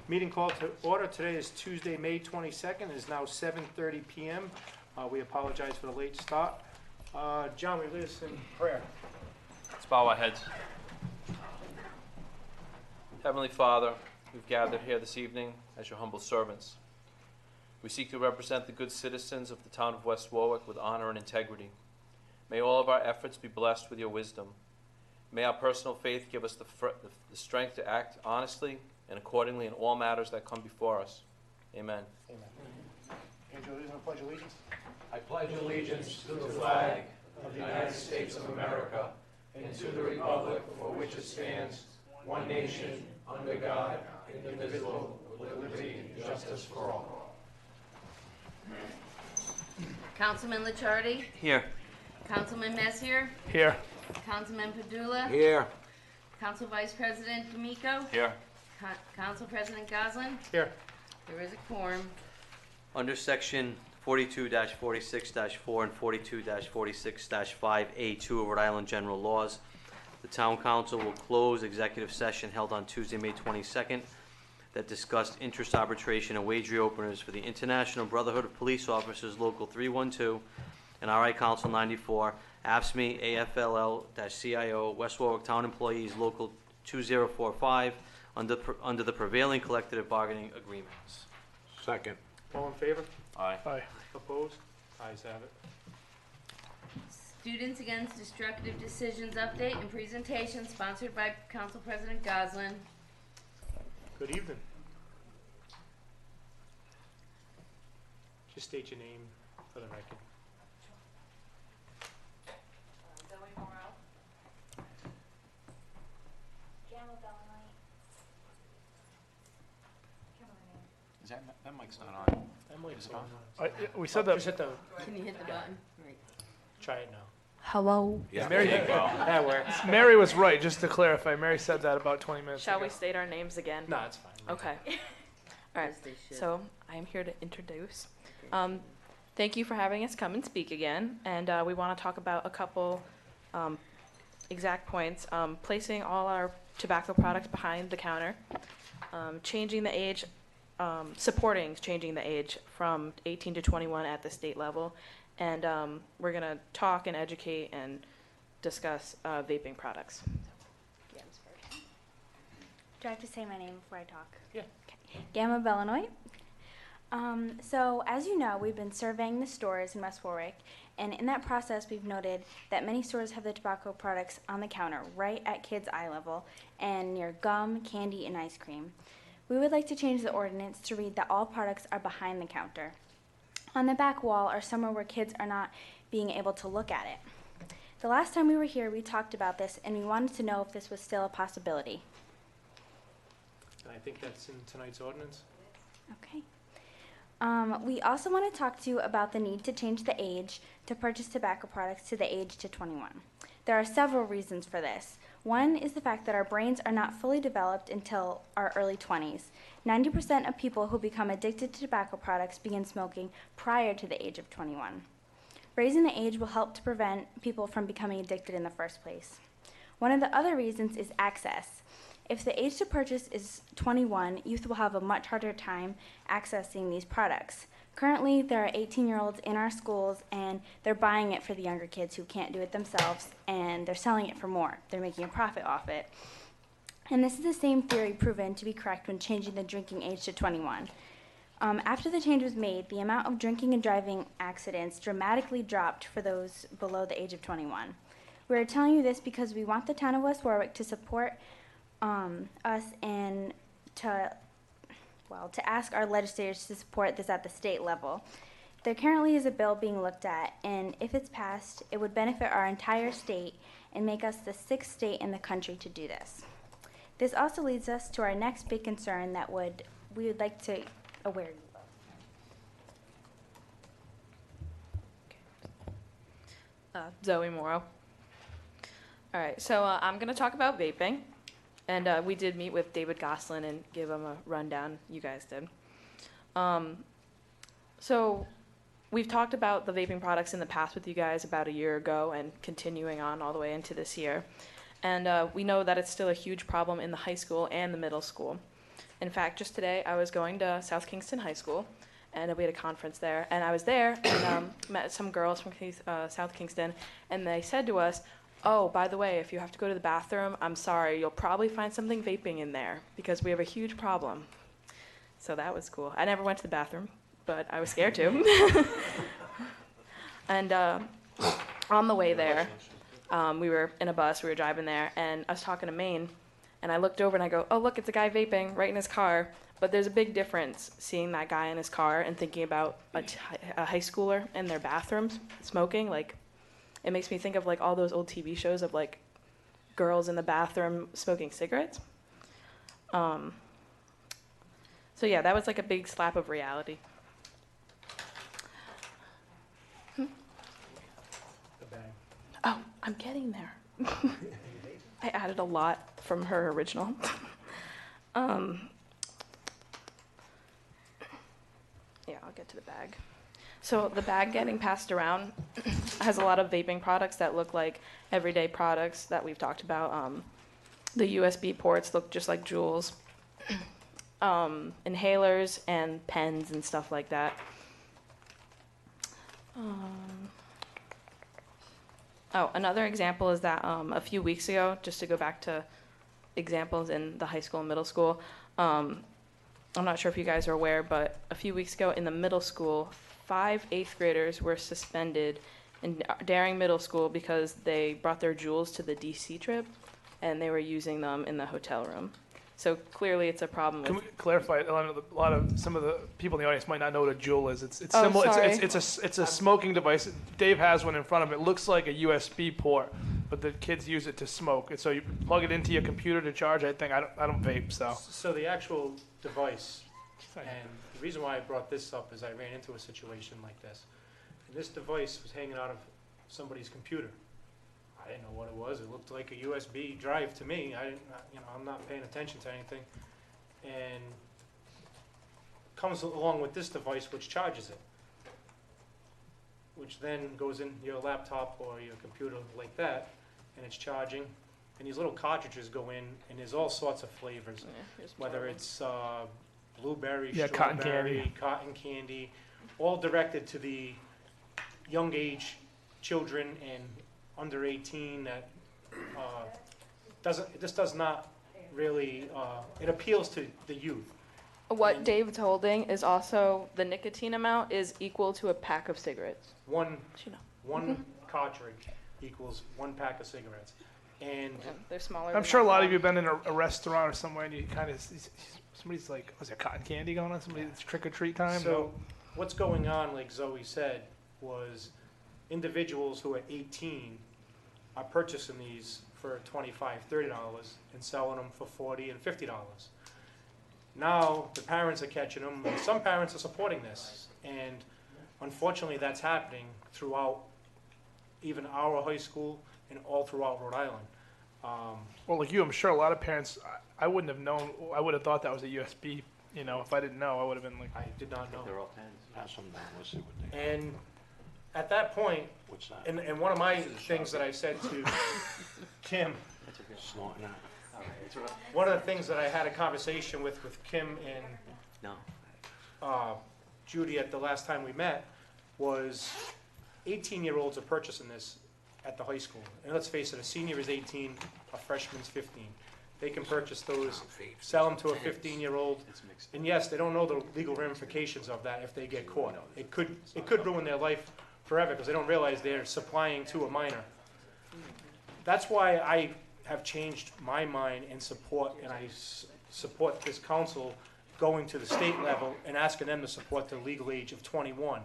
Meeting called to order. Today is Tuesday, May 22nd. It is now 7:30 p.m. We apologize for the late start. John, we lead us in prayer. Let's bow our heads. Heavenly Father, we've gathered here this evening as your humble servants. We seek to represent the good citizens of the town of West Warwick with honor and integrity. May all of our efforts be blessed with your wisdom. May our personal faith give us the strength to act honestly and accordingly in all matters that come before us. Amen. Amen. Angel, is going to pledge allegiance? I pledge allegiance to the flag of the United States of America and to the republic for which it stands, one nation, under God, indivisible, with liberty and justice for all. Councilman Licciardi? Here. Councilman Messier? Here. Councilman Padula? Here. Council Vice President D'Amico? Here. Council President Goslin? Here. There is a quorum. Under Section 42-46-4 and 42-46-5A2 of Rhode Island General Laws, the Town Council will close executive session held on Tuesday, May 22nd that discussed interest arbitration and wage reopeners for the International Brotherhood of Police Officers Local 312 and RI Council 94, AFSCME, AFLL-CIO, West Warwick Town Employees Local 2045 under the prevailing collective bargaining agreements. Second. All in favor? Aye. Aye. Opposed? Ayes have it. Students Against Destructive Decisions update and presentation sponsored by Council President Goslin. Good evening. Just state your name for the record. Zoe Morrow. Gamma Belenite. That mic's not on. That mic is on. We said Just that. hit the. Can you hit the button? Right. Try it now. Hello. Yeah, Mary- there you go. That works. Mary was right, just to clarify. Mary said that about 20 minutes Shall ago. we state our names again? No, it's fine. Okay. All right. Yes, they should. So I am here to introduce. Thank you for having us come and speak again. And we want to talk about a couple exact points. Placing all our tobacco products behind the counter, changing the age, supporting changing the age from 18 to 21 at the state level. And we're going to talk and educate and discuss vaping products. Do I have to say my name before I talk? Yeah. Okay. Gamma Belenite. So, as you know, we've been surveying the stores in West Warwick, and in that process, we've noted that many stores have the tobacco products on the counter, right at kids' eye level, and near gum, candy, and ice cream. We would like to change the ordinance to read that all products are behind the counter. On the back wall or somewhere where kids are not being able to look at it. The last time we were here, we talked about this, and we wanted to know if this was still a possibility. I think that's in tonight's ordinance. Okay. We also want to talk to you about the need to change the age to purchase tobacco products to the age to 21. There are several reasons for this. One is the fact that our brains are not fully developed until our early 20s. 90% of people who become addicted to tobacco products begin smoking prior to the age of 21. Raising the age will help to prevent people from becoming addicted in the first place. One of the other reasons is access. If the age to purchase is 21, youth will have a much harder time accessing these products. Currently, there are 18-year-olds in our schools, and they're buying it for the younger kids who can't do it themselves, and they're selling it for more. They're making a profit off it. And this is the same theory proven to be correct when changing the drinking age to 21. After the change was made, the amount of drinking and driving accidents dramatically dropped for those below the age of 21. We are telling you this because we want the town of West Warwick to support us and to ask our legislators to support this at the state level. There currently is a bill being looked at, and if it's passed, it would benefit our entire state and make us the 6th state in the country to do this. This also leads us to our next big concern that we would like to aware you of. Zoe Morrow. All right, so I'm going to talk about vaping. And we did meet with David Goslin and give him a rundown. You guys did. So we've talked about the vaping products in the past with you guys about a year ago and continuing on all the way into this year. And we know that it's still a huge problem in the high school and the middle school. In fact, just today, I was going to South Kingston High School, and we had a conference there. And I was there and met some girls from South Kingston, and they said to us, "Oh, by the way, if you have to go to the bathroom, I'm sorry, you'll probably find something vaping in there because we have a huge problem." So that was cool. I never went to the bathroom, but I was scared to. And on the way there, we were in a bus, we were driving there, and I was talking to Maine, and I looked over and I go, "Oh, look, it's a guy vaping right in his car." But there's a big difference seeing that guy in his car and thinking about a high schooler in their bathrooms smoking. Like, it makes me think of like all those old TV shows of like girls in the bathroom smoking cigarettes. So yeah, that was like a big slap of reality. The bag. Oh, I'm getting there. I added a lot from her original. Yeah, I'll get to the bag. So the bag getting passed around has a lot of vaping products that look like everyday products that we've talked about. The USB ports look just like Juuls. Inhalers and pens and stuff like that. Another example is that a few weeks ago, just to go back to examples in the high school and middle school, I'm not sure if you guys are aware, but a few weeks ago in the middle school, 5 8th graders were suspended in Daring Middle School because they brought their Juuls to the DC trip and they were using them in the hotel room. So clearly it's a problem Can with... we clarify? Some of the people in the audience might not know what a Juul is. It's Oh, similar. sorry. It's a smoking device. Dave has one in front of him. It looks like a USB port, but the kids use it to smoke. And so you plug it into your computer to charge. I don't vape, so. So the actual device, and the reason why I brought this up is I ran into a situation like this. And this device was hanging out of somebody's computer. I didn't know what it was. It looked like a USB drive to me. I'm not paying attention to anything. And comes along with this device which charges it, which then goes in your laptop or your computer like that, and it's charging. And these little cartridges go in, and there's all sorts of flavors, whether it's blueberry, Cotton strawberry, candy. cotton candy, all directed to the young age children and under 18 that this does not really, it appeals to the youth. What Dave's holding is also, the nicotine amount is equal to a pack of cigarettes. One You know. cartridge equals 1 pack of cigarettes. And Yeah, they're smaller. I'm than sure a that. lot of you have been in a restaurant or somewhere and you kind of, somebody's like, was there cotton candy going on? It's trick or treat time? so what's going on, like Zoe said, was individuals who are 18 are purchasing these for $25, $30 and selling them for $40 and $50. Now the parents are catching them, and some parents are supporting this, and unfortunately that's happening throughout even our high school and all throughout Rhode Island. Well, like you, I'm sure a lot of parents, I wouldn't have known, I would have thought that was a USB, if I didn't know, I would have been like, I did not know. They're all pens. Pass them down, let's see what they, And at that point, what's that? and one of my things that I said to Kim, Snorting out. one of the things that I had a conversation with Kim and No. Judy at the last time we met was 18-year-olds are purchasing this at the high school. And let's face it, a senior is 18, a freshman's 15. They can purchase those, sell them to a 15-year-old. And yes, they don't know the legal ramifications of that if they get caught. It could ruin their life forever because they don't realize they're supplying to a minor. That's why I have changed my mind and support this council going to the state level and asking them to support the legal age of 21.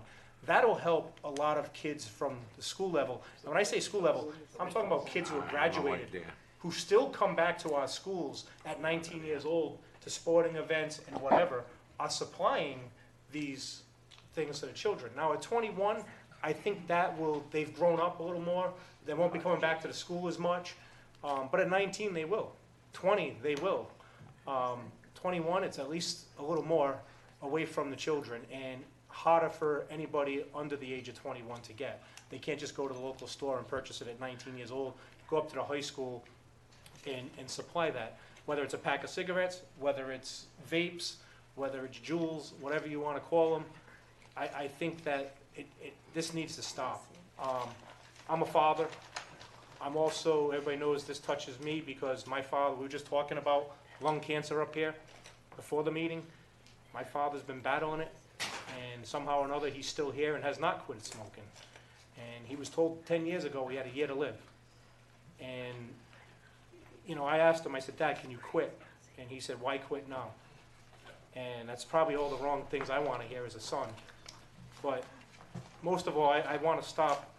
That'll help a lot of kids from the school level. And when I say school level, I'm talking about kids who have graduated, who still come back to our schools at 19 years old to sporting events and whatever, are supplying these things to the children. Now at 21, I think they've grown up a little more. They won't be coming back to the school as much. But at 19, they will. 20, they will. 21, it's at least a little more away from the children and harder for anybody under the age of 21 to get. They can't just go to the local store and purchase it at 19 years old, go up to the high school and supply that. whether it's a pack of cigarettes, whether it's vapes, whether it's Juuls, whatever you want to call them. I think that this needs to stop. I'm a father. I'm also, everybody knows this touches me because my father, we were just talking about lung cancer up here before the meeting. My father's been battling it, and somehow or another, he's still here and has not quit smoking. And he was told 10 years ago he had a year to live. And, you know, I asked him, I said, Dad, can you quit? And he said, why quit now? And that's probably all the wrong things I want to hear as a son. But most of all, I want to stop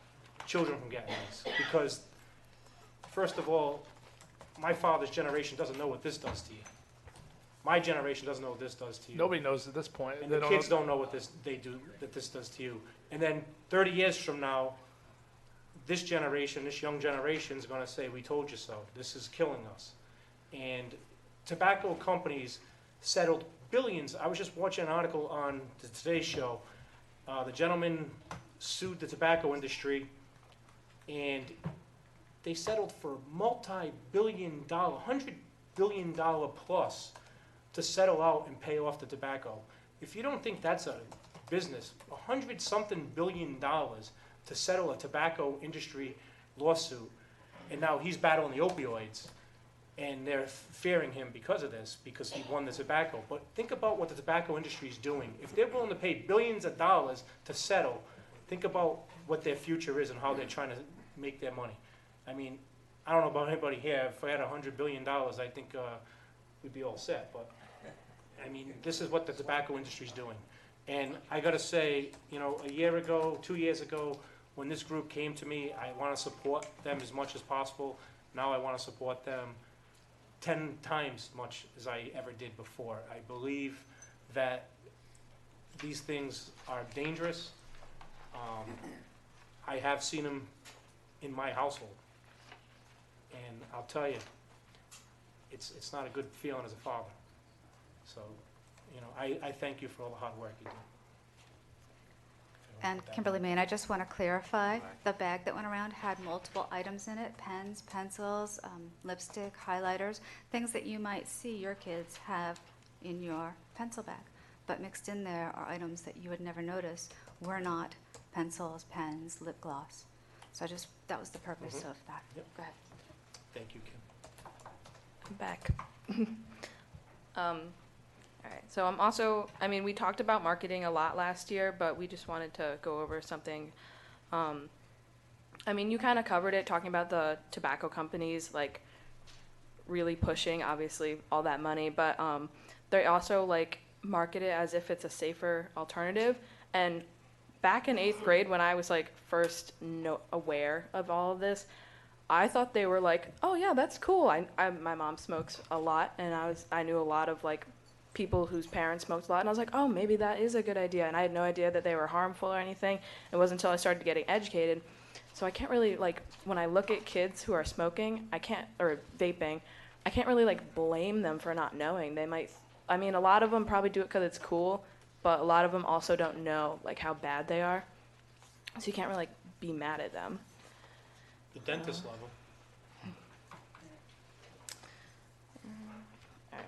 children from getting this. Because, first of all, my father's generation doesn't know what this does to you. My generation doesn't know what this does to you. Nobody knows at this point. And They the don't kids know. don't know what this does to you. And then 30 years from now, this generation, this young generation is going to say, we told you so. This is killing us. And tobacco companies settled billions. I was just watching an article on the Today Show. The gentleman sued the tobacco industry, and they settled for multi-billion dollar, $100 billion plus to settle out and pay off the tobacco. If you don't think that's a business, $100-something billion to settle a tobacco industry lawsuit, and now he's battling the opioids, and they're fearing him because of this, because he won the tobacco. But think about what the tobacco industry is doing. If they're willing to pay billions of dollars to settle, think about what their future is and how they're trying to make their money. I mean, I don't know about anybody here. If I had $100 billion, I think we'd be all set. But I mean, this is what the tobacco industry is doing. And I got to say, you know, a year ago, 2 years ago, when this group came to me, I want to support them as much as possible. Now I want to support them 10 times much as I ever did before. I believe that these things are dangerous. I have seen them in my household. And I'll tell you, it's not a good feeling as a father. So, you know, I thank you for all the hard work you do. And Kimberly Main, I just want to clarify, the bag that went around had multiple items in it, pens, pencils, lipstick, highlighters, things that you might see your kids have in your pencil bag. But mixed in there are items that you would never notice were not pencils, pens, lip gloss. So that was the purpose of that. Yep. Go ahead. Thank you, Kim. I'm back. All right, so I'm also, I mean, we talked about marketing a lot last year, but we just wanted to go over something. I mean, you kind of covered it, talking about the tobacco companies, like, really pushing, obviously, all that money, but they also, like, market it as if it's a safer alternative. And back in 8th grade, when I was, like, first aware of all of this, I thought they were like, oh, yeah, that's cool. My mom smokes a lot, and I knew a lot of, like, people whose parents smoked a lot, and I was like, oh, maybe that is a good idea. And I had no idea that they were harmful or anything. It wasn't until I started getting educated. So I can't really, like, when I look at kids who are smoking, or vaping, I can't really, like, blame them for not knowing. They might, I mean, a lot of them probably do it because it's cool, but a lot of them also don't know, like, how bad they are. So you can't really, like, be mad at them. The dentist level. All right.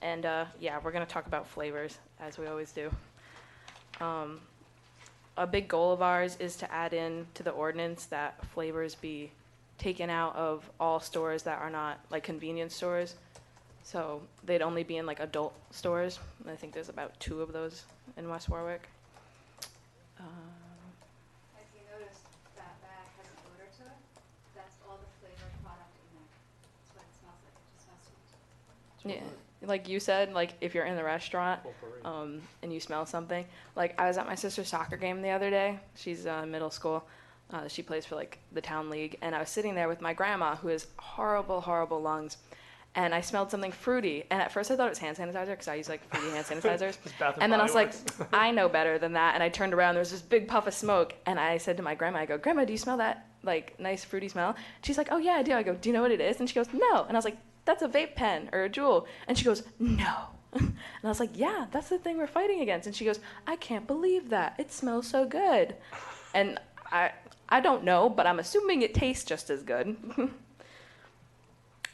And, yeah, we're going to talk about flavors, as we always do. A big goal of ours is to add in to the ordinance that flavors be taken out of all stores that are not, like, convenience stores. So they'd only be in, like, adult stores. And I think there's about 2 of those in West Warwick. If you notice, that bag has an odor to it. That's all the flavored product in there. That's what it smells like. It just smells sweet. Yeah. Like you said, like, if you're in the restaurant, Potpourri. and you smell something. Like, I was at my sister's soccer game the other day. She's middle school. She plays for, like, the town league. And I was sitting there with my grandma, who has horrible, horrible lungs. And I smelled something fruity. And at first I thought it was hand sanitizer, because I use, like, fruity hand sanitizers. And then I was like, I know better than that. And I turned around, there was this big puff of smoke. And I said to my grandma, I go, Grandma, do you smell that, like, nice fruity smell? She's like, oh, yeah, I do. I go, do you know what it is? And she goes, no. And I was like, that's a vape pen or a Juul. And she goes, no. And I was like, yeah, that's the thing we're fighting against. And she goes, I can't believe that. It smells so good. And I don't know, but I'm assuming it tastes just as good.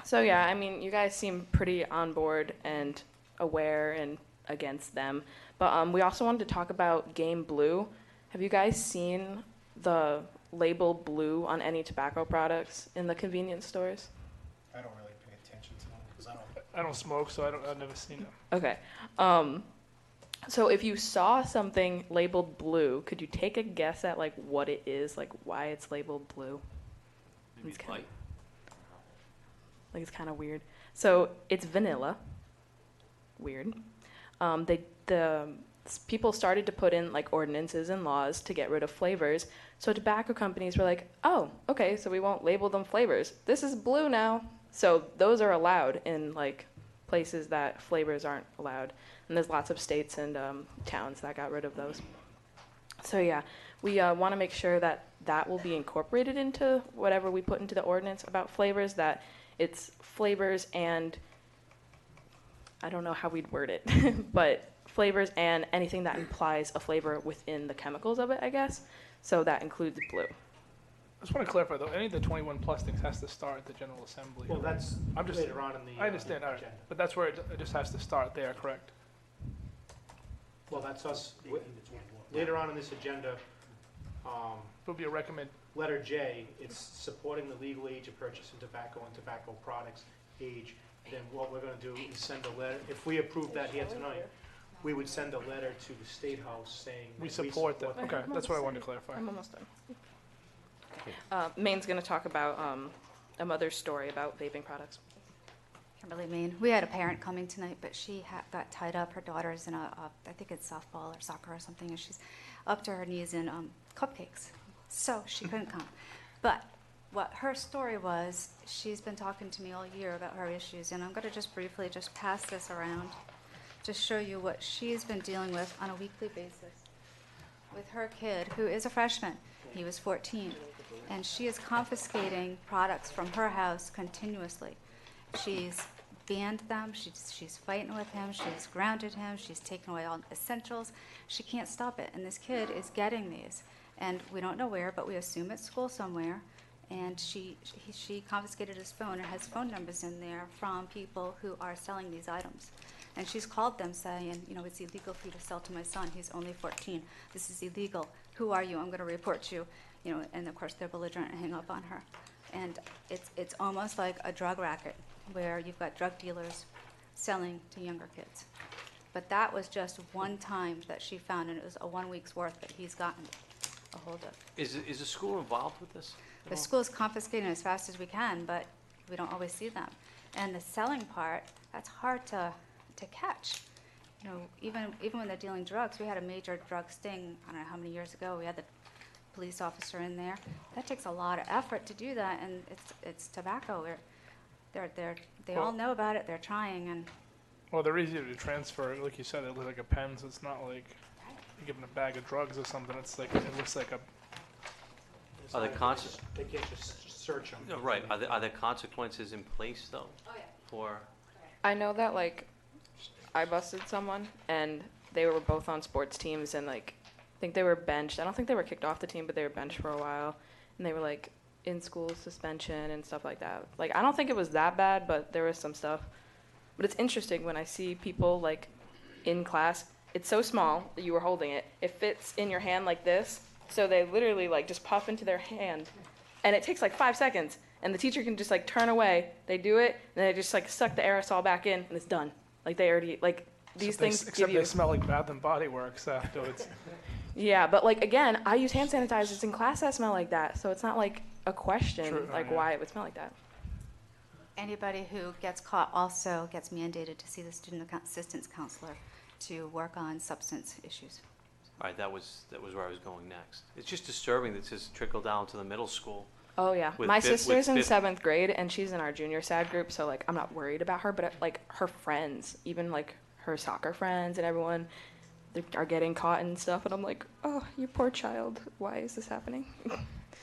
So yeah, I mean, you guys seem pretty on board and aware and against them. But we also wanted to talk about Game Blue. Have you guys seen the label blue on any tobacco products in the convenience stores? I don't really pay attention to them because I don't smoke, so I've never seen them. Okay. So if you saw something labeled blue, could you take a guess at like what it is, like why it's labeled blue? Maybe It's kinda- light. Like it's kind of weird. So it's vanilla. Weird. People started to put in like ordinances and laws to get rid of flavors. So tobacco companies were like, oh, okay, so we won't label them flavors. This is blue now. So those are allowed in like places that flavors aren't allowed. And there's lots of states and towns that got rid of those. So yeah, we want to make sure that that will be incorporated into whatever we put into the ordinance about flavors, that it's flavors and, I don't know how we'd word it, but flavors and anything that implies a flavor within the chemicals of it, I guess. So that includes blue. I just want to clarify though, any of the 21 plus things has to start at the General Assembly. Well, that's I'm just- later on in the I understand, all right, agenda. but that's where it just has to start there, correct? Well, that's us, later on in this agenda, It'll be a recommend, letter J, it's supporting the legal age of purchasing tobacco and tobacco products age. Then what we're gonna do is send a letter, if we approve that here tonight, we would send a letter to the State House saying. we that support that, okay, that's what I wanted to clarify. I'm almost done. Maine's going to talk about a mother's story about vaping products. Kimberly Main. We had a parent coming tonight, but she got tied up. Her daughter's in I think it's softball or soccer or something, and she's up to her knees in cupcakes. So she couldn't come. But what her story was, she's been talking to me all year about her issues, and I'm going to just briefly just pass this around to show you what she's been dealing with on a weekly basis with her kid, who is a freshman. He was 14, and she is confiscating products from her house continuously. She's banned them, she's fighting with him, she's grounded him, she's taken away all essentials. She can't stop it, and this kid is getting these. And we don't know where, but we assume it's school somewhere. And she confiscated his phone and has phone numbers in there from people who are selling these items. And she's called them saying, you know, it's illegal for you to sell to my son, he's only 14. This is illegal. Who are you? I'm gonna report you. You know, and of course they're belligerent and hang up on her. And it's almost like a drug racket where you've got drug dealers selling to younger kids. But that was just one time that she found, and it was a 1 week's worth that he's gotten a hold of. Is the school involved with this? The school's confiscating as fast as we can, but we don't always see them. And the selling part, that's hard to catch. You know, even when they're dealing drugs, we had a major drug sting, I don't know how many years ago, we had the police officer in there. That takes a lot of effort to do that, and it's tobacco. They all know about it, they're trying, and Well, they're easier to transfer, like you said, it looks like a pen, so it's not like you're giving a bag of drugs or something, it's like, it looks like a, It's Are the not- cons- They can't just search them. No, right, are there consequences in place though? Oh, yeah. For, I know that like I busted someone and they were both on sports teams and like I think they were benched. I don't think they were kicked off the team, but they were benched for a while and they were like in school suspension and stuff like that. Like I don't think it was that bad, but there was some stuff. But it's interesting when I see people like in class. It's so small that you were holding it. It fits in your hand like this. So they literally like just puff into their hand and it takes like 5 seconds. And the teacher can just like turn away. They do it, and they just like suck the aerosol back in, and it's done. Like they already like these things except give you. they smell like Bath and Body Works afterwards. Yeah, but like again, I use hand sanitizers in class that smell like that, so it's not like a question True, like yeah. why it would smell like that. anybody who gets caught also gets mandated to see the student assistance counselor to work on substance issues. all right, that was where I was going next. It's just disturbing that this has trickled down to the middle school. Oh yeah, With my fifth- sister's in with 7th grade, and she's in our junior SAD group, so like I'm not worried about her, but like her friends, even like her soccer friends and everyone, they are getting caught and stuff, and I'm like, oh, you poor child, why is this happening?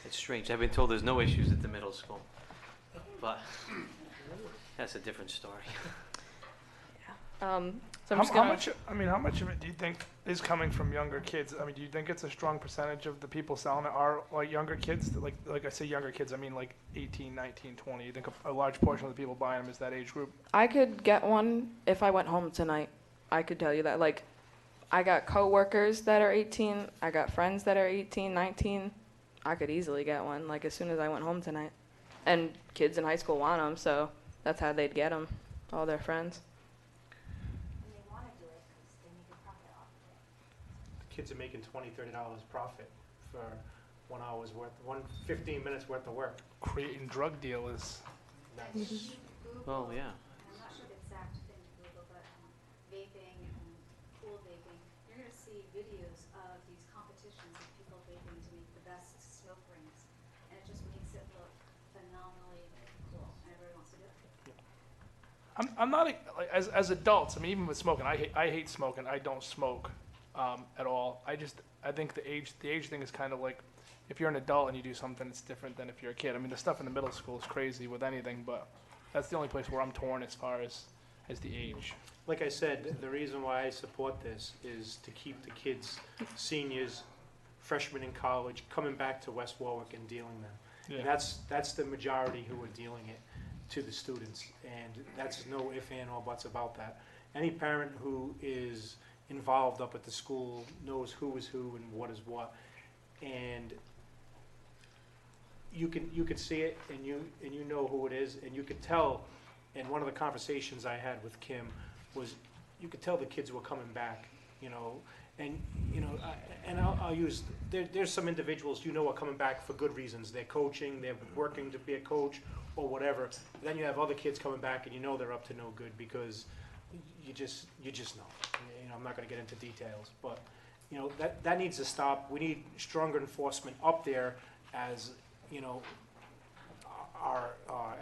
It's strange, I've been told there's no issues at the middle school, but that's a different story. So I'm How, just how gonna. much? I mean, how much of it do you think is coming from younger kids? I mean, do you think it's a strong percentage of the people selling it are like younger kids? Like I say younger kids, I mean like 18, 19, 20. You think a large portion of the people buying them is that age group? I could get one if I went home tonight. I could tell you that. Like, I got coworkers that are 18. I got friends that are 18, 19. I could easily get one, like, as soon as I went home tonight. And kids in high school want them, so that's how they'd get them, all their friends. The kids are making $20, $30 profit for 1 hour's worth, 15 minutes worth of work. Creating drug dealers. That's, Well, yeah. I'm not sure the exact thing to Google, but vaping and cool vaping, you're going to see videos of these competitions of people vaping to make the best smoke rings. And it just makes it look phenomenally cool, and everybody wants to do it. I'm not like as adults. I mean, even with smoking, I hate smoking. I don't smoke at all. I think the age thing is kind of like, if you're an adult and you do something, it's different than if you're a kid. I mean, the stuff in the middle school is crazy with anything, but that's the only place where I'm torn as far as the age. like I said, the reason why I support this is to keep the kids, seniors, freshmen in college, coming back to West Warwick and dealing them. Yeah. And that's the majority who are dealing it to the students, and that's no if, and, or buts about that. Any parent who is involved up at the school knows who is who and what is what, and you can see it, and you know who it is, and you could tell. And one of the conversations I had with Kim was, you could tell the kids were coming back, you know, and I'll use, there's some individuals are coming back for good reasons. They're coaching, they're working to be a coach or whatever. Then you have other kids coming back, and they're up to no good because you just know. I'm not going to get into details, but that needs to stop. We need stronger enforcement up there, as our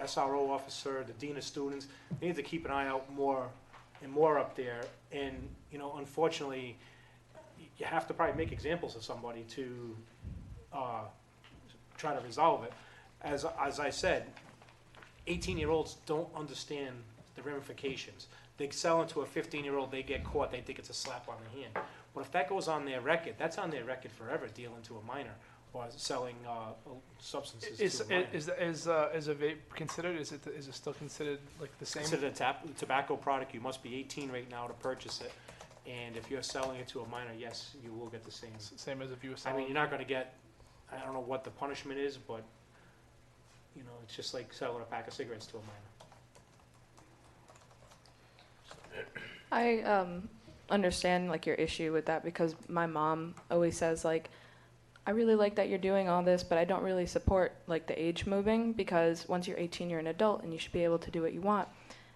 SRO officer, the dean of students. They need to keep an eye out more and more up there. And unfortunately, you have to probably make examples of somebody to try to resolve it. As I said, 18-year-olds don't understand the ramifications. They sell into a 15-year-old, they get caught, they think it's a slap on the hand. But if that goes on their record, that's on their record forever, dealing to a minor or selling substances to a minor. Is a vape considered? Is it still considered like the same? Considered a tobacco product. You must be 18 right now to purchase it. And if you're selling it to a minor, yes, you will get the same. Same as if you were I selling. mean, you're not going to get, I don't know what the punishment is, but, it's just like selling a pack of cigarettes to a minor. I understand like your issue with that, because my mom always says like, I really like that you're doing all this, but I don't really support like the age moving, because once you're 18 you're an adult and you should be able to do what you want.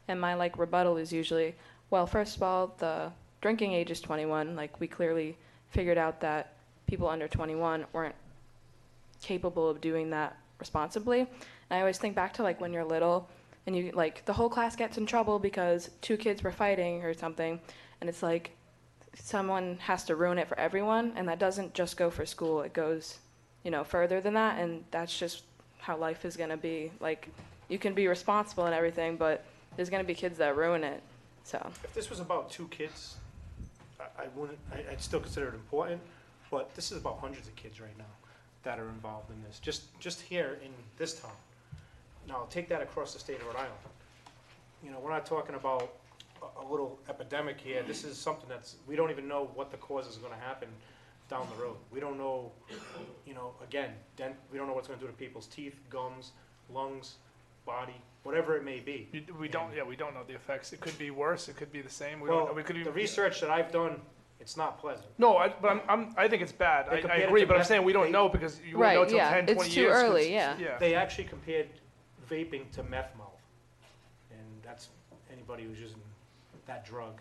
And my like rebuttal is usually, well, first of all, the drinking age is 21. Like, we clearly figured out that people under 21 weren't capable of doing that responsibly. And I always think back to like when you're little and you like the whole class gets in trouble because two kids were fighting or something, and it's like someone has to ruin it for everyone, and that doesn't just go for school. It goes, further than that, and that's just how life is going to be. Like, you can be responsible and everything, but there's going to be kids that ruin it. So If this was about two kids, I'd still consider it important, but this is about hundreds of kids right now that are involved in this, just here in this town. Now, take that across the state of Rhode Island. We're not talking about a little epidemic here. This is something we don't even know what the cause is going to happen down the road. We don't know, again, we don't know what's going to do to people's teeth, gums, lungs, body, whatever it may be. We don't know the effects. It could be worse. It could be the same. The research that I've done, it's not pleasant. No, I think it's bad. They I compared it agree, to but I'm meth- saying we don't they- know because you Right, won't know till yeah, 10, it's 20 too years. 'cause early, it's- yeah. They actually compared vaping to meth mouth, and that's anybody who's using that drug.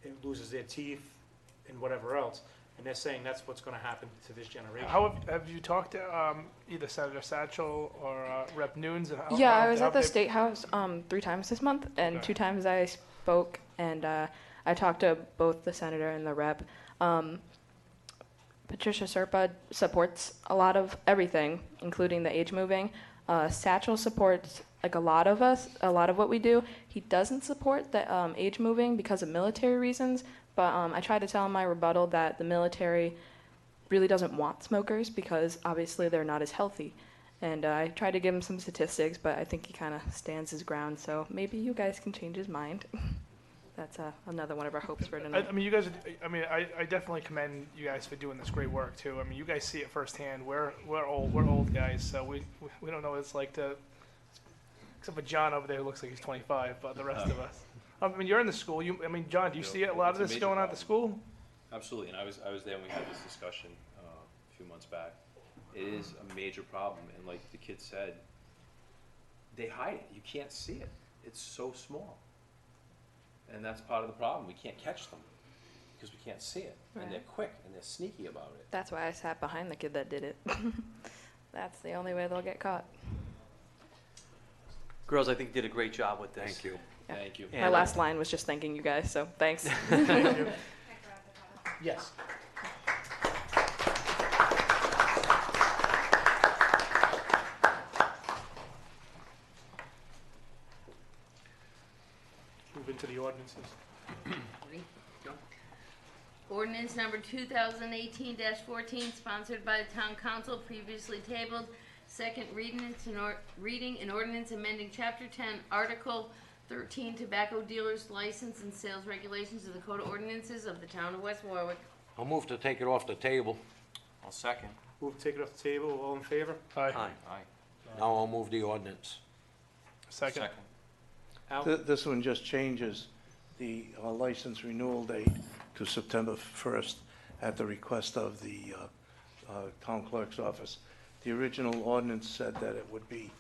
It loses their teeth and whatever else, and they're saying that's what's going to happen to this generation. How have you talked to either Senator Satchel or Rep. Nunes? And yeah, I how was at the they- State House 3 times this month, and Okay. 2 times I spoke, and I talked to both the senator and the rep. Patricia Serpa supports a lot of everything, including the age moving. Satchel supports like a lot of what we do. He doesn't support the age moving because of military reasons, but I tried to tell him in my rebuttal that the military really doesn't want smokers because obviously they're not as healthy. And I tried to give him some statistics, but I think he kind of stands his ground, so maybe you guys can change his mind. That's another one of our hopes for tonight. I mean, you guys. I definitely commend you guys for doing this great work too. I mean, you guys see it firsthand. We're old guys, so we don't know what it's like to. Except for John over there, who looks like he's 25, but the rest of us. I mean, you're in the school. John, do you see a lot of It's a this major going on at the problem. school? Absolutely, and I was there when we had this discussion a few months back. It is a major problem, and like the kid said, they hide it. You can't see it. It's so small. And that's part of the problem. We can't catch them because we can't see it. Right. And they're quick and they're sneaky about it. That's why I sat behind the kid that did it. That's the only way they'll get caught. Girls, I think you did a great job with this. Thank you. Yeah. Thank you. And, My last line was just thanking you guys, so thanks. Thank you. Yes. Move into the ordinances. Ordinance number 2018-14, sponsored by the Town Council, previously tabled. Second reading an ordinance amending Chapter 10, Article 13, Tobacco Dealers License and Sales Regulations of the Code of Ordinances of the Town of West Warwick. I'll move to take it off the table. I'll second. Move to take it off the table. All in favor? Aye. Aye. Aye. Now I'll move the ordinance. Second. Al? This one just changes the license renewal date to September 1st at the request of the town clerk's office. The original ordinance said that it would be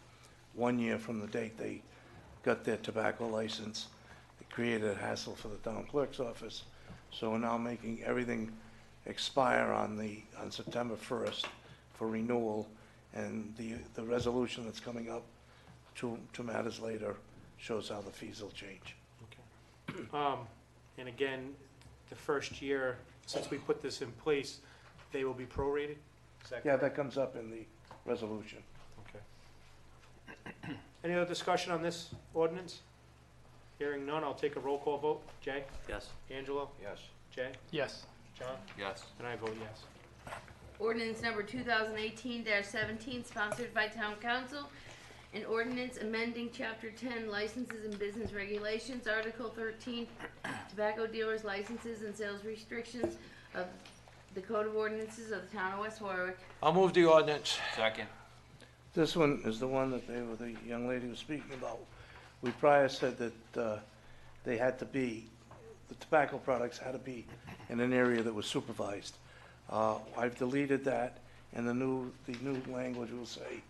1 year from the date they got their tobacco license. It created a hassle for the town clerk's office. So we're now making everything expire on September 1st for renewal, and the resolution that's coming up two matters later shows how the fees will change. And again, the first year, since we put this in place, they will be prorated? Is that Yeah, correct? that comes up in the resolution. Okay. Any other discussion on this ordinance? Hearing none, I'll take a roll call vote. Jay? Yes. Angelo? Yes. Jay? Yes. John? Yes. And I vote yes. Ordinance number 2018-17, sponsored by Town Council. An ordinance amending Chapter 10, Licenses and Business Regulations, Article 13, Tobacco Dealers Licenses and Sales Restrictions of the Code of Ordinances of the Town of West Warwick. I'll move the ordinance. Second. This one is the one that the young lady was speaking about. We prior said that they had to be, the tobacco products had to be in an area that was supervised. I've deleted that, and the new language will say,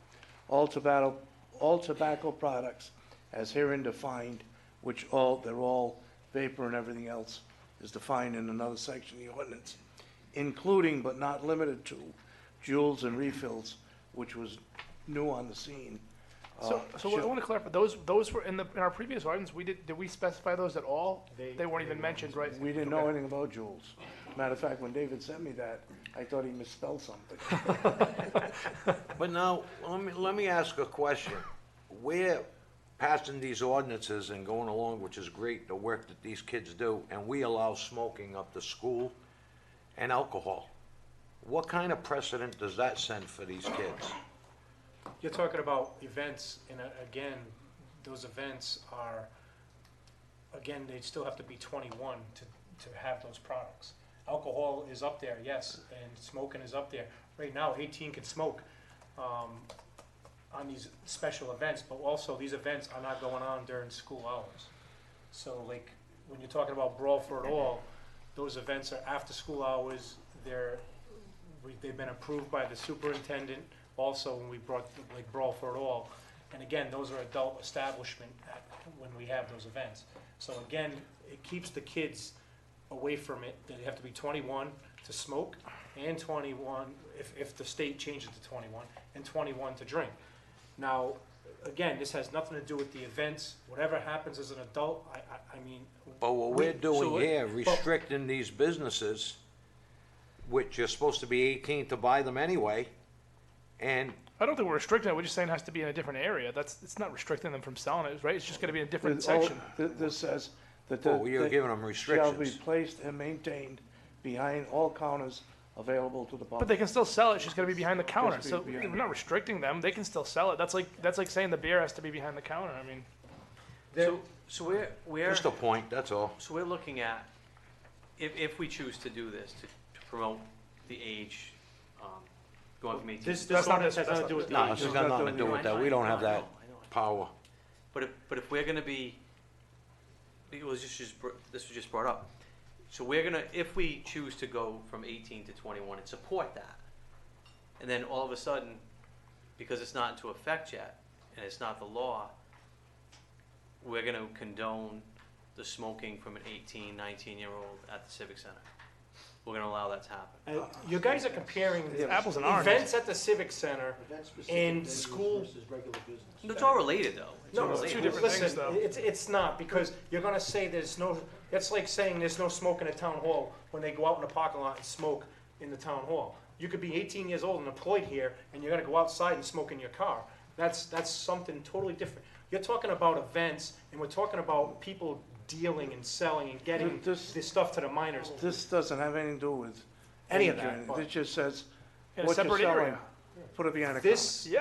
all tobacco products as herein defined, which they're all vapor and everything else is defined in another section of the ordinance, including but not limited to jewels and refills, which was new on the scene. So I want to clarify, those were in our previous ordinance, did we specify those at all? They weren't even mentioned, right? We didn't know anything about jewels. Matter of fact, when David sent me that, I thought he misspelled something. But now, let me ask a question. We're passing these ordinances and going along, which is great, the work that these kids do, and we allow smoking up to school and alcohol. What kind of precedent does that send for these kids? You're talking about events, and again, those events are, again, they still have to be 21 to have those products. Alcohol is up there, yes, and smoking is up there. Right now, 18 can smoke on these special events, but also these events are not going on during school hours. So like, when you're talking about Brawl for It All, those events are after school hours. They've been approved by the superintendent. Also, when we brought like Brawl for It All, and again, those are adult establishment when we have those events. So again, it keeps the kids away from it. They have to be 21 to smoke, and 21 if the state changes to 21, and 21 to drink. Now, again, this has nothing to do with the events. Whatever happens as an adult, I mean. But what we're doing here, restricting these businesses, which you're supposed to be 18 to buy them anyway, and I don't think we're restricting it, we're just saying it has to be in a different area. It's not restricting them from selling it, right? It's just gonna be in a different There's all- section. This says that Well, you're they giving them shall be restrictions. placed and maintained behind all counters available to the But public. they can still sell it, it's just gotta be behind the counter, Has to so be we're behind. not restricting them, they can still sell it. That's like saying the beer has to be behind the counter, I mean. So we're, Just a point, that's all. so we're looking at, if we choose to do this, to promote the age, going from 18. This That's not ordinance this- has nothing that's to do with the No, age. this has got nothing to do with that. We don't have that power. But if we're gonna be, it was this was just brought up. So we're gonna, if we choose to go from 18 to 21 and support that, and then all of a sudden, because it's not into effect yet, and it's not the law, we're gonna condone the smoking from an 18, 19-year-old at the Civic Center. We're gonna allow that to happen. You guys are comparing It's apples and oranges. events at the Civic Center and school. It's all related, though. It's all No, related. two different things, listen, though. it's not, because you're gonna say there's no, it's like saying there's no smoking at town hall when they go out in the parking lot and smoke in the town hall. You could be 18 years old and employed here, and you're gonna go outside and smoke in your car. That's something totally different. You're talking about events, and we're talking about people dealing and selling and getting This- this stuff to the minors. This doesn't have anything to do with Any of age or that, anything. but- It just says, In a what you're separate selling, area. put it behind a counter.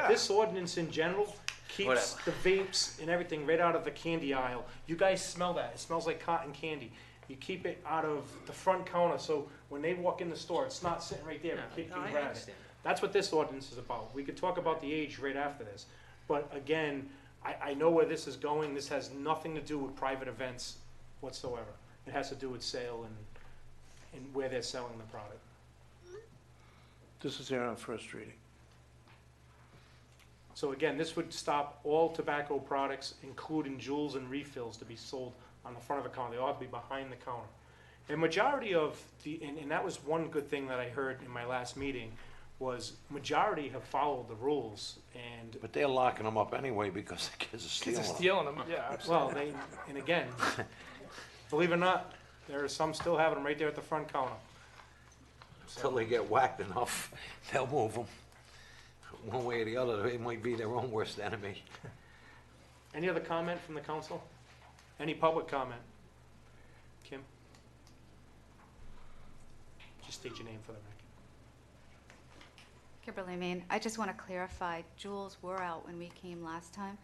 This ordinance in general keeps the vapes and everything right out of the candy aisle. You guys smell that, it smells like cotton candy. You keep it out of the front counter, so when they walk in the store, it's not sitting right there and kicking No, I grass. understand. That's what this ordinance is about. We could talk about the age right after this. But again, I know where this is going. This has nothing to do with private events whatsoever. It has to do with sale and where they're selling the product. This is here on first reading. So again, this would stop all tobacco products, including jewels and refills, to be sold on the front of the counter. They ought to be behind the counter. And majority of and that was one good thing that I heard in my last meeting, was majority have followed the rules. And, But they're locking them up anyway because the kids are Kids are stealing them. stealing them, yeah, absolutely. well, and again, believe it or not, there are some still having them right there at the front counter. Until they get whacked enough, they'll move them. One way or the other, they might be their own worst enemy. Any other comment from the council? Any public comment? Kim? Just state your name for the record. Kimberly Main, I just want to clarify, jewels were out when we came last time,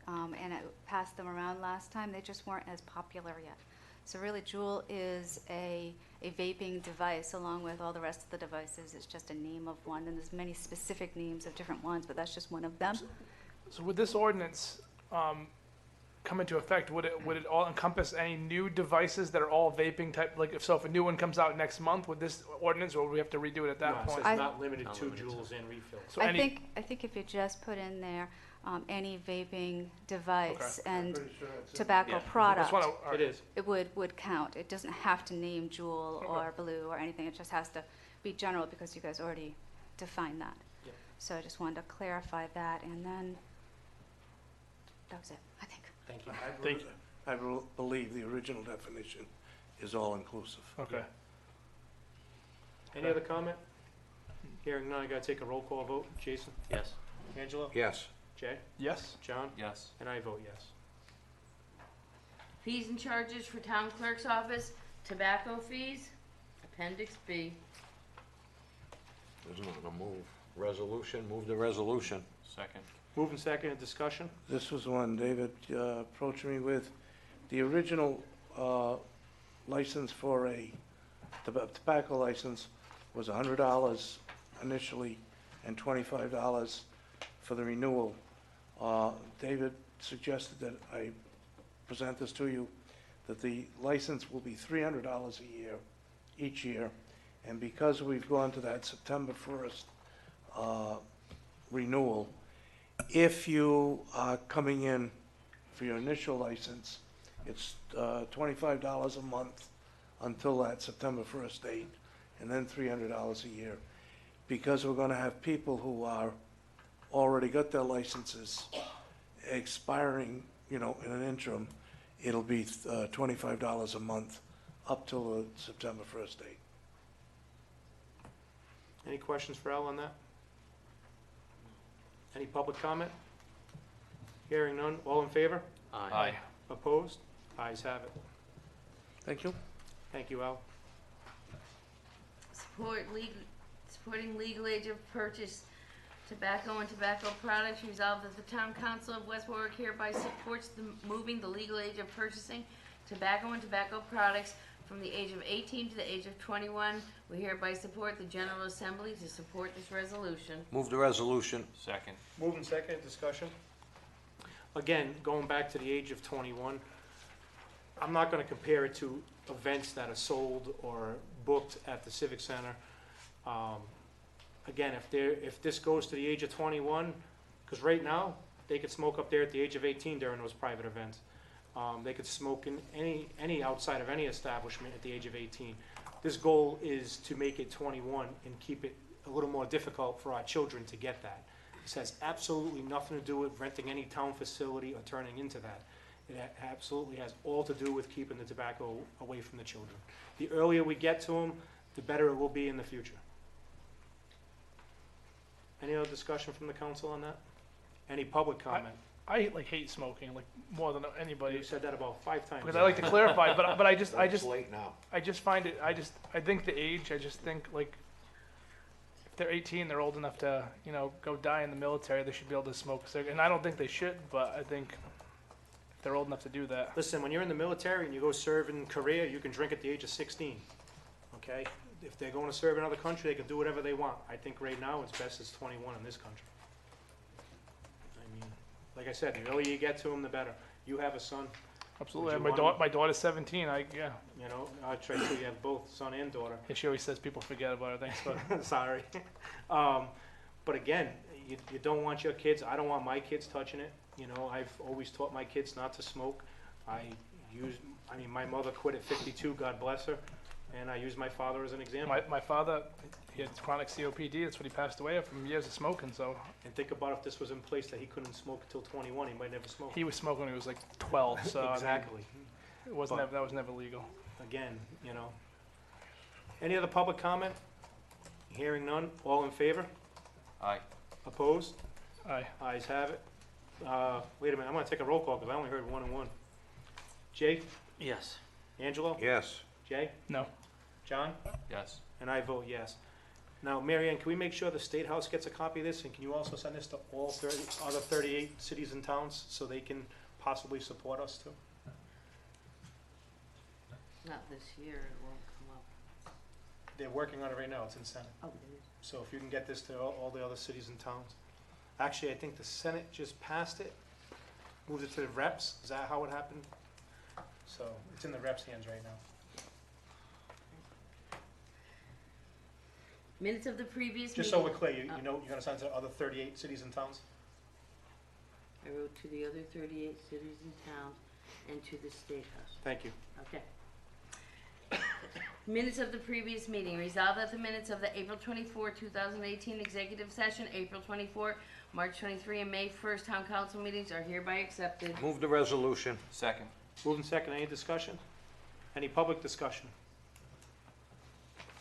and I passed them around last time, they just weren't as popular yet. So really, Juul is a vaping device along with all the rest of the devices. It's just a name of one, and there's many specific names of different ones, but that's just one of them. So would this ordinance come into effect, would it all encompass any new devices that are all vaping type, like if a new one comes out next month, would this ordinance, or would we have to redo it at that No, it point? says not limited Not to limited to. jewels and refills. So I any, think if you just put in there, any vaping device I'm and pretty sure that's it. tobacco Yeah. product, just wanna, It is. it would count. It doesn't have to name Juul or Blue or anything, it just has to be general because you guys already defined that. Yep. So I just wanted to clarify that, and then, that was it, I think. Thank you. thank you, I believe the original definition is all-inclusive. okay. Any other comment? Hearing none, I gotta take a roll call vote. Jason? Yes. Angela? Yes. Jay? Yes? John? Yes. And I vote yes. Fees and charges for town clerk's office, tobacco fees, Appendix B. There's nothing to move. Resolution, move the resolution. Second. Moving second, discussion? This was one David approached me with. The original license for a tobacco license was $100 initially and $25 for the renewal. David suggested that I present this to you, that the license will be $300 a year, each year. And because we've gone to that September 1st renewal, if you are coming in for your initial license, it's $25 a month until that September 1st date, and then $300 a year. Because we're gonna have people who are, already got their licenses expiring, in an interim, it'll be $25 a month up till the September 1st date. Any questions for Al on that? Any public comment? Hearing none, all in favor? Aye. Opposed? Ayes have it. Thank you. Thank you, Al. Supporting legal age of purchase tobacco and tobacco products. Resolved that the Town Council of West Warwick hereby supports moving the legal age of purchasing tobacco and tobacco products from the age of 18 to the age of 21. We hereby support the General Assembly to support this resolution. Move the resolution. Second. Moving second, discussion. Again, going back to the age of 21, I'm not gonna compare it to events that are sold or booked at the Civic Center. Again, if this goes to the age of 21, because right now, they could smoke up there at the age of 18 during those private events. They could smoke in any outside of any establishment at the age of 18. This goal is to make it 21 and keep it a little more difficult for our children to get that. This has absolutely nothing to do with renting any town facility or turning into that. It absolutely has all to do with keeping the tobacco away from the children. The earlier we get to them, the better it will be in the future. Any other discussion from the council on that? Any public comment? I like hate smoking like more than anybody. You said that about 5 times. Because I like to clarify, but I just It's late now. I just find it. I think the age. I just think like if they're 18, they're old enough to go die in the military. They should be able to smoke a cigarette. And I don't think they should, but I think if they're old enough to do that. Listen, when you're in the military and you go serve in Korea, you can drink at the age of 16, okay? If they're going to serve in another country, they can do whatever they want. I think right now, it's best as 21 in this country. I mean, like I said, the earlier you get to them, the better. You have a son, Absolutely. Would you My daughter's 17. I I try to, you have both son and daughter. And she always says people forget about her things, but Sorry. But again, you don't want your kids, I don't want my kids touching it. I've always taught my kids not to smoke. My mother quit at 52, God bless her, and I use my father as an example. my father, he had chronic COPD. That's what he passed away of from years of smoking. So And think about if this was in place that he couldn't smoke until 21, he might never smoke. he was smoking when he was like 12. So I mean, Exactly. it wasn't But- that was never legal. Again, Any other public comment? Hearing none, all in favor? Aye. Opposed? Aye. Ayes have it. Wait a minute, I'm gonna take a roll call, because I only heard 1 and 1. Jay? Yes. Angelo? Yes. Jay? No. John? Yes. And I vote yes. Now, Mary Ann, can we make sure the State House gets a copy of this, and can you also send this to all other 38 cities and towns, so they can possibly support us too? Not this year, it won't come up. They're working on it right now, it's in Senate. Oh, it is. So if you can get this to all the other cities and towns. Actually, I think the Senate just passed it, moved it to the reps, is that how it happened? So, it's in the reps' hands right now. Minutes of the previous meeting. Just so we're clear, you're gonna send it to other 38 cities and towns? I wrote to the other 38 cities and towns and to the State House. Thank you. Okay. Minutes of the previous meeting. Resolved that the minutes of the April 24, 2018 executive session, April 24, March 23, and May 1st town council meetings are hereby accepted. Move the resolution. Second. Moving second, any discussion? Any public discussion?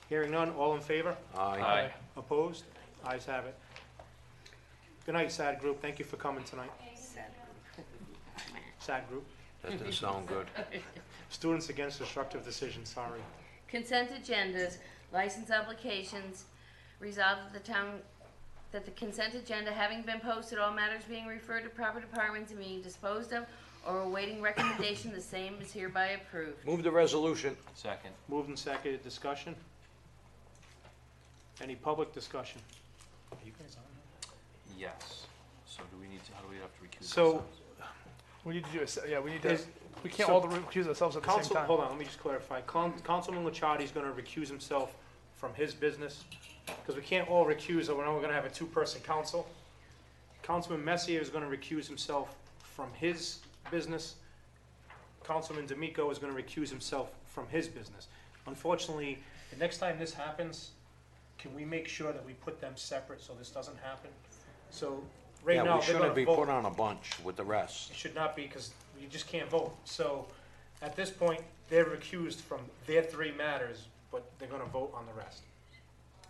Hearing none, all in favor? Aye. Opposed? Ayes have it. Good night, SAD group, thank you for coming tonight. SAD group, That didn't sound good. Students Against Destructive Decisions, sorry. Consent agendas, license applications. Resolved that the consent agenda having been posted, all matters being referred to proper departments and being disposed of or awaiting recommendation, the same is hereby approved. Move the resolution. Second. Moved and seconded, discussion? Any public discussion? Are you guys on now? Yes. So how do we have to recuse So, ourselves? We need to do we need to. There's- We can't so- all recuse ourselves at the same time. Hold on, let me just clarify. Councilman Licciardi's gonna recuse himself from his business, because we can't all recuse, or we're gonna have a two-person council. Councilman Messier is gonna recuse himself from his business. Councilman D'Amico is gonna recuse himself from his business. Unfortunately, the next time this happens, can we make sure that we put them separate so this doesn't happen? So, right Yeah, now, we they're gonna shouldn't be vote. put on a bunch with the rest. It should not be, because you just can't vote. So, at this point, they're recused from their 3 matters, but they're gonna vote on the rest.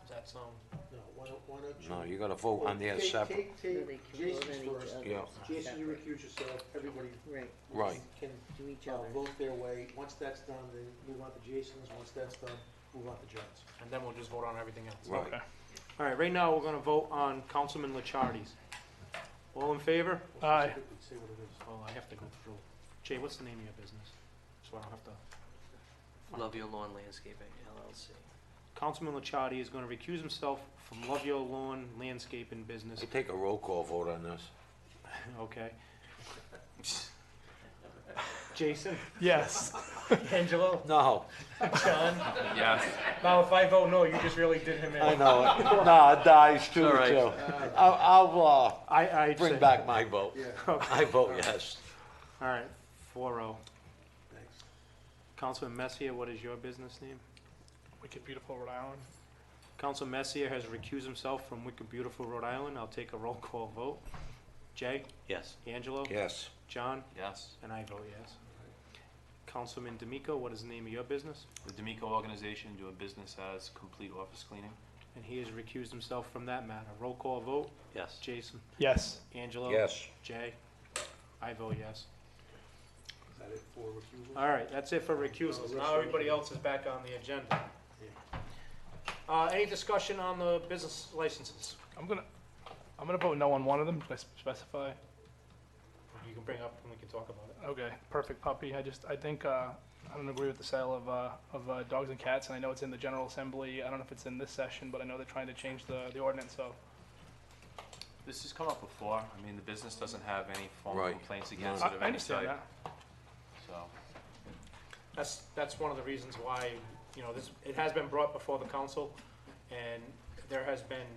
Does that sound? No, why don't you? No, you gotta vote on there Take- separate. Take Jason's first. Yeah. Jason, you recuse yourself, everybody Right. can vote their way. Once that's done, then move on to Jason's. Once that's done, move on to John's. And then we'll just vote on everything else. Right. Okay. All right, right now, we're gonna vote on Councilman Licciardi's. All in favor? Aye. Specifically say what it is. Well, I have to go through. Jay, what's the name of your business? So I don't have to. Love Your Lawn Landscaping LLC. Councilman Licciardi is gonna recuse himself from Love Your Lawn Landscaping Business. I take a roll call vote on this. Okay. Jason? Yes. Angelo? No, John? Yes. Now, if I vote no, you just really did him in. I know it. No, it dies too, All right. too. I'll I bring say- back my vote. Yeah, I vote yes. All right, 4-0. thanks. Councilman Messier, what is your business name? Wicked beautiful Rhode Island. Councilman Messier has recused himself from Wicked Beautiful Rhode Island. I'll take a roll call vote. Jay? Yes. Angelo? Yes. John? Yes. And I vote yes. Councilman D'Amico, what is the name of your business? The D'Amico Organization doing business as Complete Office Cleaning. And he has recused himself from that matter. Roll call vote. Yes. Jason? Yes. Angelo? Yes. Jay? I vote yes. Is that it for recusal? All right, that's it for recusals. Now everybody else is back on the agenda. Any discussion on the business licenses? I'm gonna vote no on one of them. Should I specify? You can bring up and we can talk about it. Okay, Perfect Puppy. I think I don't agree with the sale of dogs and cats, and I know it's in the General Assembly. I don't know if it's in this session, but I know they're trying to change the ordinance. So This has come up before. I mean, the business doesn't have any formal Right. complaints against I it of any understand type. that. So, That's one of the reasons why, you know, it has been brought before the council, and there has been,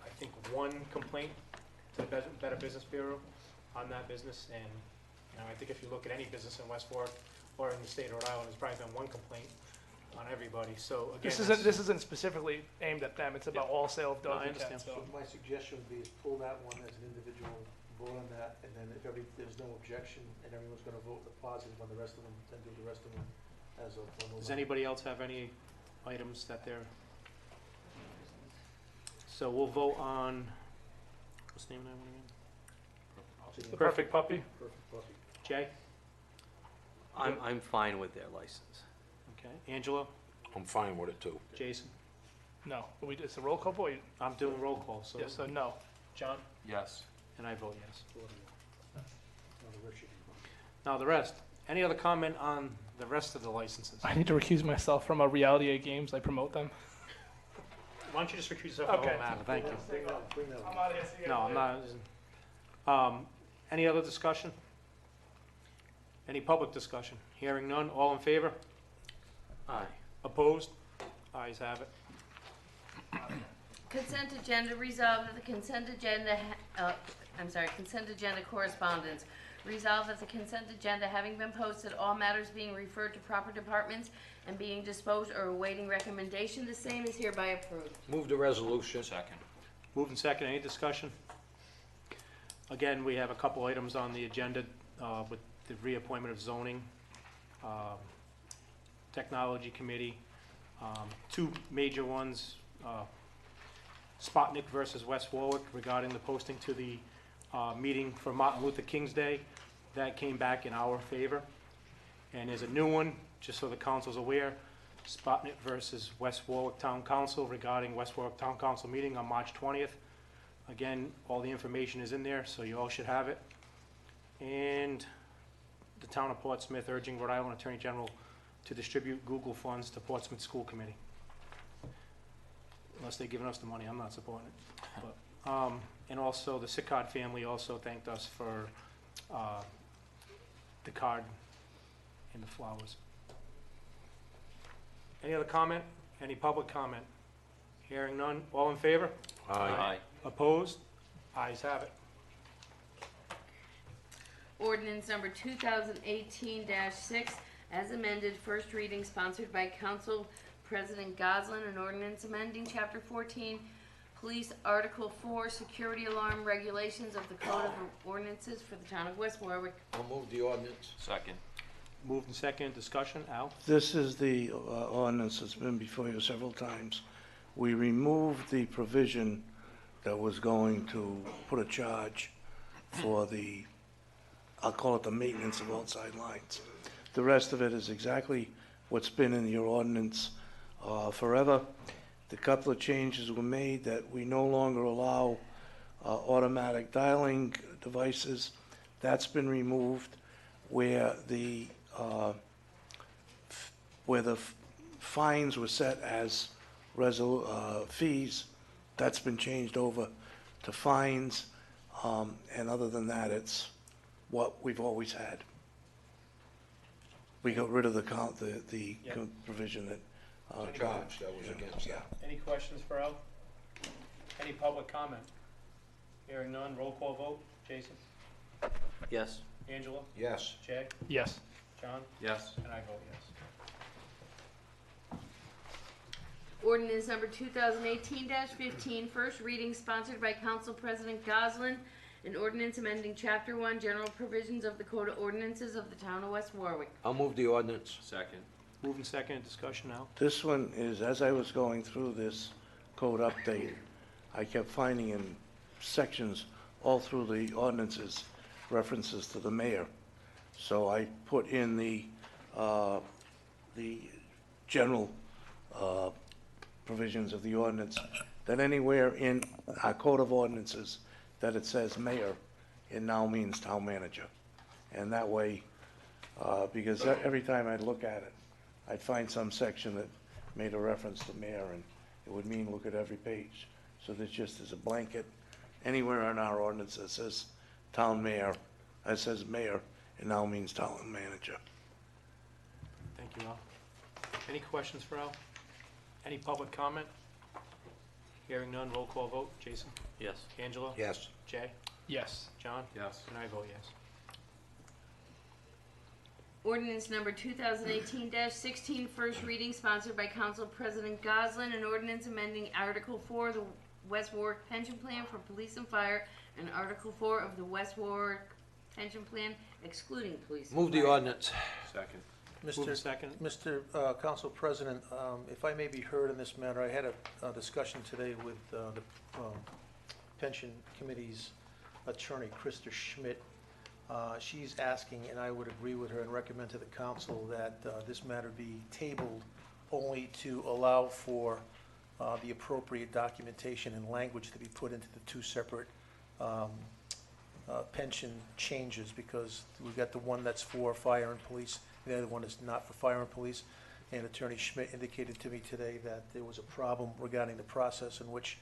I think, one complaint to the Better Business Bureau on that business, and, you know, I think if you look at any business in West Warwick or in the state of Rhode Island, there's probably been one complaint on everybody, so again. This isn't specifically aimed at them. It's about all sale of No, dogs I and cats. understand. So. So my suggestion would be is pull that one as an individual, vote on that, and then if there's no objection and everyone's gonna vote in the positive on the rest of them, then do the rest of them as of. Does anybody else have any items that they're? So we'll vote on, what's the name of that one again? The Perfect Puppy. Perfect puppy. Jay? I'm fine with their license. Okay. Angelo? I'm fine with it too. Jason? No, it's a roll call vote. I'm doing roll call, so. Yes, so no. John? yes. And I vote yes. No, the rest should be voted. Now, the rest. Any other comment on the rest of the licenses? I need to recuse myself from Reality A Games. I promote them. Why don't you just recuse yourself from the Okay. whole matter? Thank you. Bring that one. out of here. See you No, guys I'm not. Any other discussion? Any public discussion? Hearing none. All in favor? Aye. Opposed? Ayes have it. Consent agenda resolved that the consent agenda, consent agenda correspondence. Resolved that the consent agenda having been posted, all matters being referred to proper departments and being disposed or awaiting recommendation, the same is hereby approved. Move the resolution. Second. Moved and second. Any discussion? Again, we have a couple items on the agenda with the reappointment of zoning, technology committee, two major ones, Spotnik versus West Warwick regarding the posting to the meeting for Martin Luther King's Day. That came back in our favor. And there's a new one, just so the council's aware, Spotnik versus West Warwick Town Council regarding West Warwick Town Council meeting on March 20th. Again, all the information is in there, so you all should have it. And the town of Portsmouth urging Rhode Island Attorney General to distribute Google funds to Portsmouth School Committee. Unless they're giving us the money, I'm not supporting it. But, and also, the Sickard family also thanked us for the card and the flowers. Any other comment? Any public comment? Hearing none. All in favor? Aye. Opposed? Ayes have it. Ordinance number 2018-6, as amended, first reading, sponsored by Council President Goslin, an ordinance amending Chapter 14, Police Article 4, Security Alarm Regulations of the Code of Ordinances for the Town of West Warwick. I'll move the ordinance. Second. Moved and second. Discussion. Al? This is the ordinance that's been before you several times we removed the provision that was going to put a charge for the, I'll call it the maintenance of outside lines. The rest of it is exactly what's been in your ordinance forever. The couple of changes were made that we no longer allow automatic dialing devices. That's been removed. Where the fines were set as fees, that's been changed over to fines. And other than that, it's what we've always had. We got rid of the Yep. provision that. Charge, that was against that. Any questions for Al? Any public comment? Hearing none, roll call vote. Jason? Yes. Angela? Yes. Jay? Yes. John? Yes. And I vote yes. Ordinance number 2018-15, first reading, sponsored by Council President Goslin, an ordinance amending Chapter 1, General Provisions of the Code of Ordinances of the Town of West Warwick. I'll move the ordinance. Second. Moving second, discussion now. This one is, as I was going through this code update, I kept finding in sections all through the ordinances references to the mayor. So I put in the general provisions of the ordinance, that anywhere in our code of ordinances that it says mayor, it now means town manager. And that way, because every time I'd look at it, I'd find some section that made a reference to mayor, and it would mean look at every page. So there's just as a blanket, anywhere in our ordinance that says town mayor, that says mayor, it now means town manager. Thank you, Al. Any questions for Al? Any public comment? Hearing none, roll call vote. Jason? Yes. Angela? Yes. Jay? Yes. John? Yes. And I vote yes. Ordinance number 2018-16, first reading, sponsored by Council President Goslin, an ordinance amending Article 4 of the West Warwick Pension Plan for Police and Fire, and Article 4 of the West Warwick Pension Plan excluding police and Move the fire. ordinance. Second. Moving second. Mr. Council President, if I may be heard in this matter, I had a discussion today with the Pension Committee's attorney, Krista Schmidt. She's asking, and I would agree with her and recommend to the council that this matter be tabled only to allow for the appropriate documentation and language to be put into the two separate pension changes, because we've got the one that's for fire and police, the other one is not for fire and police. And Attorney Schmidt indicated to me today that there was a problem regarding the process in which,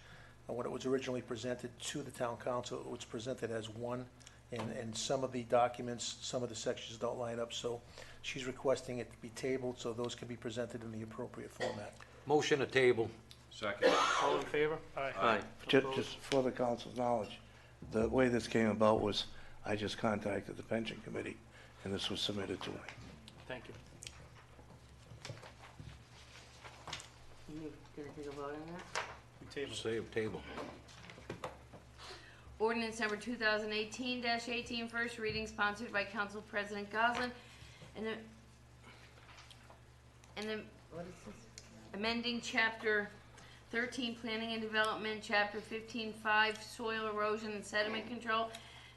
when it was originally presented to the town council, it was presented as one, and some of the documents, some of the sections don't line up, so she's requesting it to be tabled so those can be presented in the appropriate format. Motion to table. Second. All in favor? Aye. Just for the council's knowledge, the way this came about was I just contacted the pension committee, and this was submitted to me. Thank you. You gonna take a vote on that? We table. Save table. Ordinance number 2018-18, first reading, sponsored by Council President Goslin, and the, what is this? Amending Chapter 13, Planning and Development, Chapter 15-5, Soil Erosion and Sediment Control,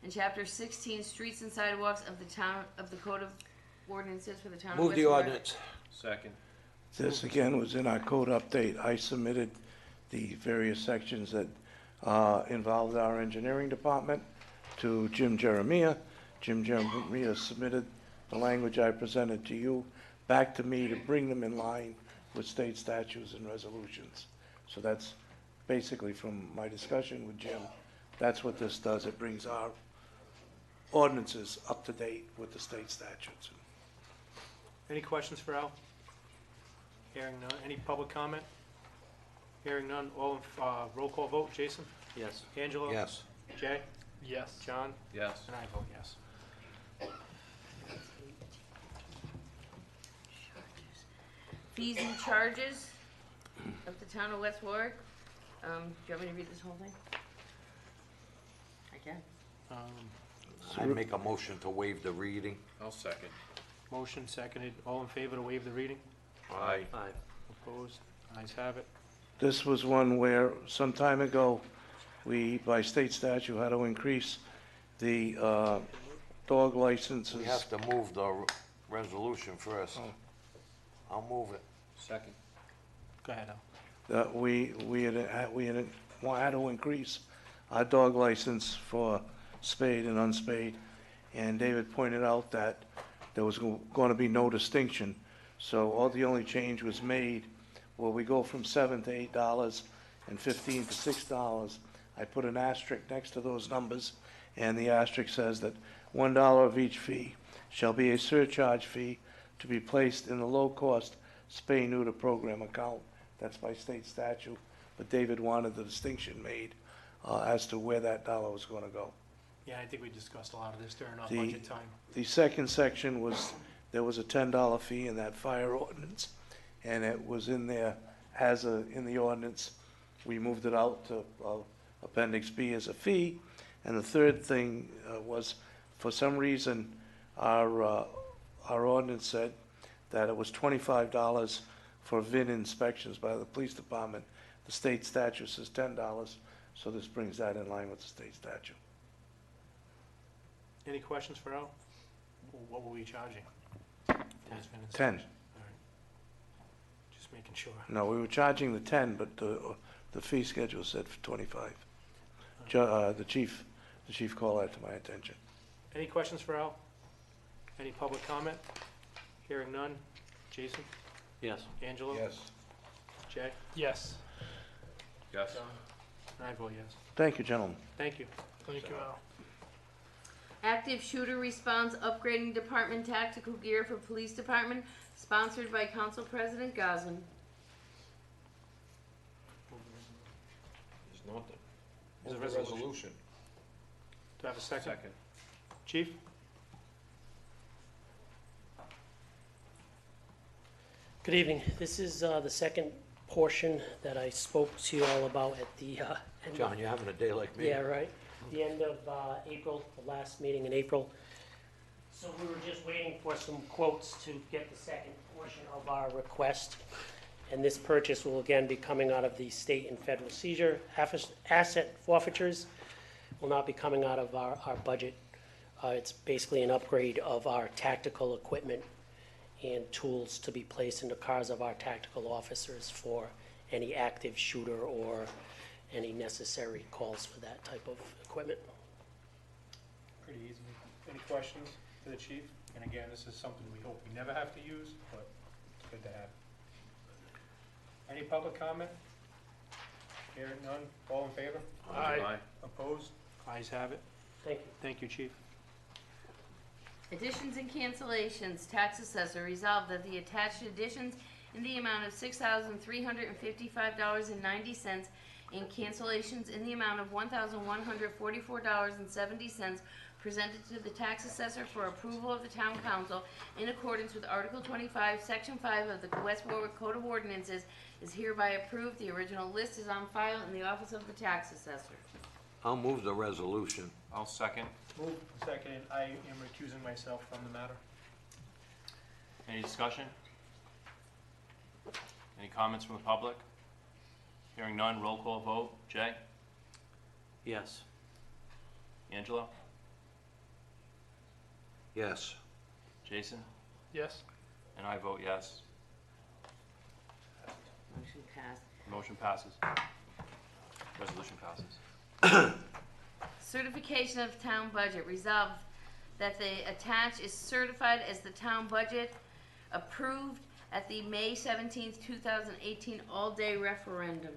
and Chapter 16, Streets and Sidewalks of the Town, of the Code of Ordinances for the Town of Move West the Warwick. ordinance. Second. This again was in our code update. I submitted the various sections that involved our engineering department to Jim Jeremiah. Jim Jeremiah submitted the language I presented to you back to me to bring them in line with state statutes and resolutions. So that's basically from my discussion with Jim. That's what this does. It brings our ordinances up to date with the state statutes. Any questions for Al? Hearing none. Any public comment? Hearing none. All in, roll call vote. Jason? Yes. Angela? Yes. Jay? Yes. John? Yes. And I vote yes. Fees and charges of the Town of West Warwick. Do you want me to read this whole thing? I can. I make a motion to waive the reading. I'll second. Motion seconded. All in favor to waive the reading? Aye. Aye. Opposed? Ayes have it. This was one where some time ago, we, by state statute, had to increase the dog licenses. We have to move the resolution first. Oh. I'll move it. Second. Go ahead, Al. That we had to increase our dog license for spayed and unspayed. And David pointed out that there was going to be no distinction. So the only change was made, where we go from $7 to $8 and $15 to $6. I put an asterisk next to those numbers, and the asterisk says that $1 of each fee shall be a surcharge fee to be placed in the low-cost spay-neuter program account. That's by state statute, but David wanted the distinction made as to where that dollar was going to go. Yeah, I think we discussed a lot of this during our The- budget time. The second section was, there was a $10 fee in that fire ordinance, and it was in there in the ordinance. We moved it out to Appendix B as a fee. And the third thing was, for some reason, our ordinance said that it was $25 for VIN inspections by the police department. The state statute says $10, so this brings that in line with the state statute. Any questions for Al? What were we charging? 10. Just making sure. No, we were charging the 10, but the fee schedule said for 25. The chief called that to my attention. Any questions for Al? Any public comment? Hearing none. Jason? Yes. Angelo? Yes. Jay? Yes. Yes. John? And I vote yes. Thank you, gentlemen. Thank you. Thank you, Al. Active Shooter Response Upgrading Department Tactical Gear for Police Department, sponsored by Council President Goslin. There's nothing. There's a Move the resolution. Do I have a second? Second. Chief? Good evening. This is the second portion that I spoke to you all about at the end. John, you're having a day like me. Yeah, right. The end of April, the last meeting in April. So we were just waiting for some quotes to get the second portion of our request. And this purchase will again be coming out of the state and federal seizure. Asset forfeitures will not be coming out of our budget. It's basically an upgrade of our tactical equipment and tools to be placed in the cars of our tactical officers for any active shooter or any necessary calls for that type of equipment. Pretty easy. Any questions to the chief? And again, this is something we hope we never have to use, but it's good to have. Any public comment? Hearing none. All in favor? Aye. Opposed? Ayes have it. Thank you. Thank you, chief. Additions and cancellations, tax assessor resolved that the attached additions in the amount of $6,355.90 and cancellations in the amount of $1,144.70 presented to the tax assessor for approval of the town council in accordance with Article 25, Section 5 of the West Warwick Code of Ordinances is hereby approved. The original list is on file in the office of the tax assessor. I'll move the resolution. I'll second. Move second. I am recusing myself from the matter. Any discussion? Any comments from the public? Hearing none, roll call vote. Jay? Yes. Angelo? Yes. Jason? Yes. And I vote yes. Motion passed. Motion passes. Resolution passes. Certification of town budget. Resolved that the attached is certified as the town budget approved at the May 17th, 2018 all-day referendum.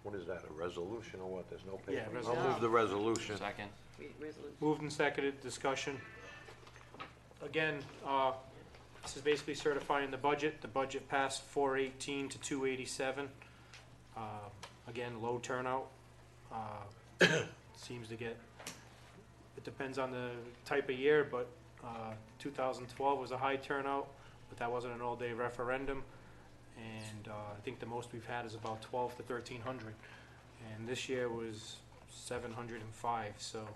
What is that, a resolution or what? There's no paper. Yeah, I'll resolution. move the resolution. Second. Resolution. Moved and seconded. Discussion. Again, this is basically certifying the budget. The budget passed 418 to 287. Again, low turnout. Seems to get, it depends on the type of year, but 2012 was a high turnout, but that wasn't an all-day referendum. And I think the most we've had is about 12 to 1,300. And this year was 705. So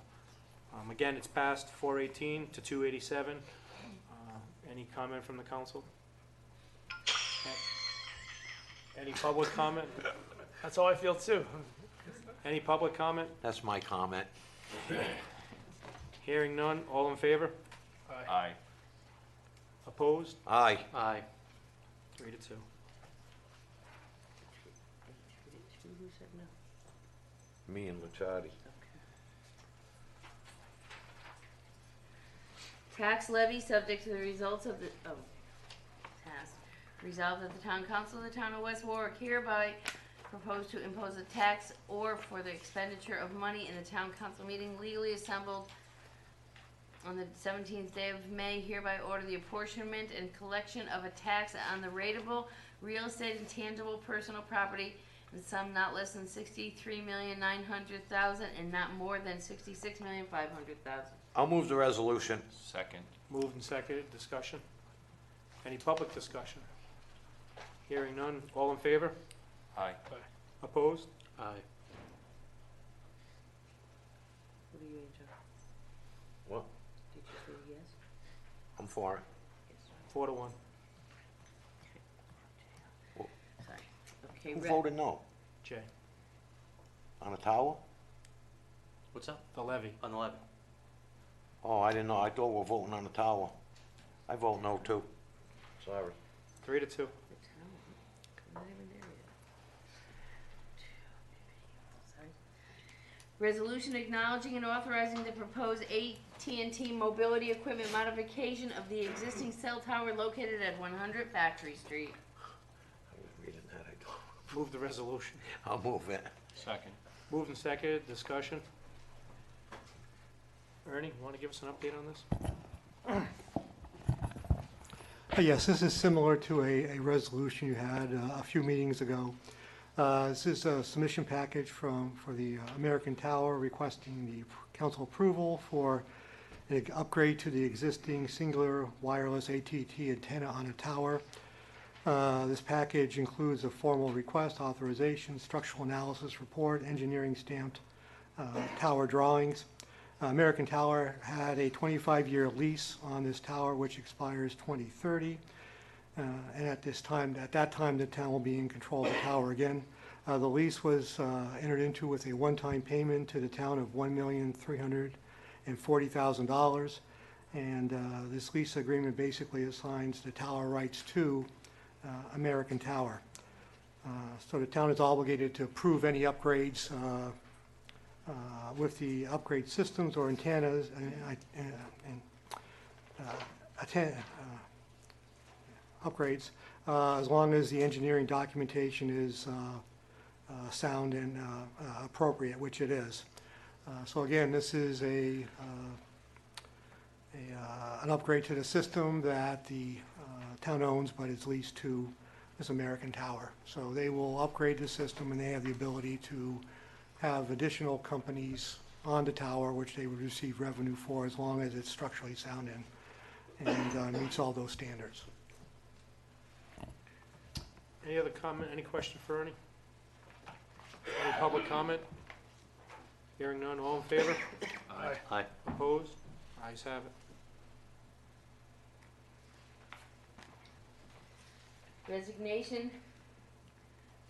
again, it's passed 418 to 287. Any comment from the council? Any public comment? That's how I feel too. Any public comment? That's my comment. Hearing none, all in favor? Aye. Opposed? Aye. Aye. 3-2. Who said no? Me and Licciardi. Tax levy subject to the results of the, task. Resolved that the town council of the town of West Warwick hereby propose to impose a tax or for the expenditure of money in the town council meeting legally assembled on the 17th day of May, hereby order the apportionment and collection of a tax on the rateable real estate and tangible personal property in sum not less than $63,900,000 and not more than $66,500,000. I'll move the resolution. Second. Moved and seconded, discussion? Any public discussion? Hearing none, all in favor? Aye. Opposed? Aye. What do you, Joe? What? Did you say yes? I'm for it. 4-1. Sorry. Okay, Who Red- voted no? Jay, On the tower? What's up? the levy. On the levy. Oh, I didn't know. I thought we were voting on the tower. I vote no too. Sorry. 3-2. The town. I'm not even there yet. Sorry. Resolution acknowledging and authorizing the proposed AT&T mobility equipment modification of the existing cell tower located at 100 Factory Street. I was reading that. I don't. Move the resolution. I'll move it. Second. Moved and seconded, discussion? Ernie, you want to give us an update on this? Yes, this is similar to a resolution you had a few meetings ago. This is a submission package for the American Tower requesting the council approval for an upgrade to the existing singular wireless AT&T antenna on a tower. This package includes a formal request, authorization, structural analysis report, engineering stamped tower drawings. American Tower had a 25-year lease on this tower, which expires 2030. And at that time, the town will be in control of the tower again. The lease was entered into with a one-time payment to the town of $1,340,000. And this lease agreement basically assigns the tower rights to American Tower. So the town is obligated to approve any upgrades with the upgrade systems or antennas upgrades, as long as the engineering documentation is sound and appropriate, which it is. So again, this is an upgrade to the system that the town owns, but it's leased to this American Tower. So they will upgrade the system, and they have the ability to have additional companies on the tower, which they would receive revenue for as long as it's structurally sound and meets all those standards. Any other comment, any question for Ernie? Any public comment? Hearing none, all in favor? Aye. Aye. Opposed? Ayes have it. Resignation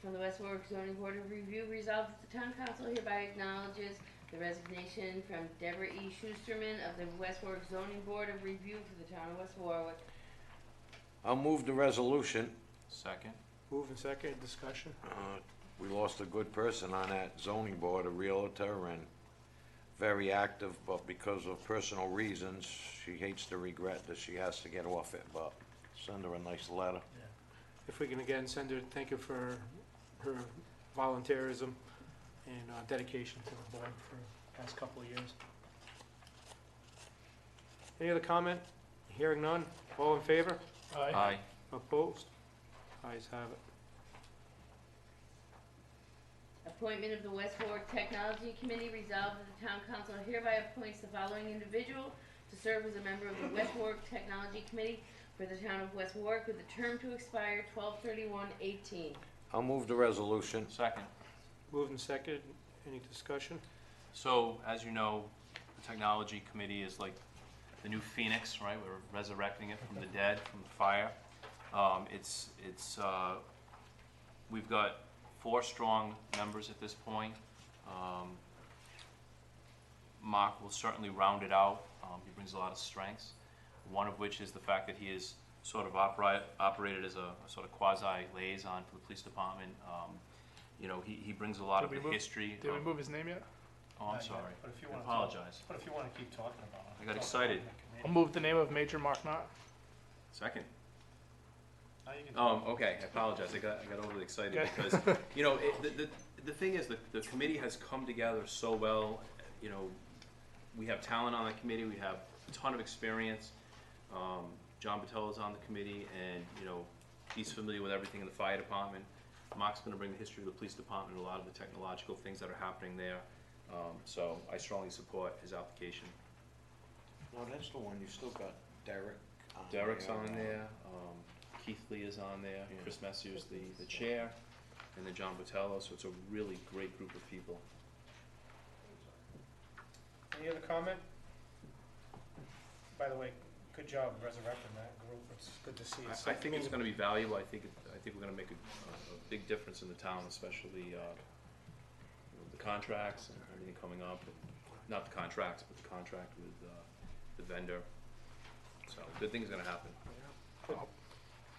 from the West Warwick Zoning Board of Review. Resolved that the town council hereby acknowledges the resignation from Deborah E. Schusterman of the West Warwick Zoning Board of Review for the town of West Warwick. I'll move the resolution. Second. Moved and seconded, discussion? We lost a good person on that zoning board, a realtor, and very active, but because of personal reasons, she hates to regret that she has to get off it, but send her a nice letter. If we can again send her, thank you for her volunteerism and dedication to the board for the past couple of years. Any other comment? Hearing none, all in favor? Aye. Opposed? Ayes have it. Appointment of the West Warwick Technology Committee. Resolved that the town council hereby appoints the following individual to serve as a member of the West Warwick Technology Committee for the town of West Warwick with a term to expire 12/31/18. I'll move the resolution. Second. Moved and seconded, any discussion? So, as you know, the Technology Committee is like the new phoenix, right? We're resurrecting it from the dead, from the fire. It's We've got 4 strong members at this point. Mark will certainly round it out. He brings a lot of strengths, one of which is the fact that he is sort of operated as a sort of quasi-liaison for the police department. You know, he brings a lot of the history. Did we move his name yet? Oh, I'm sorry. But if you I wanna apologize. But if you want to keep talking about it. I got excited. I'll move the name of Major Mark Knott. Second. Now you can Okay, I apologize, I got overly excited Okay. because, you know, the thing is, the committee has come together so well. You know, we have talent on the committee, we have a ton of experience. John Battello's on the committee, and, you know, he's familiar with everything in the fire department. Mark's gonna bring the history of the police department, a lot of the technological things that are happening there. So I strongly support his application. No, that's the one, you still got Derek. Derek's on there, Keith Lee is on there, Yeah. Chris Messier's the chair, and then John Botello, so it's a really great group of people. Any other comment? By the way, good job resurrecting that group. It's good to see. I think it's gonna be valuable. I think we're gonna make a big difference in the town, especially, you know, the contracts and everything coming up. Not the contracts, but the contract with, the vendor. So, good things are gonna happen.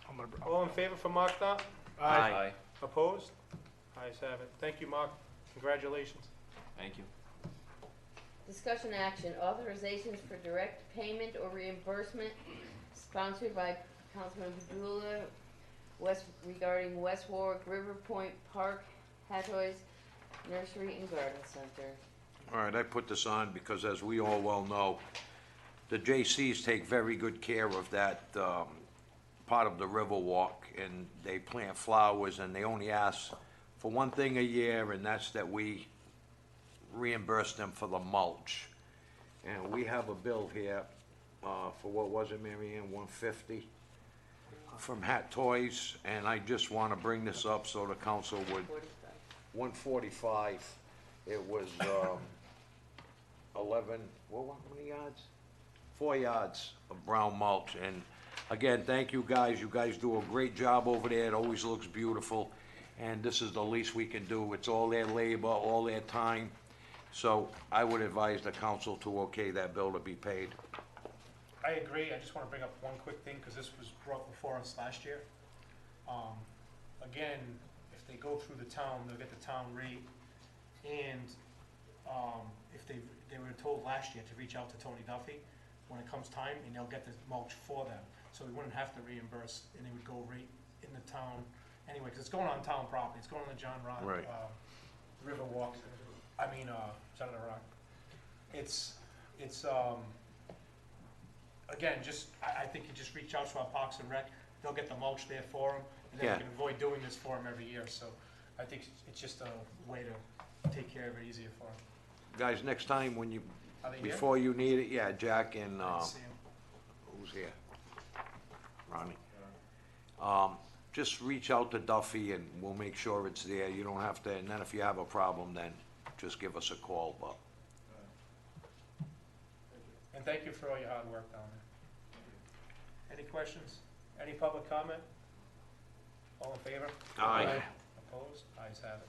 I'm gonna. All in favor for Mark Knott? Aye. Opposed? Ayes have it. Thank you, Mark. Congratulations. Thank you. Discussion action, authorizations for direct payment or reimbursement sponsored by Councilman Padula, regarding West Warwick River Point Park, Hattoys Nursery and Garden Center. All right, I put this on because, as we all well know, the J.C.'s take very good care of that part of the Riverwalk, and they plant flowers, and they only ask for one thing a year, and that's that we reimburse them for the mulch. And we have a bill here for, what was it, Mary Ann, $150 from Hat Toys, and I just want to bring this up so the council would, $145. It was 11, how many yards? 4 yards of brown mulch. And again, thank you guys. You guys do a great job over there. It always looks beautiful. And this is the least we can do. It's all their labor, all their time. So I would advise the council to okay that bill to be paid. I agree. I just want to bring up one quick thing, because this was brought before us last year. Again, if they go through the town, they'll get the town rate. And if they were told last year to reach out to Tony Duffy when it comes time, and they'll get the mulch for them. So we wouldn't have to reimburse, and they would go right in the town anyway, because it's going on town property. It's going on the John Rod Right. Riverwalk. I mean, Senator Rock. It's again, I think you just reach out to our Parks and Rec. They'll get the mulch there for them, and then Yeah. we can avoid doing this for them every year. So I think it's just a way to take care of it easier for them. Guys, next time when you, Are they here? before you need it, yeah, Jack and, I didn't see 'em. who's here? Ronnie. Just reach out to Duffy and we'll make sure it's there. You don't have to, and then if you have a problem, then just give us a call, but. And thank you for all your hard work down there. Any questions? Any public comment? All in favor? Aye. Opposed? Ayes have it.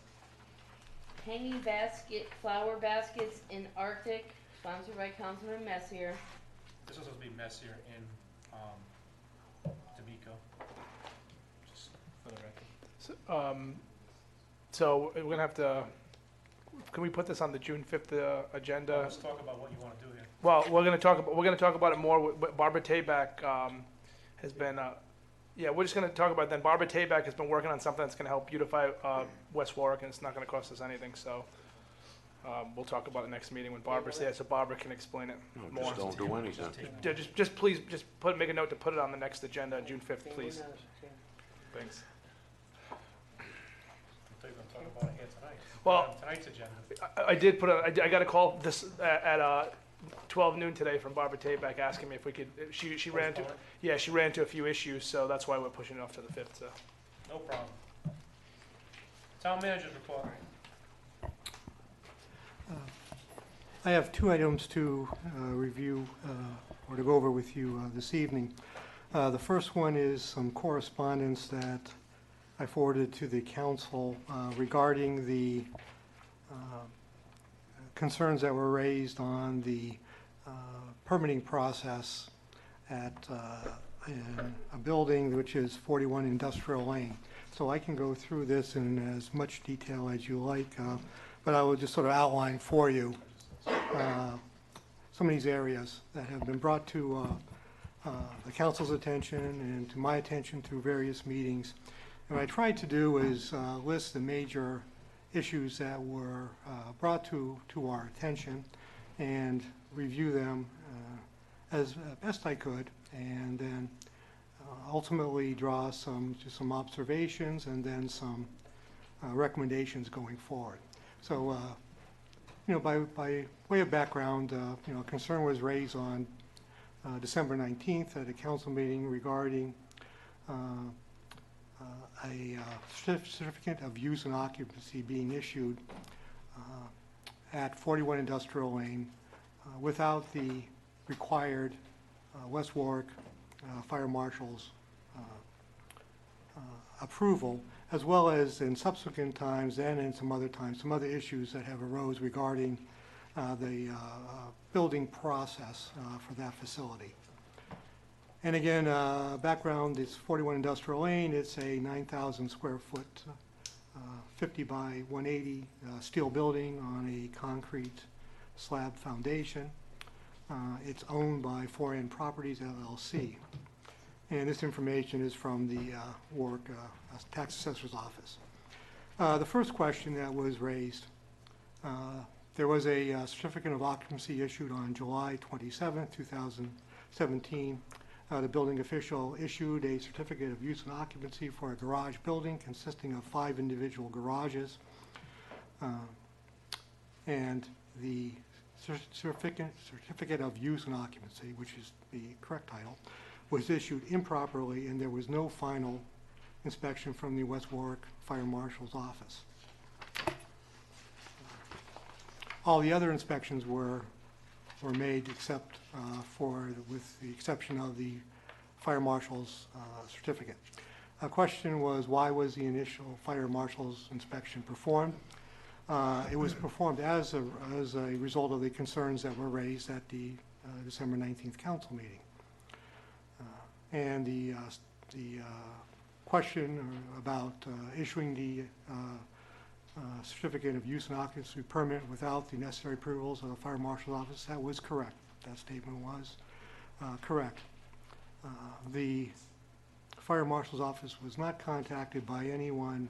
Hanging flower baskets in Arctic, sponsored by Councilman Messier. This was supposed to be Messier in D'Amico. Just for the record. So we're gonna have to, can we put this on the June 5th agenda? Let's talk about what you want to do here. Well, we're gonna talk about it more. Barbara Tabak has been, yeah, we're just gonna talk about it then. Barbara Tabak has been working on something that's gonna help beautify West Warwick, and it's not gonna cost us anything, so we'll talk about it next meeting when Barbara's there, so Barbara can explain it No, more. just don't do anything. Yeah, just please, make a note to put it on the next agenda, June 5th, please. Thanks. I thought you were going to talk about it here tonight. Well, Tonight's agenda. I did put I got a call this at 12 noon today from Barbara Tabak asking me if we could, she ran into, yeah, she ran into a few issues, so that's why we're pushing it off to the 5th, so. No problem. Town manager's report. I have two items to review or to go over with you this evening. The first one is some correspondence that I forwarded to the council regarding the concerns that were raised on the permitting process at in a building which is 41 Industrial Lane. So I can go through this in as much detail as you like, but I will just sort of outline for you some of these areas that have been brought to the council's attention and to my attention through various meetings. And what I tried to do is list the major issues that were brought to our attention and review them as best I could, and then ultimately draw some observations and then some recommendations going forward. So, by way of background, a concern was raised on December 19th at a council meeting regarding a certificate of use and occupancy being issued at 41 Industrial Lane without the required West Warwick Fire Marshal's approval, as well as in subsequent times and in some other times, some other issues that have arose regarding the building process for that facility. And again, background is 41 Industrial Lane. It's a 9,000 square foot, 50 by 180 steel building on a concrete slab foundation. It's owned by 4N Properties LLC. And this information is from the Warwick Tax Assessor's Office. The first question that was raised, there was a certificate of occupancy issued on July 27, 2017. The building official issued a certificate of use and occupancy for a garage building consisting of 5 individual garages. And the certificate of use and occupancy, which is the correct title, was issued improperly, and there was no final inspection from the West Warwick Fire Marshal's office. All the other inspections were made except with the exception of the Fire Marshal's certificate. A question was, why was the initial Fire Marshal's inspection performed? It was performed as a result of the concerns that were raised at the December 19th council meeting. And the question about issuing the certificate of use and occupancy permit without the necessary approvals of the Fire Marshal's office, that was correct. That statement was correct. The Fire Marshal's office was not contacted by anyone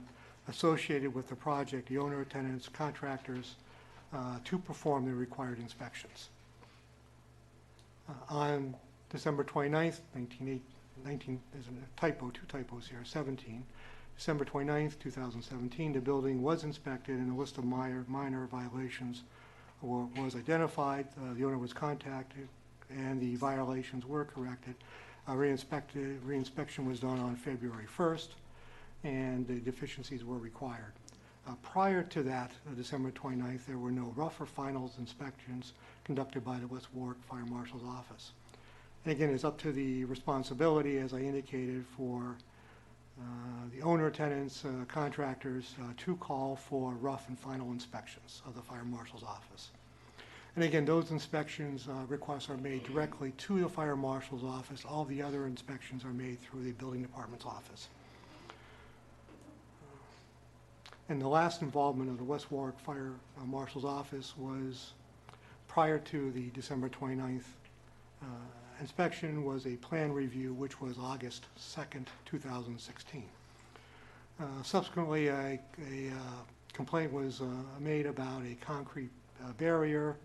associated with the project, the owner, tenants, contractors, to perform the required inspections. On December 29th, 19, there's a typo, 2 typos here, 17. December 29th, 2017, the building was inspected and a list of minor violations was identified. The owner was contacted and the violations were corrected. Reinspection was done on February 1st and the deficiencies were required. Prior to that, December 29th, there were no rough or finals inspections conducted by the West Warwick Fire Marshal's office. And again, it's up to the responsibility, as I indicated, for the owner, tenants, contractors to call for rough and final inspections of the Fire Marshal's office. And again, those inspections requests are made directly to the Fire Marshal's office. All the other inspections are made through the Building Department's office. And the last involvement of the West Warwick Fire Marshal's office was prior to the December 29th inspection was a plan review, which was August 2nd, 2016. Subsequently, a complaint was made about a concrete barrier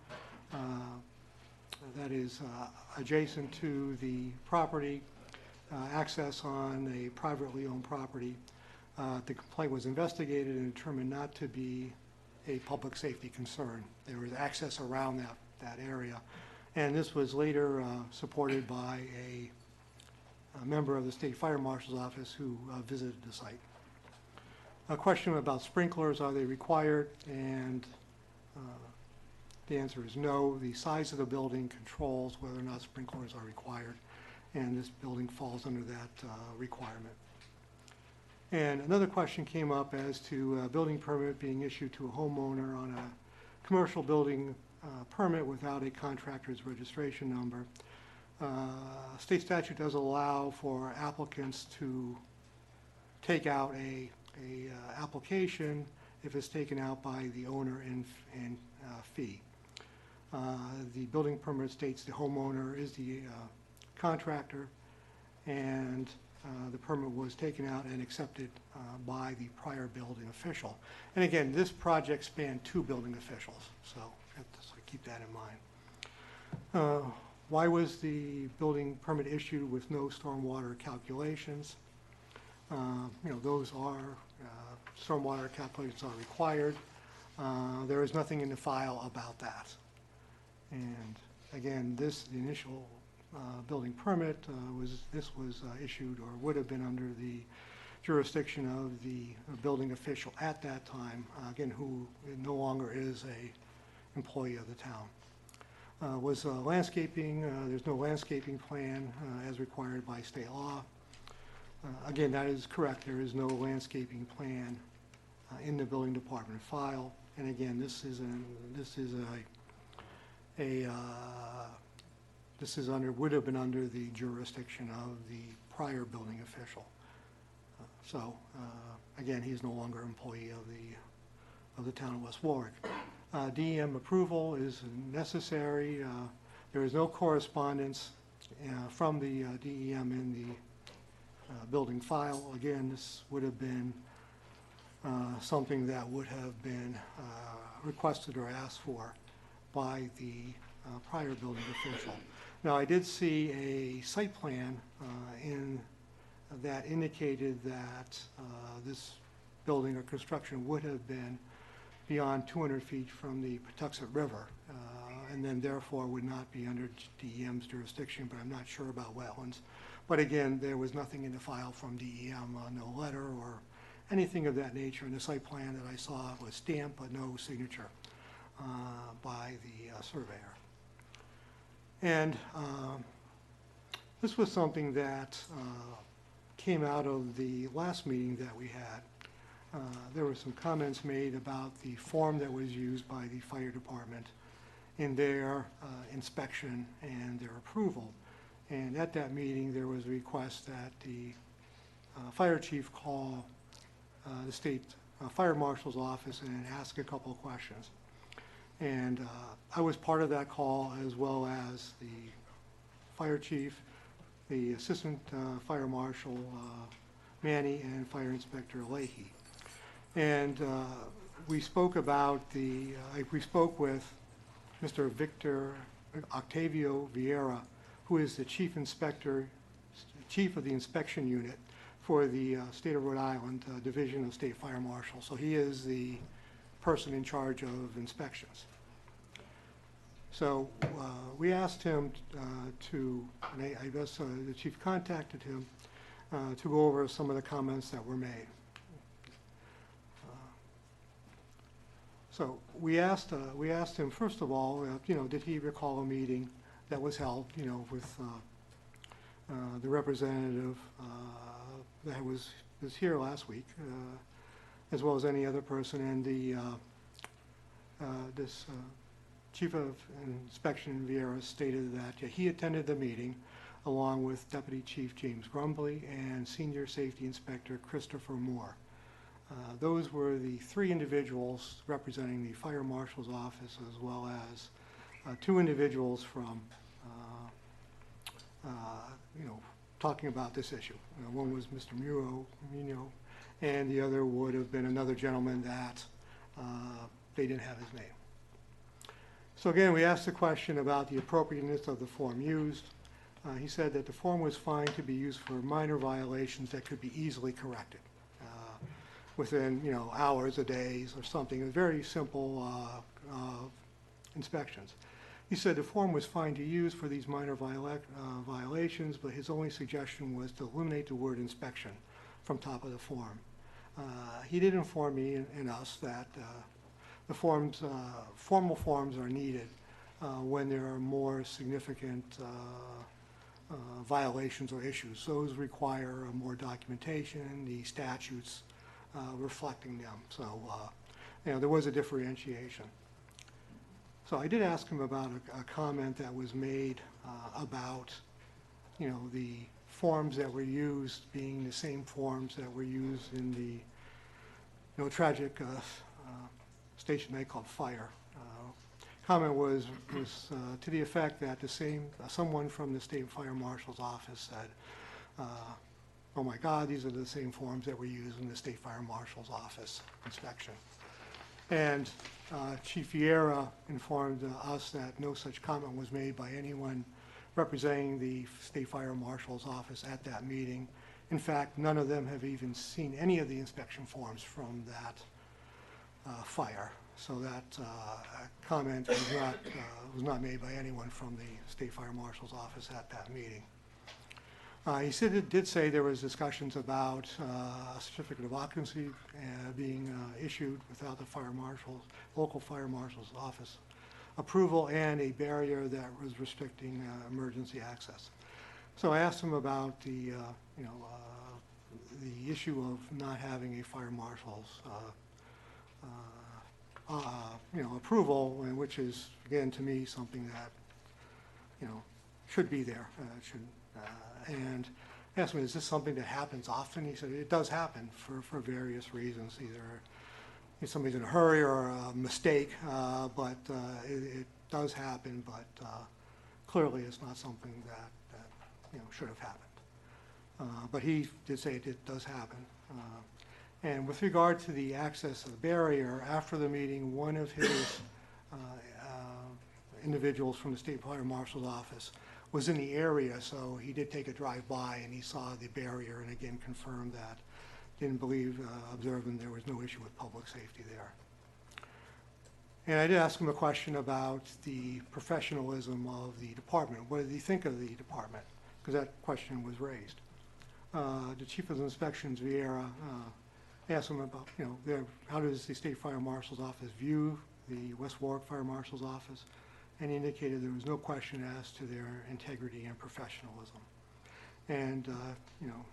that is adjacent to the property, access on a privately owned property. The complaint was investigated and determined not to be a public safety concern. There was access around that area. And this was later supported by a member of the State Fire Marshal's office who visited the site. A question about sprinklers, are they required? And the answer is no. The size of the building controls whether or not sprinklers are required, and this building falls under that requirement. And another question came up as to a building permit being issued to a homeowner on a commercial building permit without a contractor's registration number. State statute does allow for applicants to take out a application if it's taken out by the owner in fee. The building permit states the homeowner is the contractor, and the permit was taken out and accepted by the prior building official. And again, this project spanned 2 building officials, so keep that in mind. Why was the building permit issued with no stormwater calculations? Those are, stormwater calculations are required. There is nothing in the file about that. And again, the initial building permit was issued or would have been under the jurisdiction of the building official at that time, again, who no longer is a employee of the town. Was landscaping, there's no landscaping plan as required by state law. Again, that is correct, there is no landscaping plan in the building department file. And again, this would have been under the jurisdiction of the prior building official. Again, he's no longer an employee of the town of West Warwick. DEM approval is necessary. There is no correspondence from the DEM in the building file. Again, this would have been something that would have been requested or asked for by the prior building official. Now, I did see a site plan that indicated that this building or construction would have been beyond 200 feet from the Patuxent River, and then therefore would not be under DEM's jurisdiction, but I'm not sure about wetlands. But again, there was nothing in the file from DEM, no letter or anything of that nature. And the site plan that I saw was stamped, but no signature by the surveyor. And this was something that came out of the last meeting that we had. There were some comments made about the form that was used by the fire department in their inspection and their approval. And at that meeting, there was a request that the fire chief call the state fire marshal's office and ask a couple of questions. And I was part of that call, as well as the fire chief, the assistant fire marshal Manny, and fire inspector Leahy. And we spoke about we spoke with Mr. Victor Octavio Vieira, who is the chief of the inspection unit for the State of Rhode Island Division of State Fire Marshal. So he is the person in charge of inspections. So we asked him and I guess the chief contacted him to go over some of the comments that were made. So we asked him, first of all, did he recall a meeting that was held, with the representative that was here last week, as well as any other person, and the this chief of inspection Vieira stated that he attended the meeting along with Deputy Chief James Grumbly and Senior Safety Inspector Christopher Moore. Those were the 3 individuals representing the fire marshal's office, as well as 2 individuals from talking about this issue. One was Mr. Mino, and the other would have been another gentleman that they didn't have his name. So again, we asked the question about the appropriateness of the form used. He said that the form was fine to be used for minor violations that could be easily corrected within, hours or days or something, very simple inspections. He said the form was fine to use for these minor violations, but his only suggestion was to eliminate the word inspection from top of the form. He did inform me and us that the forms, formal forms are needed when there are more significant violations or issues. Those require more documentation, the statutes reflecting them. So, there was a differentiation. So I did ask him about a comment that was made about, the forms that were used being the same forms that were used in the, tragic station they called Fire. Comment was to the effect that someone from the state fire marshal's office said, oh my God, these are the same forms that were used in the state fire marshal's office inspection. And Chief Vieira informed us that no such comment was made by anyone representing the state fire marshal's office at that meeting. In fact, none of them have even seen any of the inspection forms from that fire. So that comment was not made by anyone from the state fire marshal's office at that meeting. He did say there was discussions about a certificate of occupancy being issued without the local fire marshal's office approval, and a barrier that was restricting emergency access. So I asked him about the issue of not having a fire marshal's approval, which is, again, to me, something that, should be there. And I asked him, is this something that happens often? He said, it does happen for various reasons, either if somebody's in a hurry or a mistake, but it does happen, but clearly it's not something that should have happened. But he did say it does happen. And with regard to the access of the barrier, after the meeting, one of his individuals from the state fire marshal's office was in the area, so he did take a drive-by and he saw the barrier and again confirmed that. Didn't observing there was no issue with public safety there. And I did ask him a question about the professionalism of the department. What did he think of the department? Because that question was raised. The Chief of Inspections, Vieira, asked him about, how does the State Fire Marshal's Office view the West Warwick Fire Marshal's Office? And he indicated there was no question as to their integrity and professionalism. And,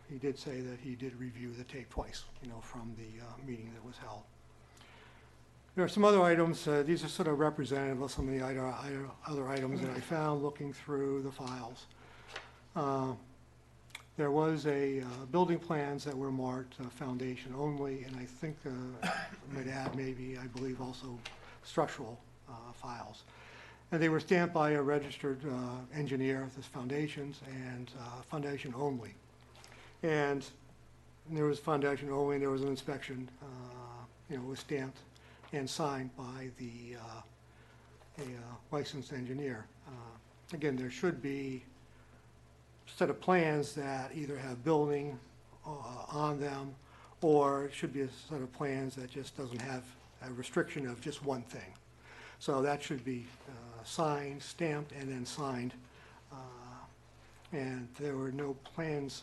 he did say that he did review the tape twice, from the meeting that was held. There are some other items. These are sort of representative of some of the other items that I found looking through the files. There was building plans that were marked foundation only, and I think, I might add I believe also structural files. And they were stamped by a registered engineer, this foundations, and foundation only. And there was foundation only, and there was an inspection, it was stamped and signed by a licensed engineer. Again, there should be a set of plans that either have building on them, or it should be a set of plans that just doesn't have a restriction of just one thing. So that should be signed, stamped, and then signed. And there were no plans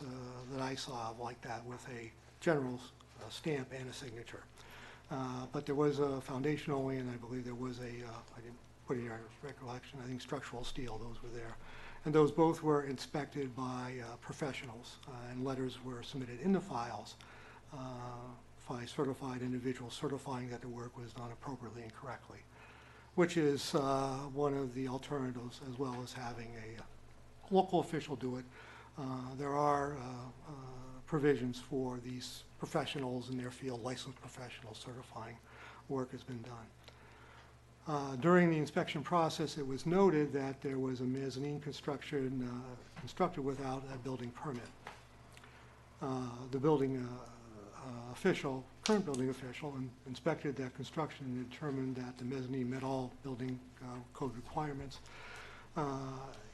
that I saw of like that with a general stamp and a signature. But there was a foundation only, and I believe there was I didn't put it in our recollection, I think structural steel, those were there. And those both were inspected by professionals, and letters were submitted in the files by certified individuals certifying that the work was done appropriately and correctly, which is one of the alternatives, as well as having a local official do it. There are provisions for these professionals in their field, licensed professionals certifying work has been done. During the inspection process, it was noted that there was a mezzanine construction constructed without a building permit. The building current building official inspected that construction and determined that the mezzanine met all building code requirements.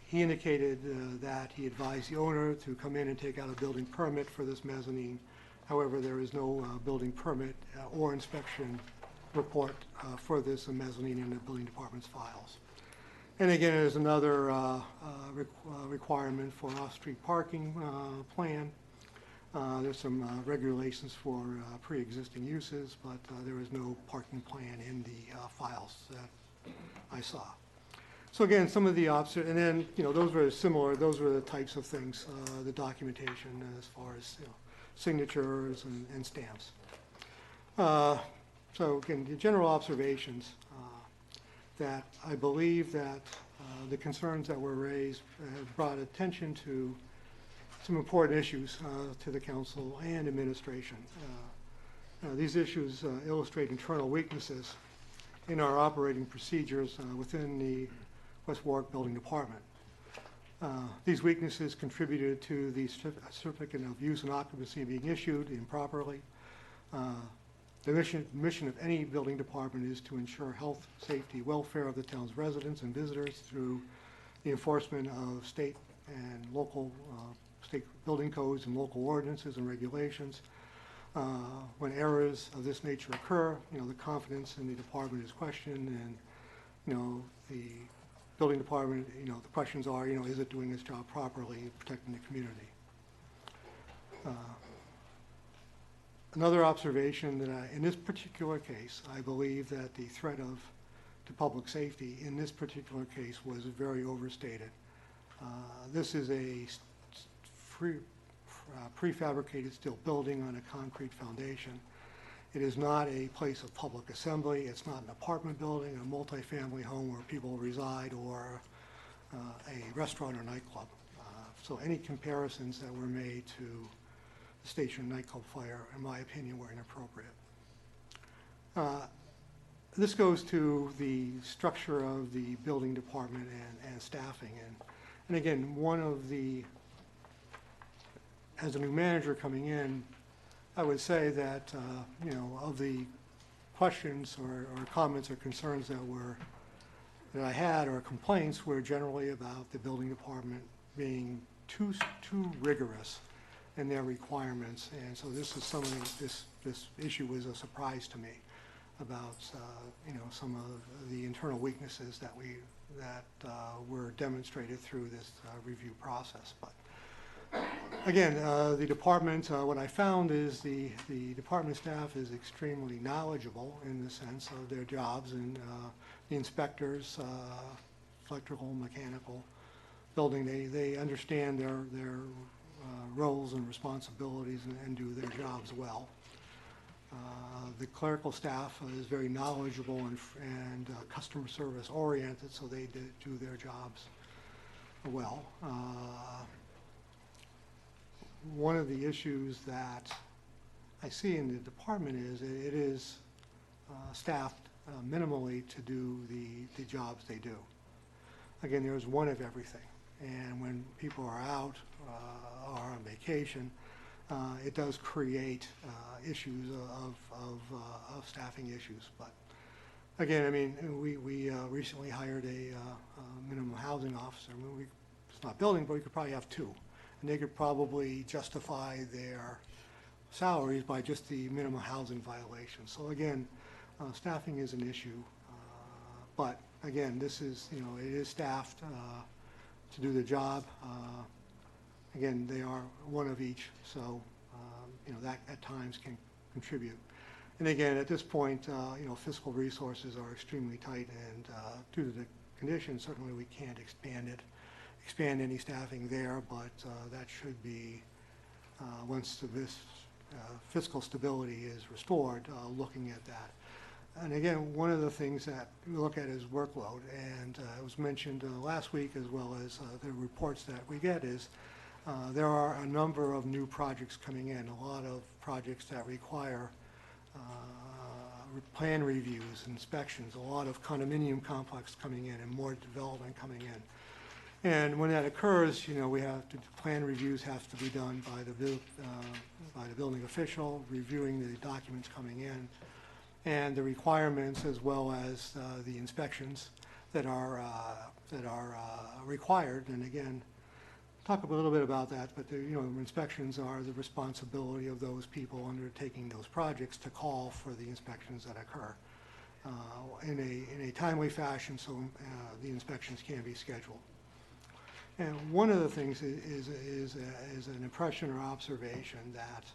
He indicated that he advised the owner to come in and take out a building permit for this mezzanine. However, there is no building permit or inspection report for this mezzanine in the building department's files. And again, there's another requirement for off-street parking plan. There's some regulations for pre-existing uses, but there is no parking plan in the files that I saw. So again, some of the and then, those were similar, those were the types of things, the documentation as far as, signatures and stamps. So again, the general observations, that I believe that the concerns that were raised have brought attention to some important issues to the council and administration. These issues illustrate internal weaknesses in our operating procedures within the West Warwick Building Department. These weaknesses contributed to the certificate of use and occupancy being issued improperly. The mission of any building department is to ensure health, safety, welfare of the town's residents and visitors through the enforcement of state and local state building codes and local ordinances and regulations. When errors of this nature occur, the confidence in the department is questioned, and the building department, the questions are, is it doing its job properly, protecting the community? Another observation that in this particular case, I believe that the threat to public safety in this particular case was very overstated. This is a prefabricated steel building on a concrete foundation. It is not a place of public assembly. It's not an apartment building, a multifamily home where people reside, or a restaurant or nightclub. So any comparisons that were made to the Station nightclub fire, in my opinion, were inappropriate. This goes to the structure of the building department and staffing. And again, as a new manager coming in, I would say that, of the questions or comments or concerns that I had, or complaints, were generally about the building department being too rigorous in their requirements. And so this is something, this issue was a surprise to me about, some of the internal weaknesses that were demonstrated through this review process. But again, the department, what I found is the department staff is extremely knowledgeable in the sense of their jobs, and the inspectors, electrical, mechanical, building, they understand their roles and responsibilities and do their jobs well. The clerical staff is very knowledgeable and customer service oriented, so they do their jobs well. One of the issues that I see in the department is it is staffed minimally to do the jobs they do. Again, there's one of everything, and when people are out or on vacation, it does create issues of staffing issues. But again, I mean, we recently hired a minimum housing officer. I mean, it's not building, but we could probably have two. And they could probably justify their salaries by just the minimum housing violation. So again, staffing is an issue. But again, this is, it is staffed to do the job. Again, they are one of each, so that at times can contribute. And again, at this point, fiscal resources are extremely tight, and due to the conditions, certainly we can't expand any staffing there, but that should be, once this fiscal stability is restored, looking at that. And again, one of the things that we look at is workload, and it was mentioned last week, as well as the reports that we get, is there are a number of new projects coming in, a lot of projects that require plan reviews, inspections, a lot of condominium complex coming in and more development coming in. And when that occurs, plan reviews have to be done by the building official, reviewing the documents coming in, and the requirements, as well as the inspections that are required. And again, talk a little bit about that, but inspections are the responsibility of those people undertaking those projects to call for the inspections that occur in a timely fashion, so the inspections can be scheduled. And one of the things is an impression or observation that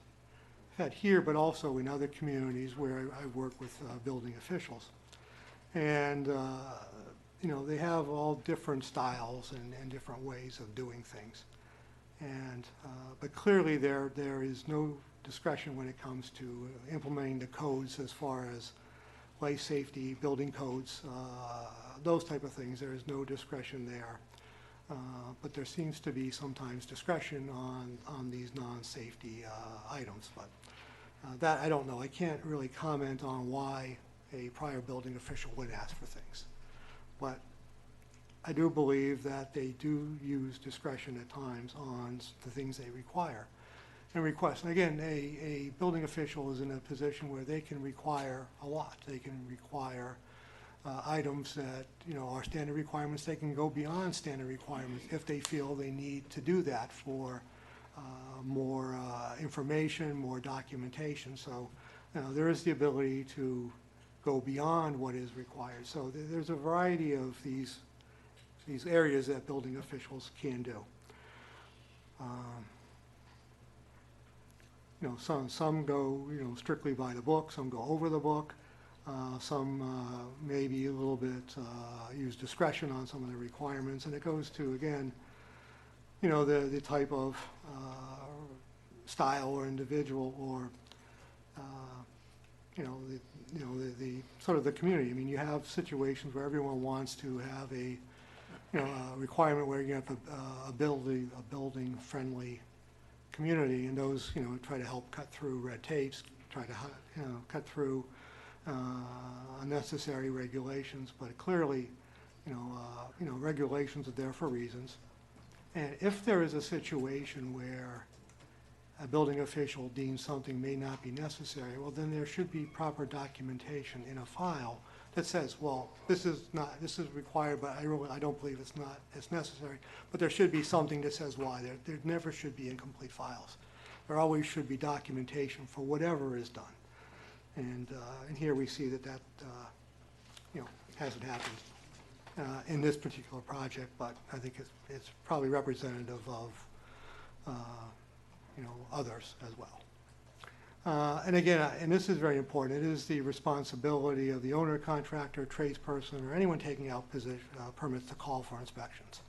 I've had here, but also in other communities where I work with building officials. And you know, they have all different styles and different ways of doing things. And, but clearly there is no discretion when it comes to implementing the codes as far as life safety, building codes, those type of things. There is no discretion there. But there seems to be sometimes discretion on these non-safety items. But that, I don't know. I can't really comment on why a prior building official would ask for things. But I do believe that they do use discretion at times on the things they require and request. And again, a building official is in a position where they can require a lot. They can require items that, you know, are standard requirements. They can go beyond standard requirements if they feel they need to do that for more information, more documentation. So, you know, there is the ability to go beyond what is required. So there's a variety of these areas that building officials can do. You know, some go, you know, strictly by the book, some go over the book, some maybe a little bit use discretion on some of the requirements, and it goes to, again, you know, the type of style or individual or the sort of the community. I mean, you have situations where everyone wants to have a requirement where you have a building friendly community, and those, you know, try to help cut through red tapes, try to, you know, cut through unnecessary regulations. But clearly, you know, regulations are there for reasons. And if there is a situation where a building official deems something may not be necessary, well, then there should be proper documentation in a file that says, well, this is required, but I don't believe it's necessary. But there should be something that says why. There never should be incomplete files. There always should be documentation for whatever is done. And here we see that you know, hasn't happened in this particular project, but I think it's probably representative of you know, others as well. And again, and this is very important, it is the responsibility of the owner, contractor, tradesperson, or anyone taking out permits to call for inspections.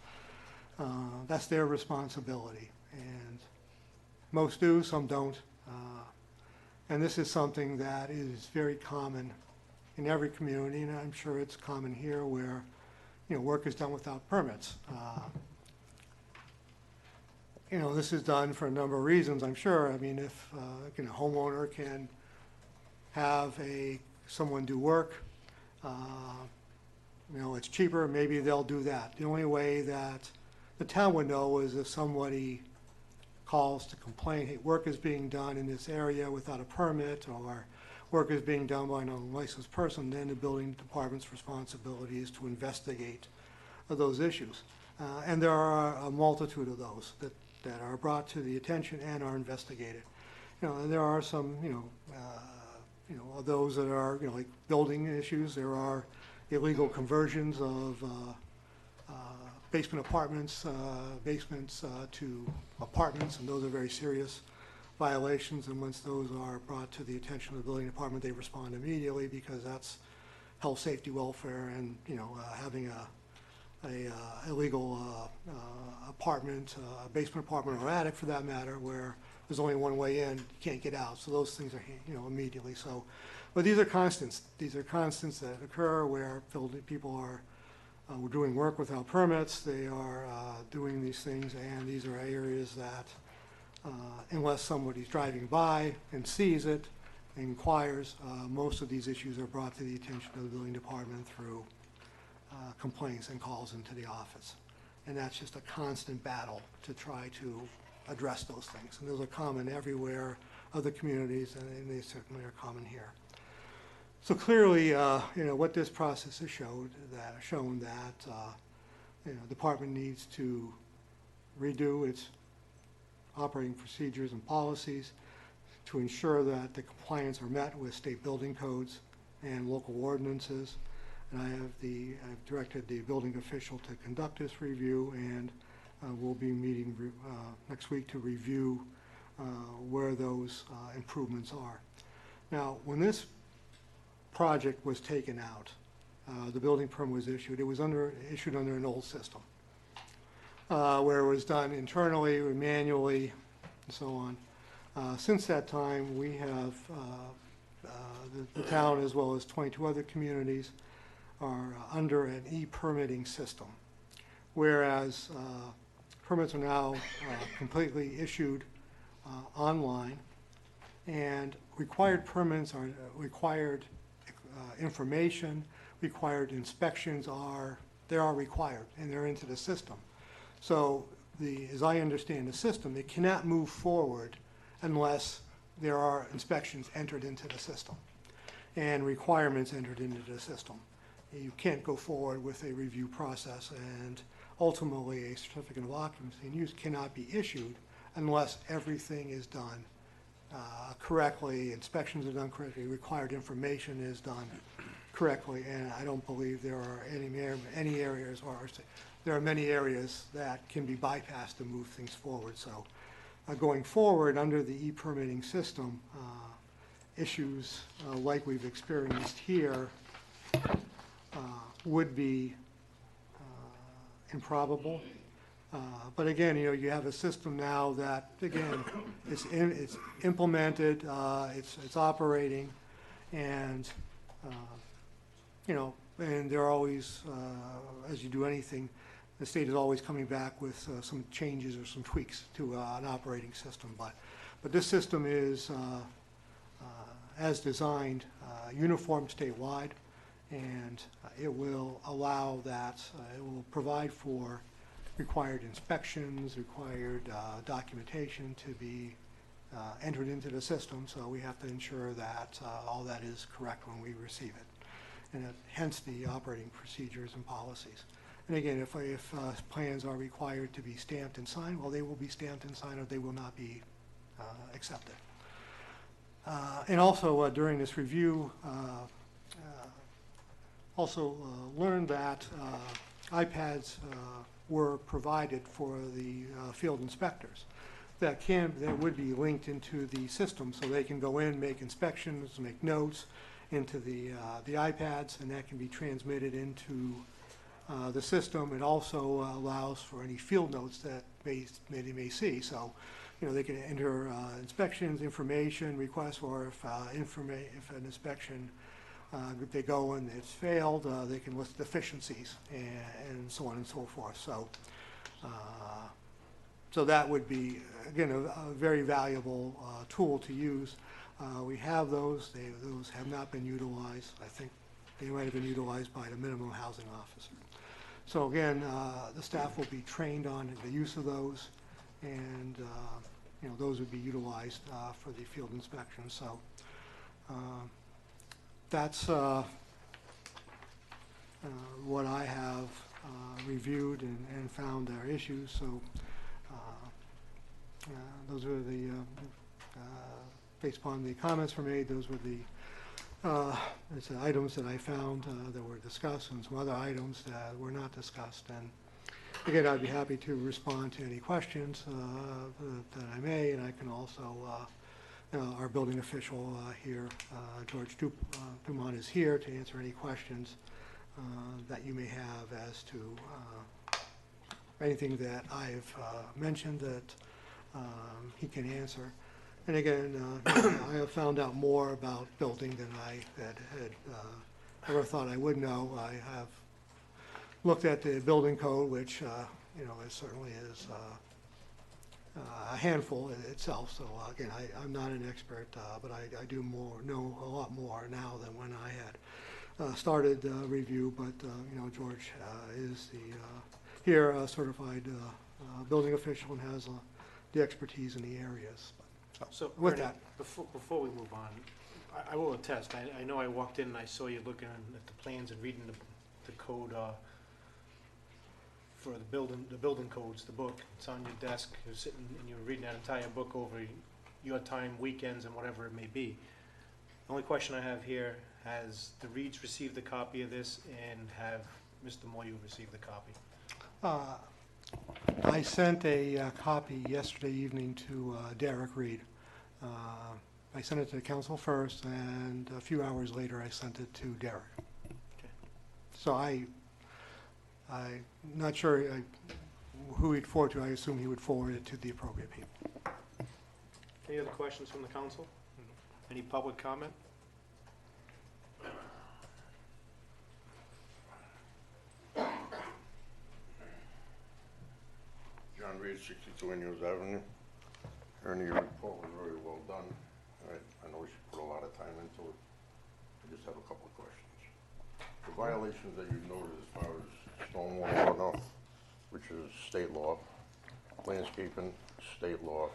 That's their responsibility, and most do, some don't. And this is something that is very common in every community, and I'm sure it's common here, where, you know, work is done without permits. You know, this is done for a number of reasons, I'm sure. I mean, if you know, a homeowner can have someone do work, you know, it's cheaper, maybe they'll do that. The only way that the town would know is if somebody calls to complain, hey, work is being done in this area without a permit, or work is being done by an unlicensed person, then the building department's responsibility is to investigate those issues. And there are a multitude of those that are brought to the attention and are investigated. You know, and there are some, you know, those that are, you know, like building issues. There are illegal conversions of basement apartments, basements to apartments, and those are very serious violations. And once those are brought to the attention of the building department, they respond immediately, because that's health, safety, welfare, and, you know, having a illegal apartment, a basement apartment or attic for that matter, where there's only one way in, you can't get out. So those things are, you know, immediately. So, but these are constants. These are constants that occur where people are doing work without permits. They are doing these things, and these are areas that, unless somebody's driving by and sees it, and inquires, most of these issues are brought to the attention of the building department through complaints and calls into the office. And that's just a constant battle to try to address those things. And those are common everywhere, other communities, and they certainly are common here. So clearly, you know, what this process has shown that you know, the department needs to redo its operating procedures and policies to ensure that the compliance are met with state building codes and local ordinances. And I've directed the building official to conduct this review, and we'll be meeting next week to review where those improvements are. Now, when this project was taken out, the building permit was issued, it was issued under an old system, where it was done internally or manually and so on. Since that time, we have, the town as well as 22 other communities are under an e-permitting system, whereas permits are now completely issued online, and required permits are required information, required inspections are required, and they're into the system. So as I understand the system, it cannot move forward unless there are inspections entered into the system and requirements entered into the system. You can't go forward with a review process, and ultimately a certificate of occupancy and use cannot be issued unless everything is done correctly, inspections are done correctly, required information is done correctly, and I don't believe there are any areas, or there are many areas that can be bypassed to move things forward. So going forward under the e-permitting system, issues like we've experienced here would be improbable. But again, you have a system now that, again, it's implemented, it's operating, and, and they're always, as you do anything, the state is always coming back with some changes or some tweaks to an operating system. But this system is, as designed, uniform statewide, and it will allow that, it will provide for required inspections, required documentation to be entered into the system, so we have to ensure that all that is correct when we receive it, and hence the operating procedures and policies. And again, if plans are required to be stamped and signed, well, they will be stamped and signed, or they will not be accepted. And also during this review, also learned that iPads were provided for the field inspectors that would be linked into the system, so they can go in, make inspections, make notes into the iPads, and that can be transmitted into the system. It also allows for any field notes that they may see. So, they can enter inspections, information requests, or if an inspection if they go and it's failed, they can list deficiencies and so on and so forth. So, so that would be, again, a very valuable tool to use. We have those. Those have not been utilized. I think they might have been utilized by the minimum housing officer. So again, the staff will be trained on the use of those, and those would be utilized for the field inspection. So that's what I have reviewed and found are issues. So those are the, based upon the comments were made, those were the items that I found that were discussed, and some other items that were not discussed. And again, I'd be happy to respond to any questions that I may, and I can also, our building official here, George Dumont, is here to answer any questions that you may have as to anything that I've mentioned that he can answer. And again, I have found out more about building than I had ever thought I would know. I have looked at the building code, which it certainly is a handful in itself. So again, I'm not an expert, but I do know a lot more now than when I had started the review. But George is the here certified building official and has the expertise in the areas. So with Ernie, that, before we move on, I will attest, I know I walked in and I saw you looking at the plans and reading the code for the building codes, the book. It's on your desk. You're sitting and you're reading that entire book over your time, weekends, and whatever it may be. The only question I have here, has the Reeds received a copy of this, and have Mr. Moyu received the copy? I sent a copy yesterday evening to Derek Reed. I sent it to the council first, and a few hours later I sent it to Derek. Okay. So I'm not sure who he'd forward to. I assume he would forward it to the appropriate people. Any other questions from the council? Any public comment? John Reed, 62 Ingalls Avenue. Ernie, your report was very well done. I know we should put a lot of time into it. I just have a couple of questions. The violations that you've noted as far as stormwater runoff, which is state law, landscaping, state law,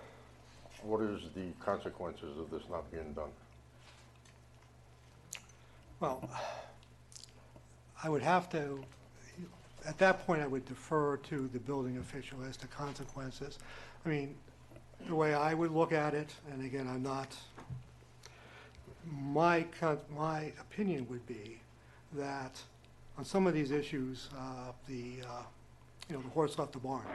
what is the consequences of this not being done? Well, I would have to, at that point, I would defer to the building official as to consequences. I mean, the way I would look at it, and again, I'm not, my opinion would be that on some of these issues, the horse left the barn.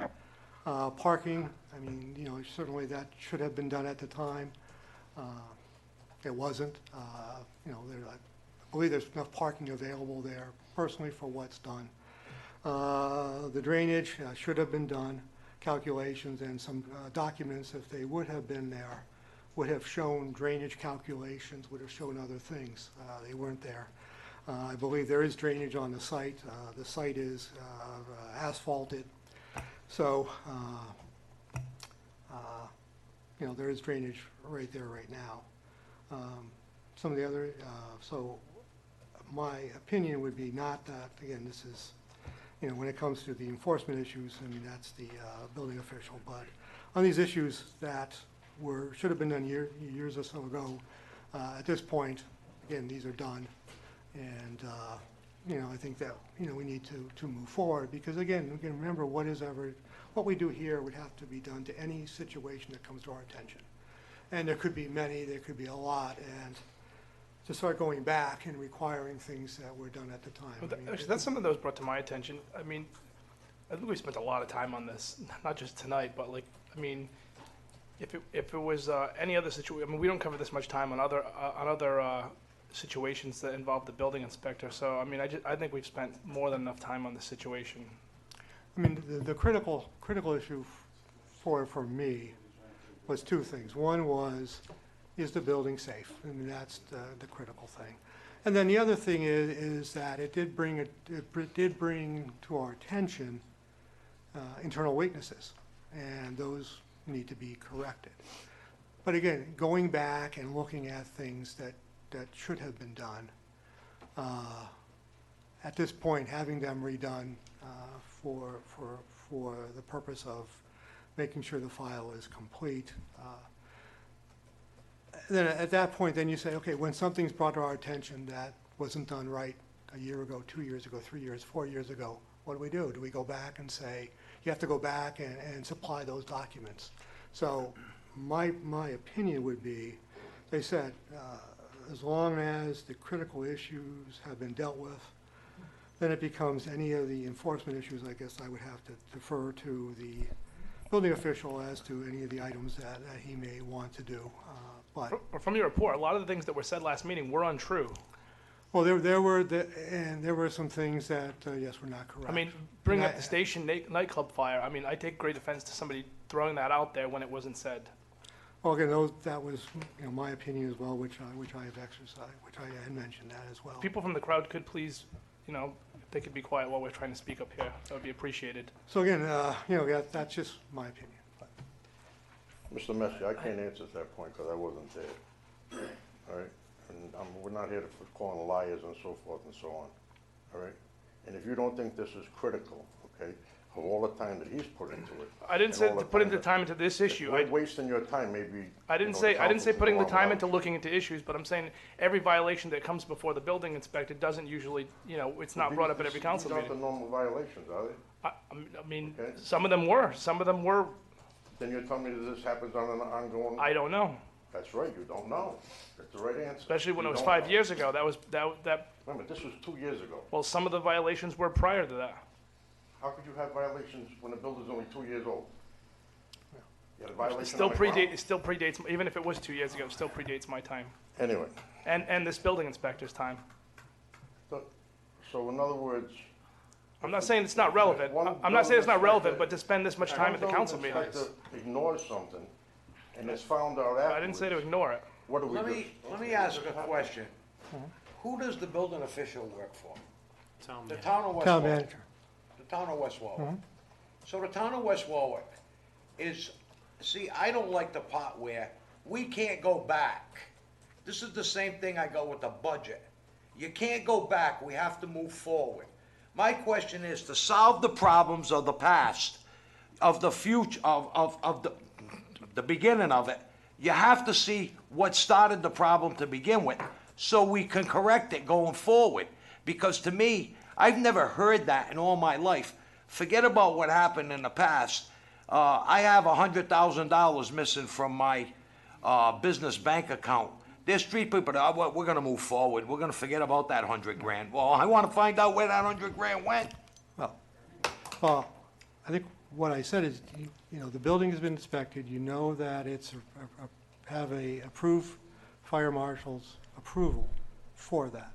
Parking, I mean, certainly that should have been done at the time. It wasn't. I believe there's enough parking available there personally for what's done. The drainage should have been done. Calculations and some documents, if they would have been there, would have shown drainage calculations, would have shown other things. They weren't there. I believe there is drainage on the site. The site is asphalted. So, there is drainage right there right now. Some of the other, so my opinion would be not that, again, this is, when it comes to the enforcement issues, I mean, that's the building official. But on these issues that should have been done years or so ago, at this point, again, these are done. And, I think that, we need to move forward because, again, remember what we do here would have to be done to any situation that comes to our attention. And there could be many, there could be a lot, and to start going back and requiring things that were done at the time. Well, actually, that's something that was brought to my attention. I mean, I think we spent a lot of time on this, not just tonight, but if it was any other situation, I mean, we don't cover this much time on other situations that involve the building inspector. So, I mean, I think we've spent more than enough time on this situation. I mean, the critical issue for me was two things. One was, is the building safe? I mean, that's the critical thing. And then the other thing is that it did bring to our attention internal weaknesses, and those need to be corrected. But again, going back and looking at things that should have been done, at this point, having them redone for the purpose of making sure the file is complete. Then at that point, then you say, okay, when something's brought to our attention that wasn't done right a year ago, 2 years ago, 3 years, 4 years ago, what do? Do we go back and say, you have to go back and supply those documents? So my opinion would be, they said, as long as the critical issues have been dealt with, then it becomes any of the enforcement issues, I guess I would have to defer to the building official as to any of the items that he may want to do. But From your report, a lot of the things that were said last meeting were untrue. well, there were some things that yes, were not correct. I mean, bring up the station nightclub fire. I mean, I take great offense to somebody throwing that out there when it wasn't said. Well, again, that was my opinion as well, which I have exercised, which I had mentioned that as well. People from the crowd could please, if they could be quiet while we're trying to speak up here, that would be appreciated. So again, that's just my opinion. But Mr. Messi, I can't answer that point because I wasn't there. All right? And we're not here for calling liars and so forth and so on. All right? And if you don't think this is critical, okay, of all the time that he's put into it. I didn't say to put into time into this issue. We're wasting your time, maybe. I didn't say putting the time into looking into issues, but I'm saying every violation that comes before the building inspector doesn't usually, it's not brought up at every council meeting. These meeting. aren't the normal violations, are they? I mean, Okay. some of them were. Then you're telling me that this happens on an ongoing? I don't know. That's right, you don't know. That's the right answer. Especially when You it was don't 5 know. years ago. That. Remember, this was 2 years ago. Well, some of the violations were prior to that. How could you have violations when the building's only 2 years old? You had a It violation still on the ground. It still predates, even if it was 2 years ago, it still predates my time. Anyway, And this building inspector's time. so so in other words. I'm not saying it's not relevant. I'm not saying it's not relevant, but to spend this much time at the council meetings. Ignore something, and it's found out afterwards. I didn't say to ignore it. What do we do? Let me ask a question. Who does the building official work for? Town The manager. town of West Town Warwick. manager. The town of West Warwick. So the town of West Warwick is, see, I don't like the part where we can't go back. This is the same thing I go with the budget. You can't go back, we have to move forward. My question is to solve the problems of the past, of the future, of the beginning of it, you have to see what started the problem to begin with, so we can correct it going forward. Because to me, I've never heard that in all my life. Forget about what happened in the past. I have $100,000 missing from my business bank account. There's street people that, we're gonna move forward, we're gonna forget about that 100 grand. Well, I wanna find out where that 100 grand went. Well, I think what I said is, you know, the building has been inspected, you know that it's, have a approved fire marshal's approval for that.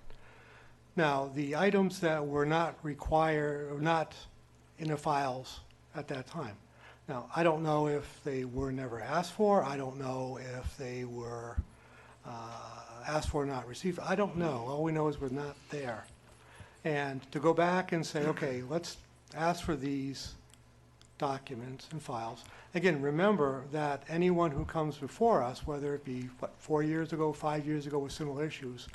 Now, the items that were not required, or not in the files at that time. Now, I don't know if they were never asked for, I don't know if they were asked for and not received, I don't know. All we know is we're not there. And to go back and say, okay, let's ask for these documents and files. Again, remember that anyone who comes before us, whether it be, 4 years ago, 5 years ago with similar issues,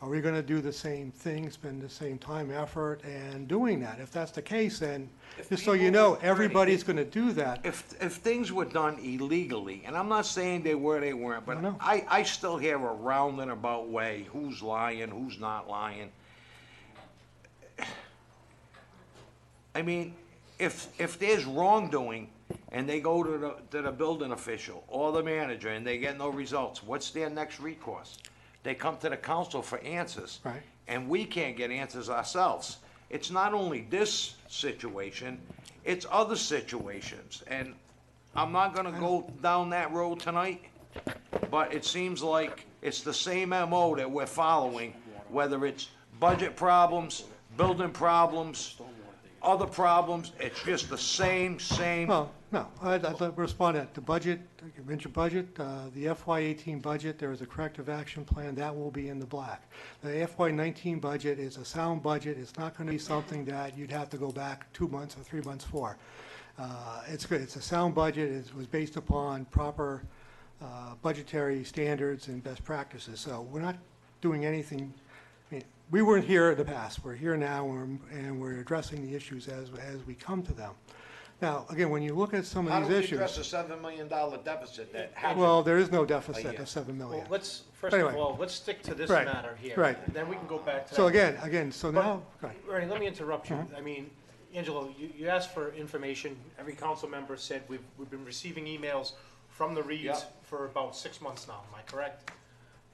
are we gonna do the same thing, spend the same time, effort, and doing that? If that's the case, then, just so you know, everybody's gonna do that. If things were done illegally, and I'm not saying they were, they weren't, but I still hear a roundabout way, who's lying, who's not lying. I mean, if there's wrongdoing, and they go to the building official or the manager, and they get no results, what's their next recourse? They come to the council for answers. Right. And we can't get answers ourselves. It's not only this situation, it's other situations. And I'm not gonna go down that road tonight, but it seems like it's the same MO that we're following, whether it's budget problems, building problems, other problems, it's just the same. Well, no, I'd like to respond to that. The budget, you mentioned budget, the FY18 budget, there is a corrective action plan, that will be in the black. The FY19 budget is a sound budget, it's not gonna be something that you'd have to go back 2 months or 3 months for. It's good, it's a sound budget, it was based upon proper budgetary standards and best practices, so we're not doing anything. I mean, we weren't here in the past, we're here now, and we're addressing the issues as we come to them. Now, again, when you look at some of these How do we issues. address a $7 million deficit that happened? Well, there is no deficit year. of 7 million. Well, let's, first Anyway. of all, let's stick to this Right, matter here. right. And then we can go back to that. So again, so But, now, go ahead. Ernie, let me interrupt you. I mean, Angelo, you asked for information. Every council member said we've been receiving emails from the Reeds Yep. for about 6 months now, am I correct?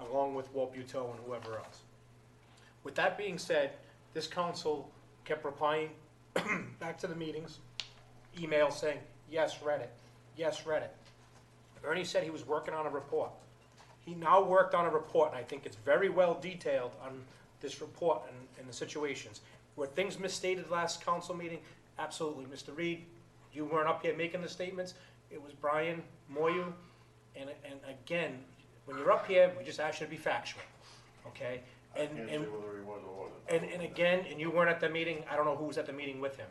Along with Walt Buteau and whoever else. With that being said, this council kept replying back to the meetings, emails saying, yes, read it, yes, read it. Ernie said he was working on a report. He now worked on a report, and I think it's very well detailed on this report and the situations. Were things misstated last council meeting? Absolutely. Mr. Reed, you weren't up here making the statements. It was Brian Moyu. And again, when you're up here, we just ask you to be factual, okay? I can't say whether he was or wasn't. And again, and you weren't at the meeting, I don't know who was at the meeting with him.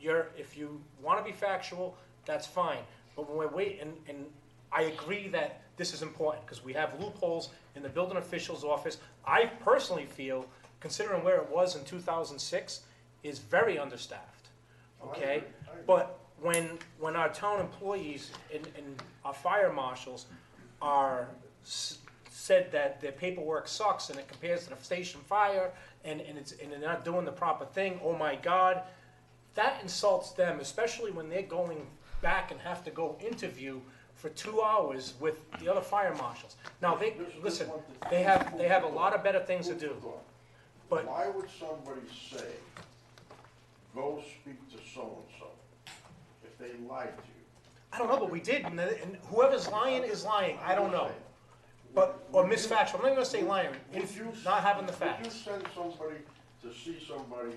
If you wanna be factual, that's fine, but when we're waiting, and I agree that this is important, because we have loopholes in the building official's office. I personally feel, considering where it was in 2006, is very understaffed, okay? I agree. But when our town employees and our fire marshals are said that their paperwork sucks and it compares to the station fire and they're not doing the proper thing, oh my God, that insults them, especially when they're going back and have to go interview for 2 hours with the other fire marshals. Now, they have a lot of better things to do. But why would somebody say, go speak to so-and-so, if they lied to you? I don't know, but we did, and whoever's lying is lying, I don't know. But, or misfactual, I'm not gonna say lying, not having the Would you facts. send somebody to see somebody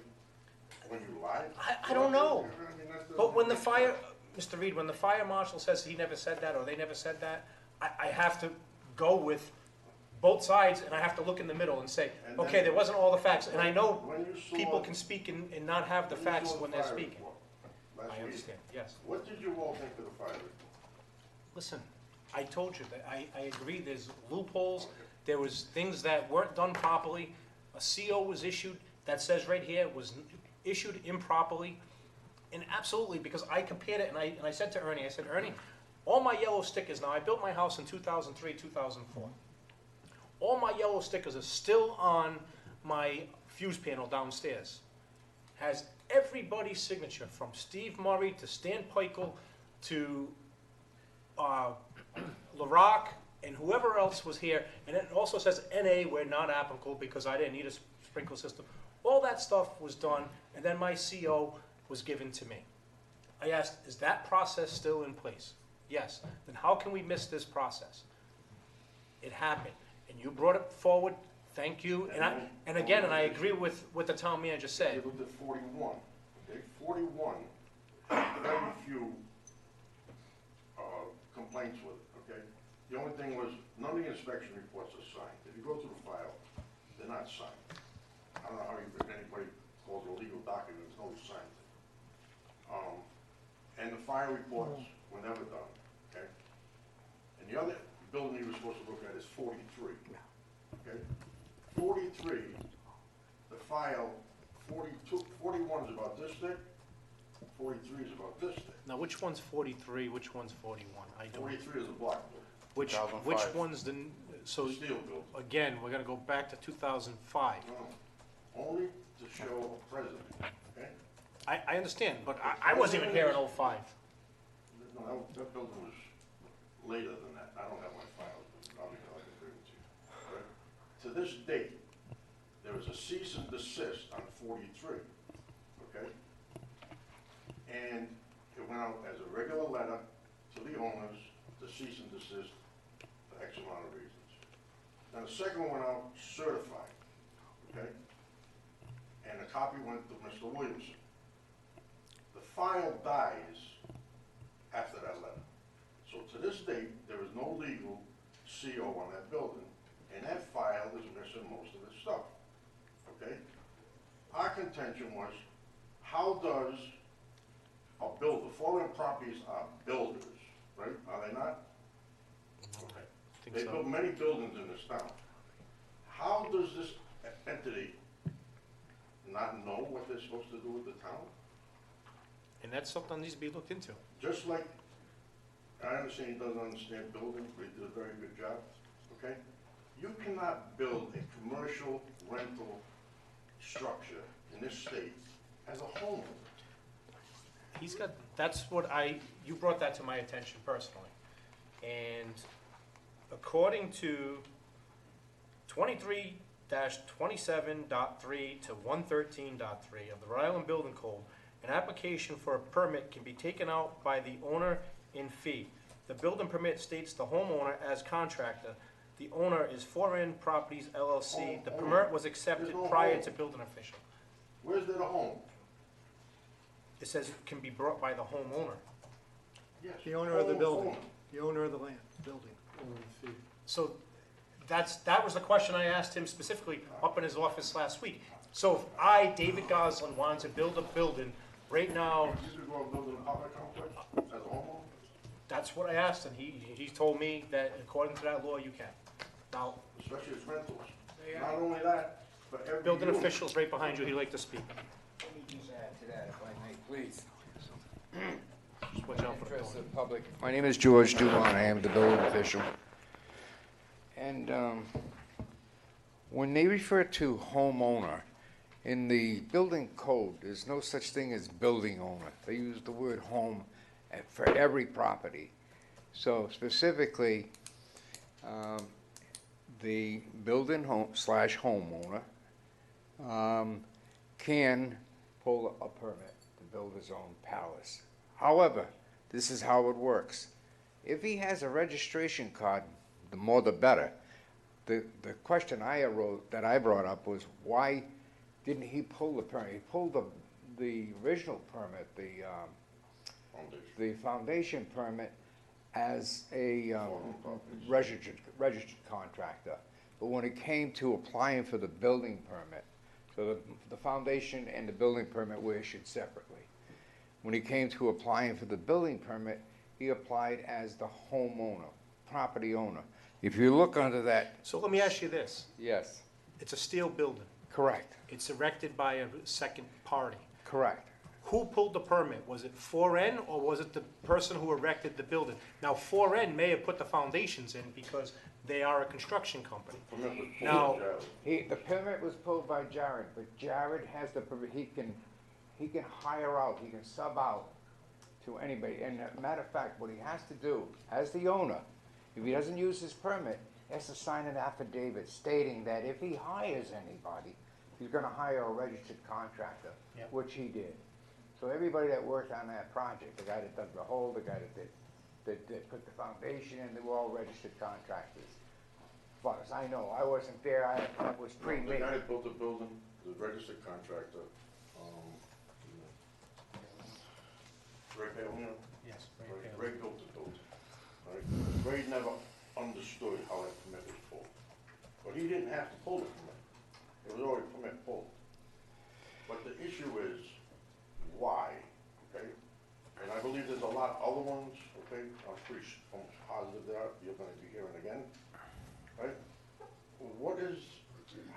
when you lie? I don't know. I mean, that But when the doesn't make fire, Mr. Reed, when the fire marshal says he never said that, or they never said that, I have to go with both sides, and I have to look in the middle and say, And then- okay, there wasn't all the facts, and I know When you saw- people can speak and not have the when you facts saw the when they're fire speaking. report last I week, understand, yes. What did you all think of the fire report? Listen, I told you that, I agree, there's loopholes, there was things that weren't done properly, a CO was issued that says right here was issued improperly, and absolutely, because I compared it, and I said to Ernie, I said, Ernie, all my yellow stickers, now I built my house in 2003, 2004. All my yellow stickers are still on my fuse panel downstairs. Has everybody's signature, from Steve Murray to Stan Peichel to LaRock and whoever else was here, and it also says NA where not applicable because I didn't need a sprinkler system. All that stuff was done, and then my CO was given to me. I asked, is that process still in place? Yes. Then how can we miss this process? It happened, and you brought it forward. Thank you. And again, and I agree with what the town manager said. You looked at 41, okay? 41, very few complaints with it, okay? The only thing was, none of the inspection reports are signed. If you go through the file, they're not signed. I don't know how if anybody calls it a legal document, there's nobody signed it. And the fire reports were never done, okay? And the other building you were supposed to look at is 43, okay? 43, the file, 42, 41 is about this thick, 43 is about this thick. Now, which one's 43, which one's 41? I don't. 43 is a block building. Which 2005. one's the, so, Steel building. again, we're gonna go back to 2005. No, only to show a president, okay? I understand, but I wasn't even here in '05. No, that building was later than that. I don't have my files, but obviously I can bring it to you. All right? To this date, there was a cease and desist on 43, okay? And it went out as a regular letter to the owners to cease and desist for X amount of reasons. Then the second one went out certified, okay? And a copy went to Mr. Williamson. The file dies after that letter. So to this date, there is no legal CO on that building, and that file is missing most of its stuff, okay? Our contention was, how does a builder, foreign properties are builders, right? Are they not? Okay. Think They so. built many buildings in this town. How does this entity not know what they're supposed to do with the town? And that's something that needs to be looked into. Just like, I understand he doesn't understand building, but he did a very good job, okay? You cannot build a commercial rental structure in this state as a homeowner. He's got, that's what you brought that to my attention personally. And according to 23-27.3 to 113.3 of the Rhode Island Building Code, an application for a permit can be taken out by the owner in fee. The building permit states the homeowner as contractor. The owner is Foreign Properties LLC. The permit was accepted prior to building official. Where's their home? It says it can be brought by the homeowner. Yes. The owner of the Home building, owner. the owner of the land, building. So that was the question I asked him specifically up in his office last week. So if I, David Goslin, wanted to build a building right now, You could go and build an apartment complex as a homeowner? that's what I asked, and he told me that according to that law, you can. Now, Especially as rentals. Not only that, but every building unit. officials right behind you, he'd like to speak. Let me just add to that, if I may, please. Just watch out for the Interest door. of public. My name is George Dumont, I am the building official. And when they refer to homeowner, in the building code, there's no such thing as building owner. They use the word home for every property. So specifically, the building home / homeowner can pull a permit to build his own palace. However, this is how it works. If he has a registration card, the more the better. The question that I brought up was, why didn't he pull the permit? He pulled the original permit, the foundation permit as a registered contractor. But when it came to applying for the building permit, so the foundation and the building permit were issued separately. When he came to applying for the building permit, he applied as the homeowner, property owner. If you look under that, So let me ask you this. yes, It's a steel building. correct, It's erected by a second party. correct. Who pulled the permit? Was it 4N or was it the person who erected the building? Now, 4N may have put the foundations in because they are a construction company. Now, The permit was pulled by Jared, but Jared has the, he can hire out, he can sub out to anybody. And as a matter of fact, what he has to do, as the owner, if he doesn't use his permit, he has to sign an affidavit stating that if he hires anybody, he's gonna hire a registered contractor, Yep. which he did. So everybody that worked on that project, the guy that dug the hole, the guy that put the foundation in, they were all registered contractors. As far as I know, I wasn't there, that was The pre-me. guy that built the building, the registered contractor, Ray Palomino? yes, Ray built the building, right? Ray never understood how that permit was pulled. But he didn't have to pull the permit. It was already permit pulled. But the issue is, why, okay? And I believe there's a lot of other ones, okay? I'm almost positive that you're gonna be hearing again, right?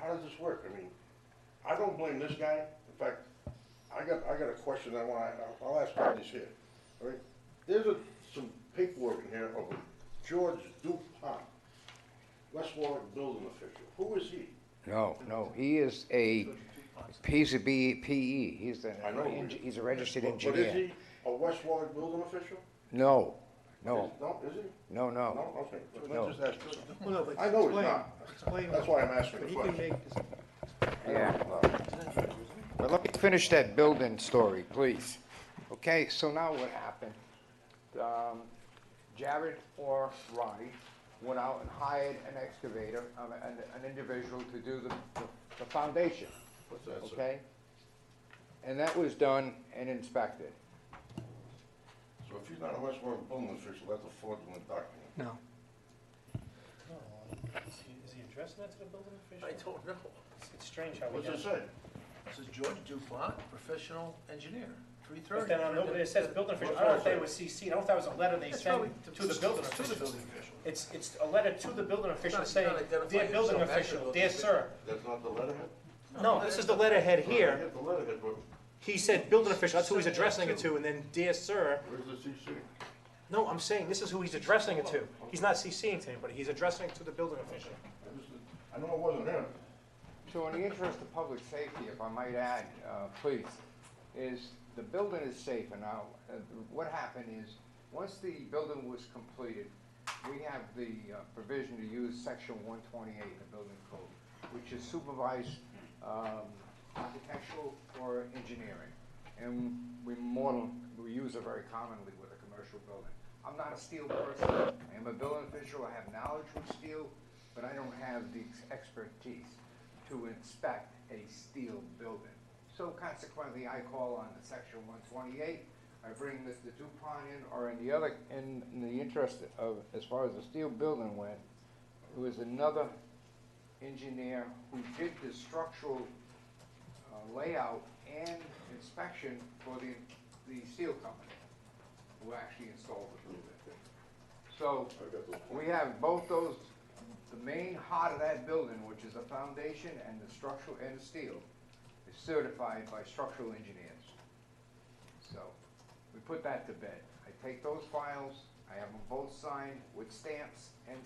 How does this work? I mean, I don't blame this guy. In fact, I got a question I'll ask all these here, all right? There's some paperwork in here of a George DuPont, West Warwick building official. Who is he? No, he is he's a PE, I know who he is. he's a registered But engineer. is he a West Warwick building official? No, No, is he? no. No, okay. No. Let's just ask this. Well, no, but I know he's explain- not. explain That's why I'm asking the He can question. make this. Yeah. But let me finish that building story, please. Okay, so now what happened? Jared or Ronnie went out and hired an excavator, an individual to do the foundation, What's that, sir? okay? And that was done and inspected. So if he's not a West Warwick building official, that's a fraudulent document. No. Is he addressing that to the building official? I don't know. It's strange how we What's got it say? This is George DuPont, professional engineer, But 330. then on it says building official, I don't know if they were CC, I don't know if that was a letter they It's sent probably to the building To the official. building official. It's a letter to the building official not- saying, not identifying dear building himself as the official, building dear official." sir. That's not the letterhead? No, this is the letterhead I here. get the letterhead, but He said building official, that's who he's addressing it to, and then dear sir. where's the CC? No, I'm saying this is who he's addressing it to. He's not CCing to anybody, he's addressing it to the building official. I know it wasn't him. So in the interest of public safety, if I might add, please, is the building is safe, and now, what happened is, once the building was completed, we have the provision to use section 128 of the building code, which is supervised architectural or engineering. And we use it very commonly with a commercial building. I'm not a steel person, I am a building official, I have knowledge with steel, but I don't have the expertise to inspect a steel building. So consequently, I call on the section 128, I bring Mr. DuPont in, or in the interest of, as far as the steel building went, it was another engineer who did the structural layout and inspection for the steel company, who actually installed the building. So, we have both those, the main heart of that building, which is the foundation and the structural and the steel, is certified by structural engineers. So, we put that to bed. I take those files, I have them both signed with stamps and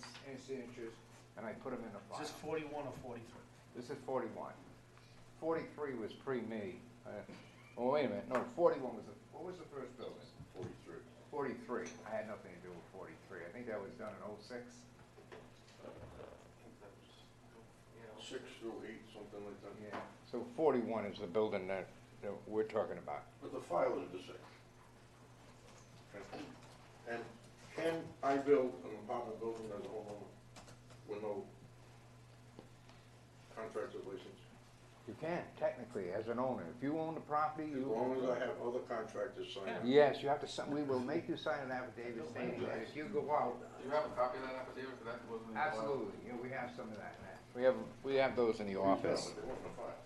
signatures, and I put them in a file. Is this 41 or 43? This is 41. 43 was pre-me. Oh, wait a minute, no, 41 was, what was the first building? 43. 43, I had nothing to do with 43. I think that was done in 06. 6 through 8, something like that. Yeah, so 41 is the building that we're talking about. But the file is the same. Okay. And can I build an apartment building as a homeowner with no contractor's license? You can, technically, as an owner. If you own the property, As you. long as I have other contractors sign it. Yes, you have to, we will make you sign an affidavit stating that if you go out. Do you have a copy of that affidavit, because that wasn't in the file? Absolutely, yeah, we have some of that, Matt. We have those in the office. They want the file.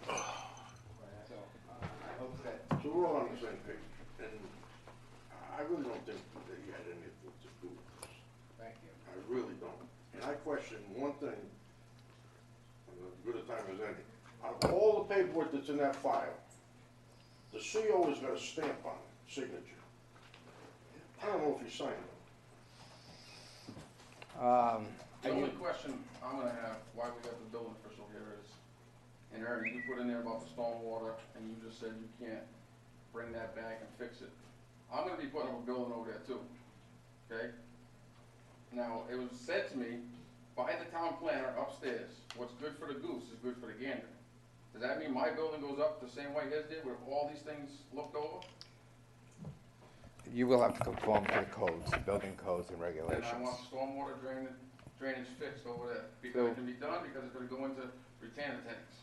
So, I hope that. So we're all on the same page, and I really don't think that you had anything to do with this. Thank you. I really don't. And I question one thing, as good a time as any. Out of all the paperwork that's in that file, the CO has got a stamp on it, signature. I don't know if he signed it. The only question I'm gonna have, why we got the building official here is, and Ernie, you put in there about the stormwater, and you just said you can't bring that back and fix it. I'm gonna be putting up a building over there too, okay? Now, it was said to me by the town planner upstairs, what's good for the goose is good for the gander. Does that mean my building goes up the same way his did, with all these things looked over? You will have to conform to the codes, building codes and Then regulations. I want stormwater drainage fixed over there, because it can be done, because it's gonna go into retainer tanks.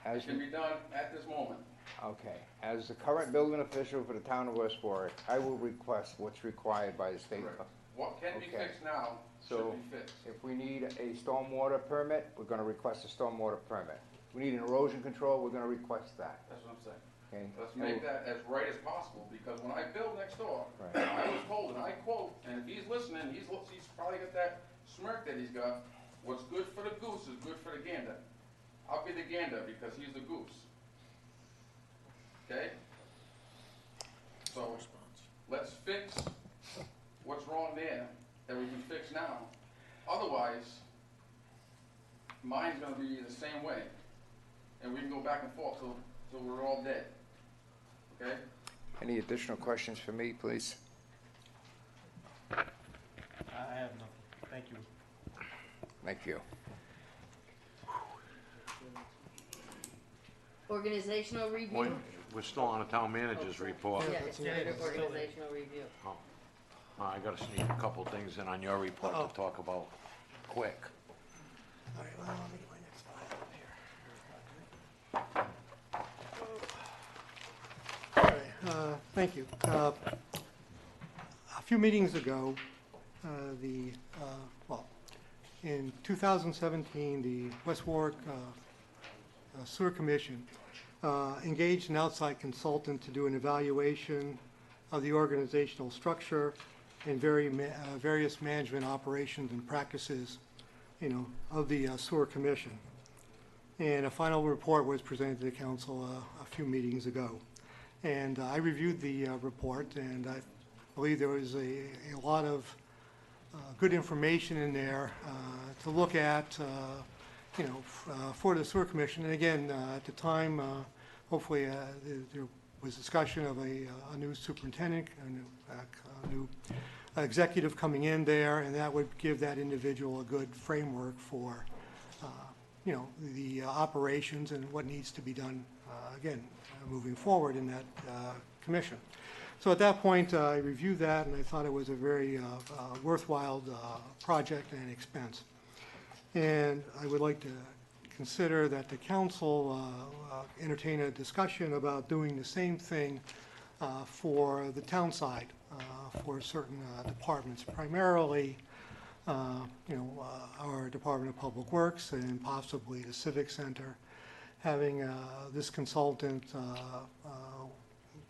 As It can be done at this moment. Okay, as the current building official for the town of West Warwick, I will request what's required by the state. Correct. What can be Okay. fixed now So, should be fixed. if we need a stormwater permit, we're gonna request a stormwater permit. If we need an erosion control, we're gonna request that, That's what I'm saying. okay? Let's And make we'll- that as right as possible, because when I build next door, Right. I was told, and I quote, and if he's listening, he's probably got that smirk that he's got, what's good for the goose is good for the gander. I'll be the gander because he's the goose. Okay? So, let's fix what's wrong there, that we can fix now. Otherwise, mine's gonna be the same way, and we can go back and forth till we're all dead. Okay? Any additional questions for me, please? I have nothing. Thank you. Thank you. Organizational review? We're still on the town manager's report. Yeah, standard organizational review. Oh, I gotta sneak a couple things in on your report to talk about quick. All right, well, let me get my next file up here. All right, thank you. A few meetings ago, in 2017, the West Warwick Sewer Commission engaged an outside consultant to do an evaluation of the organizational structure and various management operations and practices, of the Sewer Commission. And a final report was presented to the council a few meetings ago. And I reviewed the report, and I believe there was a lot of good information in there to look at, for the Sewer Commission. And again, at the time, hopefully there was discussion of a new superintendent, a new executive coming in there, and that would give that individual a good framework for, the operations and what needs to be done, moving forward in that commission. So at that point, I reviewed that, and I thought it was a very worthwhile project and expense. And I would like to consider that the council entertain a discussion about doing the same thing for the town side, for certain departments, primarily, our Department of Public Works and possibly the Civic Center, having this consultant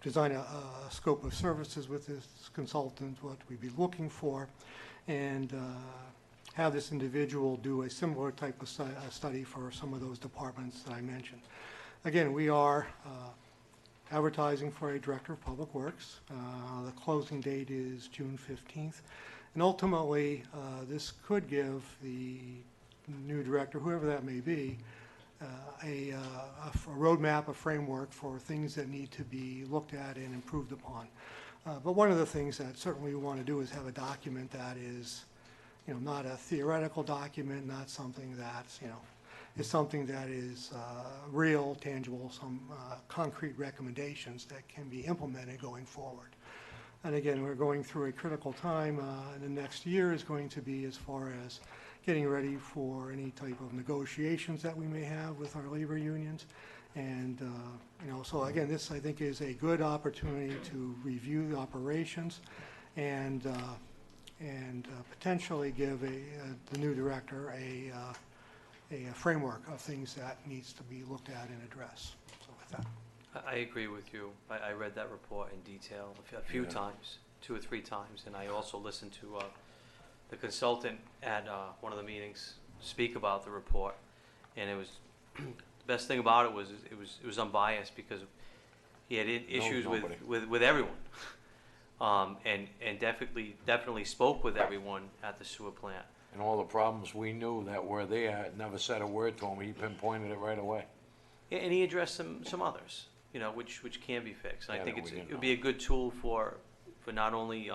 design a scope of services with this consultant, what we'd be looking for, and have this individual do a similar type of study for some of those departments that I mentioned. Again, we are advertising for a Director of Public Works. The closing date is June 15th. And ultimately, this could give the new director, whoever that may be, a roadmap, a framework for things that need to be looked at and improved upon. But one of the things that certainly we want to do is have a document that is, not a theoretical document, not something that's, is something that is real, tangible, some concrete recommendations that can be implemented going forward. And again, we're going through a critical time. The next year is going to be as far as getting ready for any type of negotiations that we may have with our labor unions. And, so again, this, I think, is a good opportunity to review the operations and potentially give the new director a framework of things that needs to be looked at and addressed. So with that. I agree with you. I read that report in detail a few times, 2 or 3 times, and I also listened to the consultant at one of the meetings speak about the report, and it was the best thing about it was it was unbiased because he had issues with everyone, and definitely spoke with everyone at the sewer plant. And all the problems we knew that were there, never said a word to him, he pinpointed it right away. Yeah, and he addressed some others, which can be fixed. And I Yeah, think that we it didn't would be a good tool for not only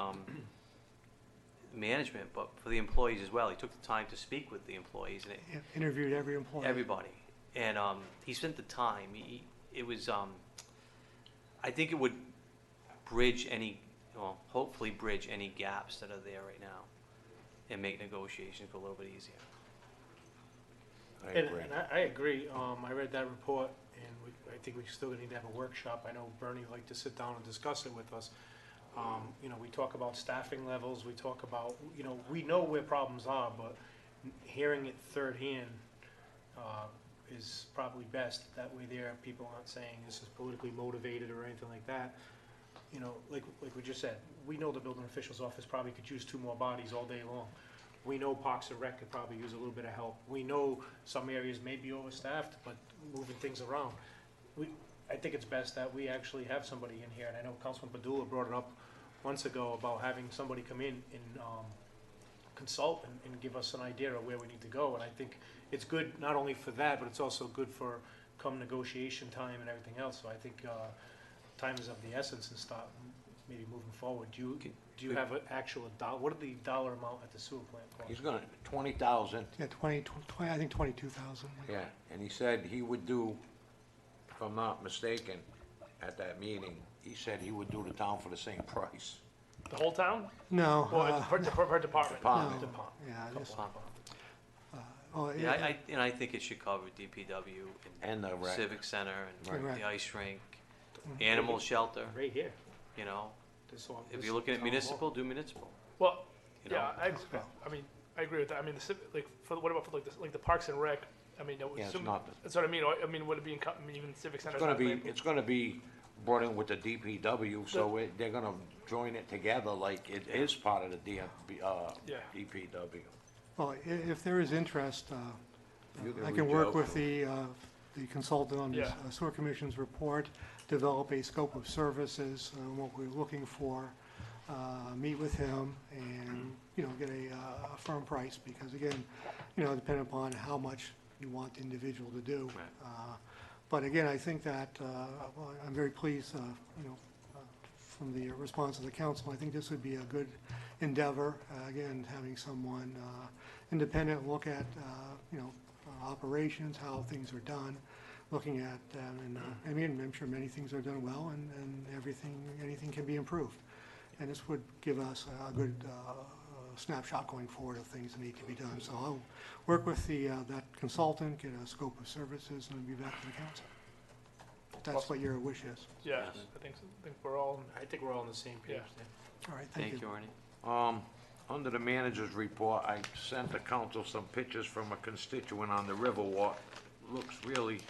management, but for the employees as well. He took the time to speak with the employees and Interviewed every employee. everybody. And he spent the time. It was, I think it would hopefully bridge any gaps that are there right now and make negotiations go a little bit easier. I And agree. I agree. I read that report, and I think we still need to have a workshop. I know Bernie would like to sit down and discuss it with us. We talk about staffing levels, we talk about, we know where problems are, but hearing it third hand is probably best. That way there, people aren't saying this is politically motivated or anything like that. Like we just said, we know the building official's office probably could use 2 more bodies all day long. We know Parks and Rec could probably use a little bit of help. We know some areas may be overstaffed, but moving things around. I think it's best that we actually have somebody in here, and I know Councilman Padula brought it up months ago about having somebody come in and consult and give us an idea of where we need to go. And I think it's good not only for that, but it's also good for come negotiation time and everything else. So I think time is of the essence and start maybe moving forward. Do you have an actual dollar? What are the dollar amount at the sewer plant cost? He's gonna, 20,000, Yeah, 20, I think 22,000. yeah, and he said he would do, if I'm not mistaken, at that meeting, he said he would do the town for the same price. The whole town? No. Well, per department. Department. No. Yeah, just, Yeah, I think it should cover DPW And the rec. Civic Center and Right. the ice rink, animal shelter. Right here. If you're looking at municipal, do municipal. Well, You know? yeah, I mean, I agree with that. I mean, what about for the Parks and Rec? I mean, Yeah, it's assume- not, that's what I mean. I mean, would it be even Civic Center? it's gonna be brought in with the DPW, so they're gonna join it together like it is part of the DPW. well, if there is interest, You can I can reach work out with to the consultant on the Yeah. sewer commission's report, develop a scope of services, what we're looking for, meet with him and, get a firm price, because again, depending upon how much you want the individual to do. But again, I think that, I'm very pleased, from the response of the council. I think this would be a good endeavor, again, having someone independent look at, operations, how things are done, looking at, and I'm sure many things are done well, and anything can be improved. And this would give us a good snapshot going forward of things that need to be done. So I'll work with that consultant, get a scope of services, and be back to the council. If that's what your wish is. Yeah, Yes. I think we're all. I think we're all on the same page Yeah. there. All right, thank you. Thank you, Ernie. Under the manager's report, I sent the council some pictures from a constituent on the Riverwalk. Looks really,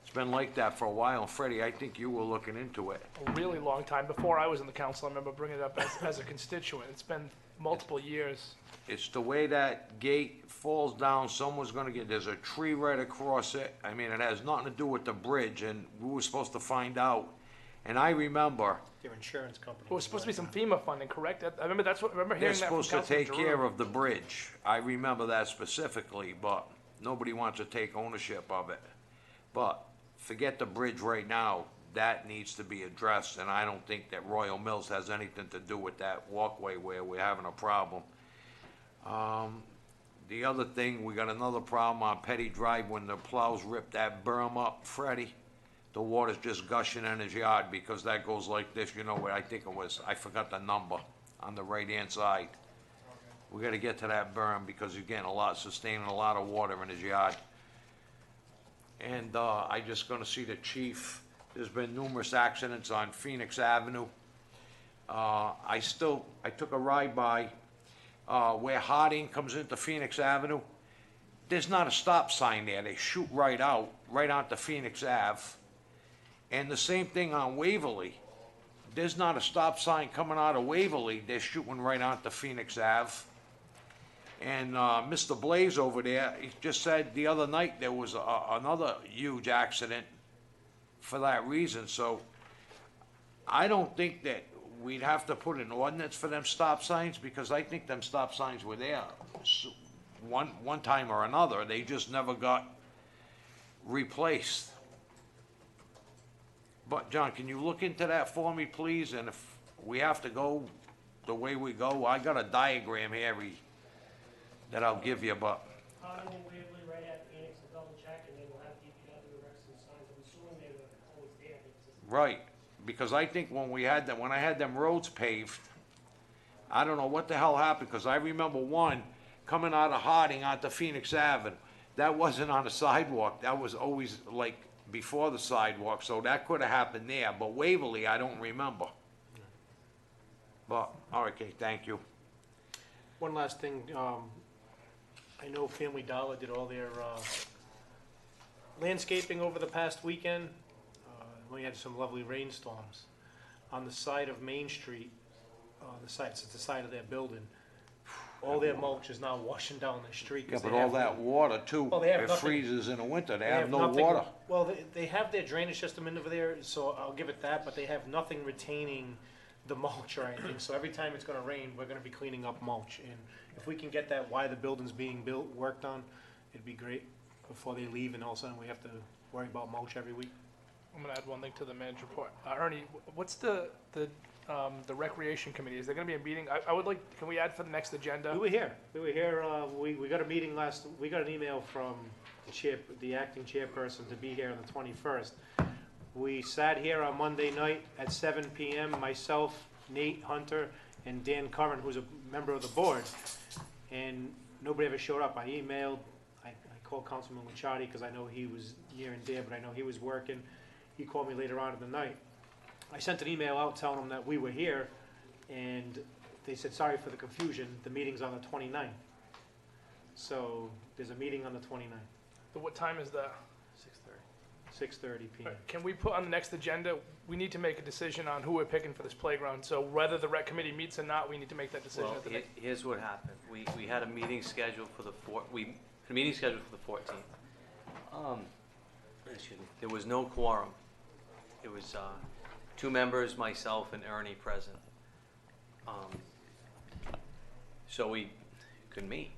it's been like that for a while. Freddie, I think you were looking into it. A really long time. Before I was in the council, I remember bringing it up as a constituent. It's been multiple years. It's the way that gate falls down, someone's gonna there's a tree right across it. I mean, it has nothing to do with the bridge, and we were supposed to find out. And I remember, Their insurance company. It was supposed to be some FEMA funding, correct? I remember I remember they're hearing that from supposed to Councilman take care Giroux. of the bridge. I remember that specifically, but nobody wants to take ownership of it. But forget the bridge right now, that needs to be addressed, and I don't think that Royal Mills has anything to do with that walkway where we're having a problem. The other thing, we got another problem on Petty Drive when the plows rip that berm up, Freddie. The water's just gushing in his yard because that goes like this, where I think it was, I forgot the number, on the right-hand side. We gotta get to that berm because he's getting sustaining a lot of water in his yard. And, I just gonna see the chief. There's been numerous accidents on Phoenix Avenue. I took a ride by, where Harding comes into Phoenix Avenue. There's not a stop sign there. They shoot right out, right onto Phoenix Ave. And the same thing on Waverly. There's not a stop sign coming out of Waverly. They're shooting right onto Phoenix Ave. And, Mr. Blaze over there, he just said the other night there was another huge accident for that reason. So I don't think that we'd have to put an ordinance for them stop signs, because I think them stop signs were there one time or another. They just never got replaced. But, John, can you look into that for me, please? And if we have to go the way we go, I got a diagram here that I'll give you, but, Harding and Waverly right at Phoenix to double check, and they will have DPW erect some signs. I'm assuming they were always there. They just- right, because I think when I had them roads paved, I don't know what the hell happened, because I remember one coming out of Harding onto Phoenix Avenue. That wasn't on the sidewalk, that was always like before the sidewalk, so that could have happened there, but Waverly, I don't remember. But, all right, okay, thank you. One last thing, I know Family Dollar did all their landscaping over the past weekend. We had some lovely rainstorms. On the side of Main Street, it's the side of their building, all their mulch is now washing down the street. Yeah, 'cause but they all have that water too, Well, they have it nothing- freezes in the winter, they They have no nothing- water. Well, they have their drainage system in over there, so I'll give it that, but they have nothing retaining the mulch or anything. So every time it's gonna rain, we're gonna be cleaning up mulch. And if we can get that while the building's being built, worked on, it'd be great before they leave and all of a sudden we have to worry about mulch every week. I'm gonna add one thing to the manager report. Ernie, what's the recreation committee? Is there gonna be a meeting? I would like, can we add for the next agenda? We were here, we got a meeting we got an email from the acting chairperson to be here on the 21st. We sat here on Monday night at 7 PM, myself, Nate Hunter, and Dan Curran, who's a member of the board, and nobody ever showed up. I emailed, I called Councilman Licciardi, because I know he was near and dear, but I know he was working. He called me later on in the night. I sent an email out telling them that we were here, and they said, sorry for the confusion, the meeting's on the 29th. So, there's a meeting on the 29th. What time is that? 6:30 PM. Can we put on the next agenda, we need to make a decision on who we're picking for this playground. So whether the rec committee meets or not, we need to make that decision Well, at the next. here's what happened. We had a meeting scheduled for the 14th. Excuse me. There was no quorum. It was, 2 members, myself and Ernie present. So we couldn't meet.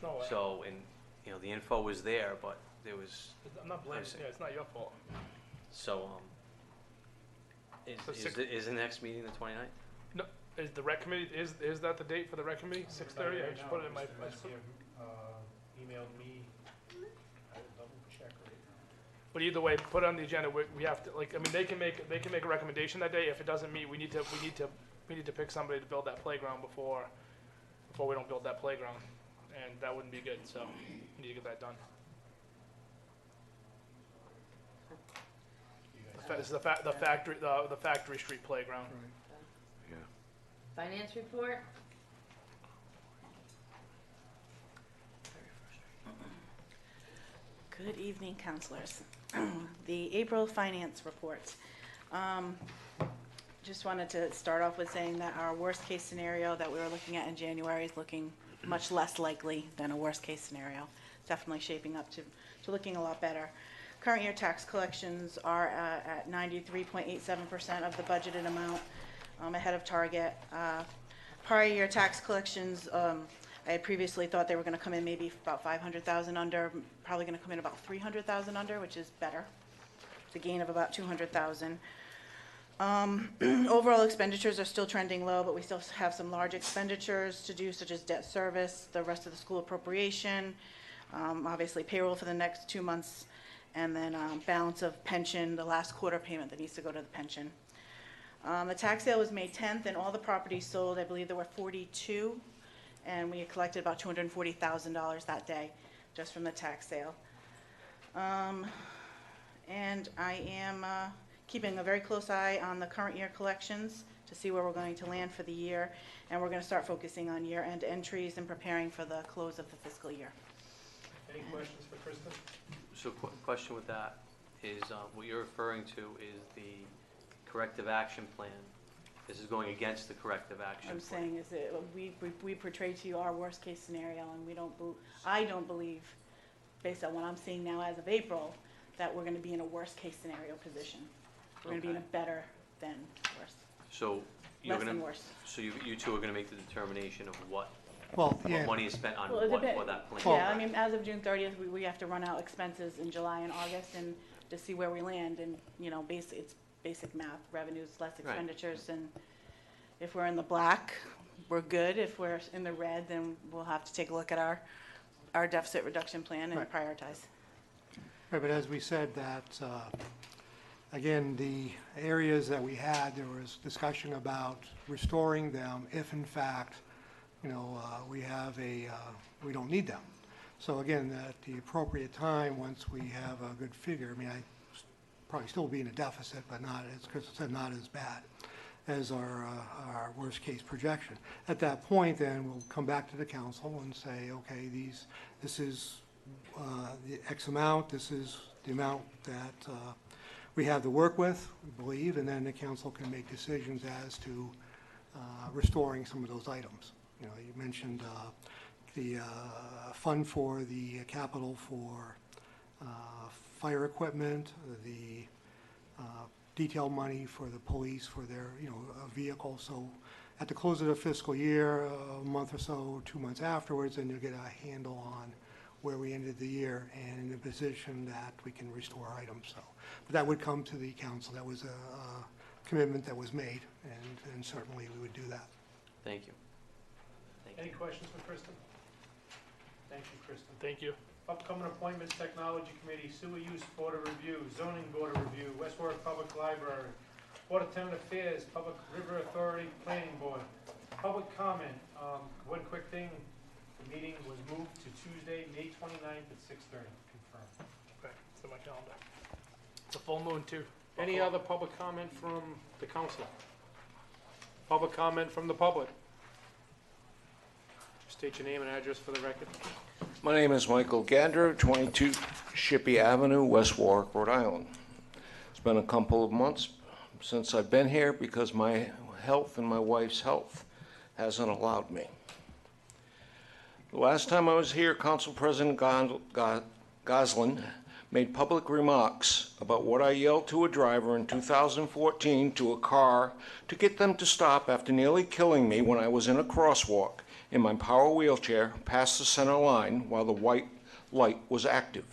No way. So, and, the info was there, but there was, I'm not blaming, yeah, it's not your fault. so, So is the next meeting the 29th? No, is the rec committee, is that the date for the rec committee? 6:30? I just put it in my. Emailed me, I will double check right now. But either way, put it on the agenda. We have to, they can make a recommendation that day. If it doesn't meet, we need to pick somebody to build that playground before we don't build that playground, and that wouldn't be good. So we need to get that done. This is the factory street playground. Yeah. Finance report? Good evening, counselors. The April finance report. Just wanted to start off with saying that our worst-case scenario that we were looking at in January is looking much less likely than a worst-case scenario. It's definitely shaping up to looking a lot better. Current year tax collections are at 93.87% of the budgeted amount, ahead of target. Prior year tax collections, I had previously thought they were going to come in maybe about 500,000 under, probably going to come in about 300,000 under, which is better. It's a gain of about 200,000. Overall expenditures are still trending low, but we still have some large expenditures to do, such as debt service, the rest of the school appropriation, obviously payroll for the next 2 months, and then balance of pension, the last quarter payment that needs to go to the pension. The tax sale was May 10th, and all the properties sold, I believe there were 42, and we collected about $240,000 that day, just from the tax sale. And I am keeping a very close eye on the current year collections to see where we're going to land for the year, and we're going to start focusing on year-end entries and preparing for the close of the fiscal year. Any questions for Kristen? So question with that is, what you're referring to is the corrective action plan. This is going against the corrective action I'm plan. saying is that we portray to you our worst-case scenario, and I don't believe, based on what I'm seeing now as of April, that we're going to be in a worst-case scenario position. We're going to be in a better than worse. So you're Less gonna, than worse. so you two are gonna make the determination of what yeah. money is spent on Well, it what depends. for that plan. Yeah, I mean, as of June 30th, we have to run out expenses in July and August and to see where we land, and, you know, it's basic math, revenues, less Right. expenditures, and if we're in the black, we're good. If we're in the red, then we'll have to take a look at our deficit reduction plan and Right. prioritize. Right, but as we said that, again, the areas that we had, there was discussion about restoring them if in fact, you know, we don't need them. So again, at the appropriate time, once we have a good figure, I mean, I probably still be in a deficit, but not, as Chris said, not as bad as our worst case projection. At that point, then we'll come back to the council and say, okay, this is the X amount, this is the amount that we have to work with, we believe, and then the council can make decisions as to restoring some of those items. You know, you mentioned the fund for the capital for fire equipment, the detail money for the police for their, you know, vehicle. So at the close of the fiscal year, a month or so, 2 months afterwards, then you'll get a handle on where we ended the year and in a position that we can restore items. So, but that would come to the council. That was a commitment that was made, and certainly we would do that. Thank you. Any questions for Kristen? Thank you, Kristen. Thank you. Upcoming appointments, Technology Committee, Sewer Use Board of Review, Zoning Board of Review, West Warwick Public Library, Board of Tenant Affairs, Public River Authority, Planning Board. Public comment, one quick thing, the meeting was moved to Tuesday, May 29th at 6:30, confirmed. Okay, it's on my calendar. It's a full moon too. Any other public comment from the council? Public comment from the public? State your name and address for the record. My name is Michael Gander, 22 Shippey Avenue, West Warwick, Rhode Island. It's been a couple of months since I've been here because my health and my wife's health hasn't allowed me. The last time I was here, Council President Goslin made public remarks about what I yelled to a driver in 2014 to a car to get them to stop after nearly killing me when I was in a crosswalk in my power wheelchair past the center line while the white light was active.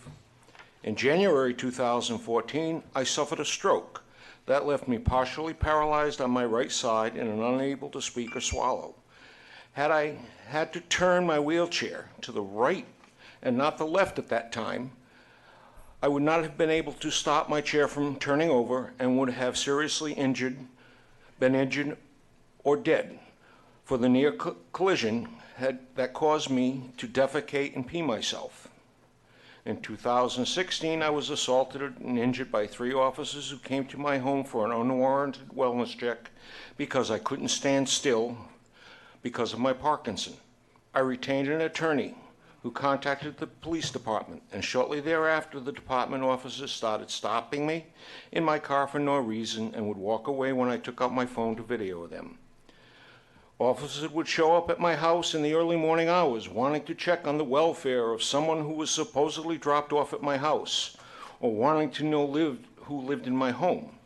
In January 2014, I suffered a stroke that left me partially paralyzed on my right side and unable to speak or swallow. Had I had to turn my wheelchair to the right and not the left at that time, I would not have been able to stop my chair from turning over and would have seriously been injured or dead for the near collision that caused me to defecate and pee myself. In 2016, I was assaulted and injured by 3 officers who came to my home for an unwarranted wellness check because I couldn't stand still because of my Parkinson. I retained an attorney who contacted the police department, and shortly thereafter, the department officers started stopping me in my car for no reason and would walk away when I took out my phone to video them. Officers would show up at my house in the early morning hours wanting to check on the welfare of someone who was supposedly dropped off at my house or wanting to know who lived in my home.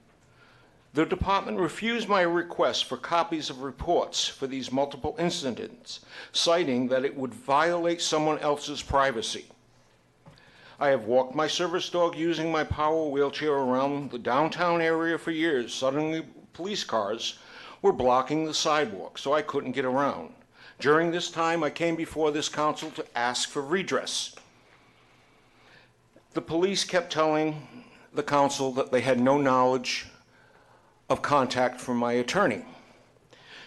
The department refused my request for copies of reports for these multiple incidents, citing that it would violate someone else's privacy. I have walked my service dog using my power wheelchair around the downtown area for years. Suddenly, police cars were blocking the sidewalk, so I couldn't get around. During this time, I came before this council to ask for redress. The police kept telling the council that they had no knowledge of contact from my attorney.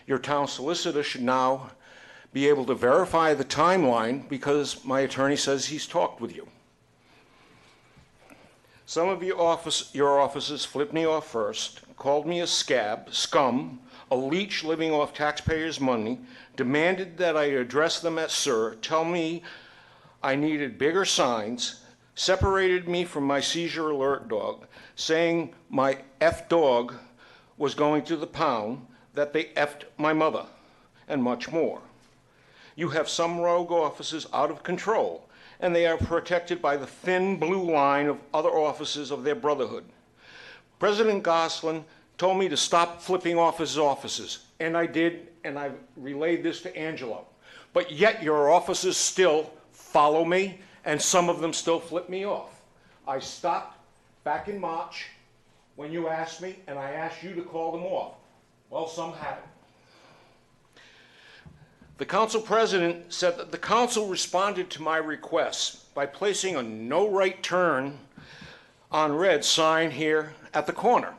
Your town solicitor should now be able to verify the timeline because my attorney says he's talked with you. Some of your officers flipped me off first, called me a scab, scum, a leech living off taxpayers' money, demanded that I address them as sir, tell me I needed bigger signs, separated me from my seizure alert dog, saying my F dog was going to the pound, that they F'd my mother, and much more. You have some rogue officers out of control, and they are protected by the thin blue line of other officers of their brotherhood. President Gosselin told me to stop flipping off his officers, and I did, and I relayed this to Angelo. But yet your officers still follow me, and some of them still flip me off. I stopped back in March when you asked me, and I asked you to call them off. Well, some haven't. The council president said that the council responded to my requests by placing a no right turn on red sign here at the corner.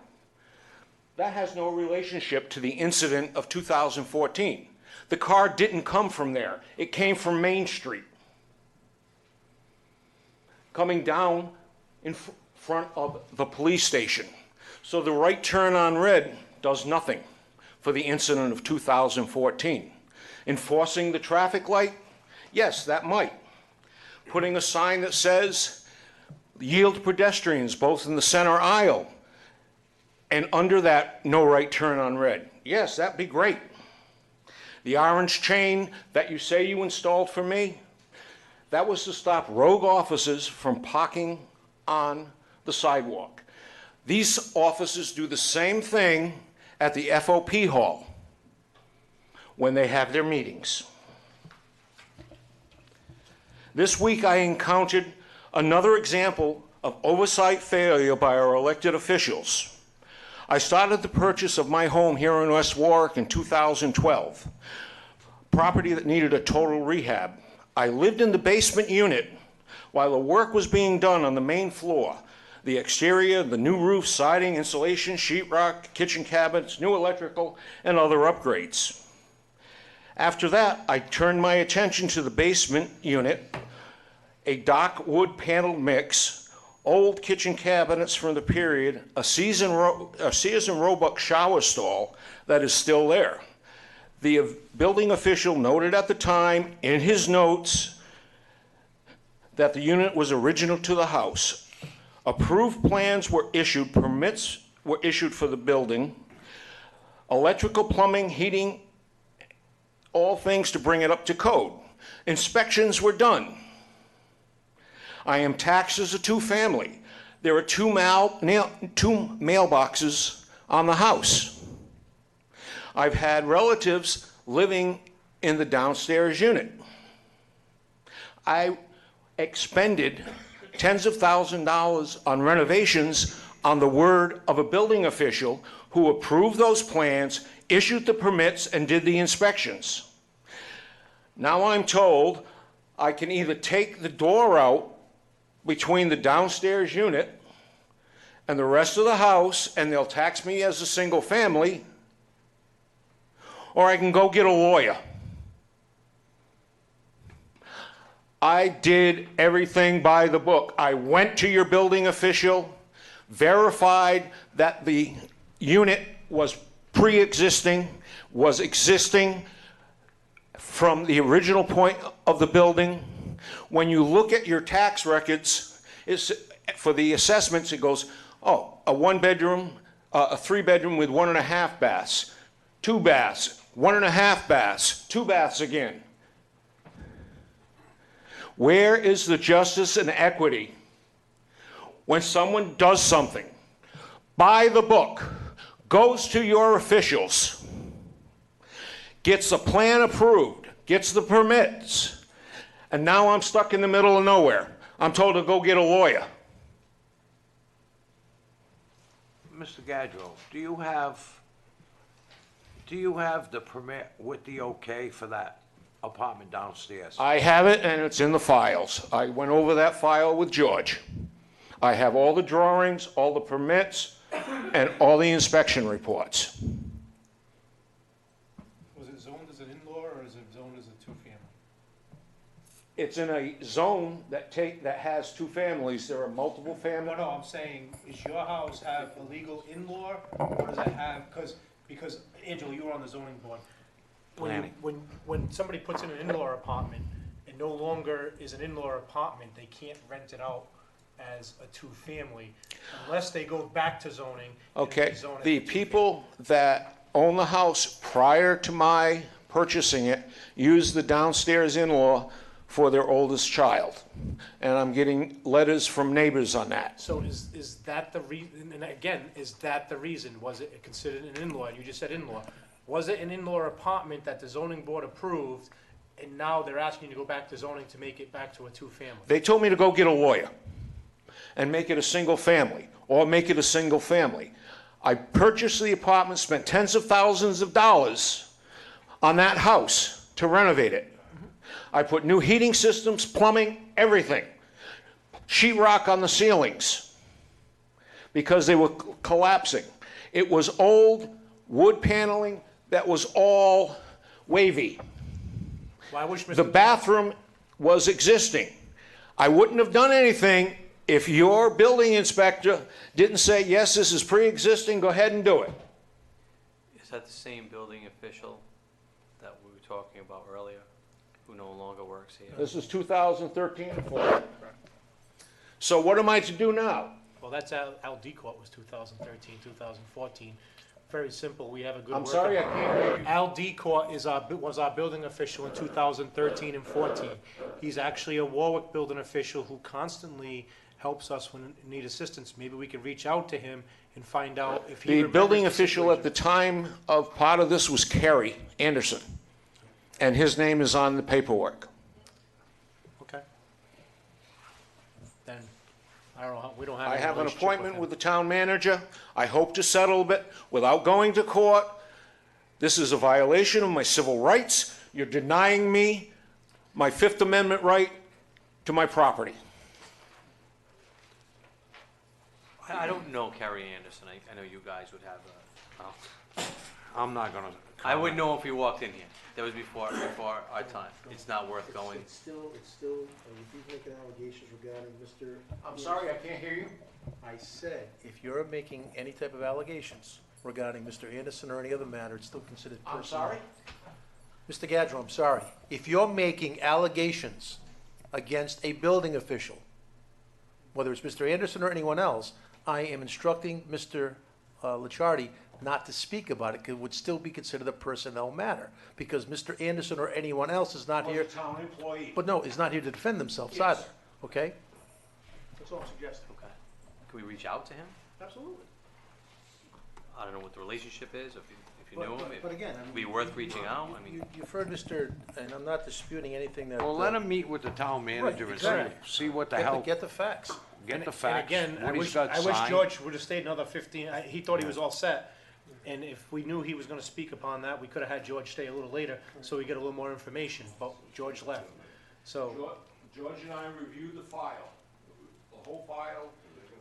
That has no relationship to the incident of 2014. The car didn't come from there. It came from Main Street, coming down in front of the police station. So the right turn on red does nothing for the incident of 2014. Enforcing the traffic light? Yes, that might. Putting a sign that says, yield pedestrians both in the center aisle and under that, no right turn on red. Yes, that'd be great. The orange chain that you say you installed for me, that was to stop rogue officers from parking on the sidewalk. These officers do the same thing at the FOP hall when they have their meetings. This week I encountered another example of oversight failure by our elected officials. I started the purchase of my home here in West Warwick in 2012, property that needed a total rehab. I lived in the basement unit while the work was being done on the main floor. The exterior, the new roof, siding, insulation, sheetrock, kitchen cabinets, new electrical, and other upgrades. After that, I turned my attention to the basement unit, a dark wood paneled mix, old kitchen cabinets from the period, a Sears and Roebuck shower stall that is still there. The building official noted at the time in his notes that the unit was original to the house. Approved plans were issued, permits were issued for the building, electrical, plumbing, heating, all things to bring it up to code. Inspections were done. I am taxed as a two-family. There are two mailboxes on the house. I've had relatives living in the downstairs unit. I expended tens of thousands of dollars on renovations on the word of a building official who approved those plans, issued the permits, and did the inspections. Now I'm told I can either take the door out between the downstairs unit and the rest of the house, and they'll tax me as a single family, or I can go get a lawyer. I did everything by the book. I went to your building official, verified that the unit was pre-existing, was existing from the original point of the building. When you look at your tax records, for the assessments, it goes, oh, a one-bedroom, a three-bedroom with 1.5 baths, 2 baths, 1.5 baths, 2 baths again. Where is the justice and equity when someone does something by the book, goes to your officials, gets a plan approved, gets the permits, and now I'm stuck in the middle of nowhere? I'm told to go get a lawyer. Mr. Gadro, do you have the permit with the okay for that apartment downstairs? I have it, and it's in the files. I went over that file with George. I have all the drawings, all the permits, and all the inspection reports. Was it zoned as an in-law or is it zoned as a it's in a zone that has two families, there are multiple families. No, I'm saying, is your house have a legal in-law, or does it have, because, Angela, you were on the zoning board. Planning. When somebody puts in an in-law apartment, it no longer is an in-law apartment, they can't rent it out as a two-family, unless they go back to zoning. and Okay, rezone it the to two-family. people that own the house prior to my purchasing it used the downstairs in-law for their oldest child. And I'm getting letters from neighbors on that. So is that the reason, and again, is that the reason? Was it considered an in-law? And you just said in-law. Was it an in-law apartment that the zoning board approved, and now they're asking you to go back to zoning to make it back to a two-family? They told me to go get a lawyer and make it a single family, or make it a single family. I purchased the apartment, spent tens of thousands of dollars on that house to renovate it. I put new heating systems, plumbing, everything. Sheetrock on the ceilings because they were collapsing. It was old wood paneling that was all wavy. Well, I wish The Mr. bathroom was existing. I wouldn't have done anything if your building inspector didn't say, yes, this is pre-existing, go ahead and do it. Is that the same building official that we were talking about earlier, who no longer works here? This is 2013 and 14. So what am I to do now? Well, that's Al Decourt was 2013, 2014. Very simple. We have a good. I'm sorry, I can't hear you. Al Decourt was our building official in 2013 and 14. He's actually a Warwick building official who constantly helps us when we need assistance. Maybe we can reach out to him and find out if he The remembers building the official at the situation. time of part of this was Kerry Anderson, and his name is on the paperwork. Okay. Then, I don't know, we don't have I any have an relationship appointment him. with the town manager. I hope to settle it without going to court. This is a violation of my civil rights. You're denying me my Fifth Amendment right to my property. I don't know Kerry Anderson. I know you guys would have a, I'm not gonna. I wouldn't know if he walked in here. That was before our time. It's not worth going. It's still, he's making allegations regarding Mr. I'm sorry, I can't hear you. I said, if you're making any type of allegations regarding Mr. Anderson or any other matter, it's still considered personal. I'm sorry? Mr. Gadro, I'm sorry. If you're making allegations against a building official, whether it's Mr. Anderson or anyone else, I am instructing Mr. Licciardi not to speak about it, because it would still be considered a personnel matter, because Mr. Anderson or anyone else is not here, Was a town employee. but no, is not here to defend themselves Yes. either, okay? That's all I'm suggesting. Okay. Can we reach out to him? Absolutely. I don't know what the relationship is, if you knew him. But again, I It'd mean, be worth reaching out. I mean, You've heard Mr., and I'm not disputing anything that. Well, let him meet with the town manager and exactly. see what the Get hell, Get the facts. get the And facts, again, I what he's wish, got I wish signed. George would have stayed another 15, he thought he was all set. And if we knew he was gonna speak upon that, we could have had George stay a little later, so we get a little more information, but George left. So, George and I reviewed the file, the whole file.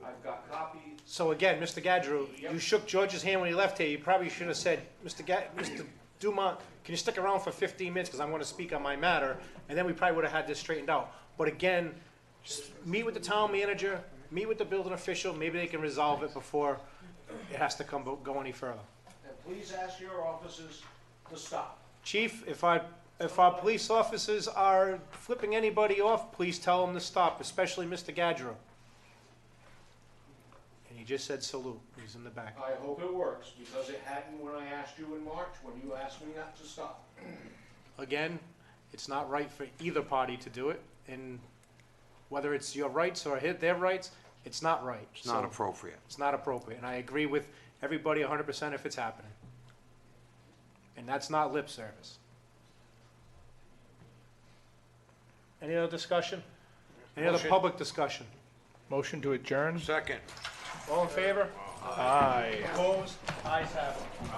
I've got copies. so again, Mr. Gadru, you shook George's hand when he left here, you probably should have said, Mr. Dumont, can you stick around for 15 minutes, because I'm gonna speak on my matter, and then we probably would have had this straightened out. But again, just meet with the town manager, meet with the building official, maybe they can resolve it before it has to go any further. And please ask your officers to stop. Chief, if our police officers are flipping anybody off, please tell them to stop, especially Mr. Gadro. And he just said salute, he's in the back. I hope it works, because it hadn't when I asked you in March, when you asked me not to stop. Again, it's not right for either party to do it, and whether it's your rights or their rights, it's not right. It's not So, appropriate. It's not appropriate, and I agree with everybody 100% if it's happening. And that's not lip service. Any other discussion? Any other Motion. public discussion? Motion to adjourn? Second. All in favor? Aye. Opposed? Ayes have it.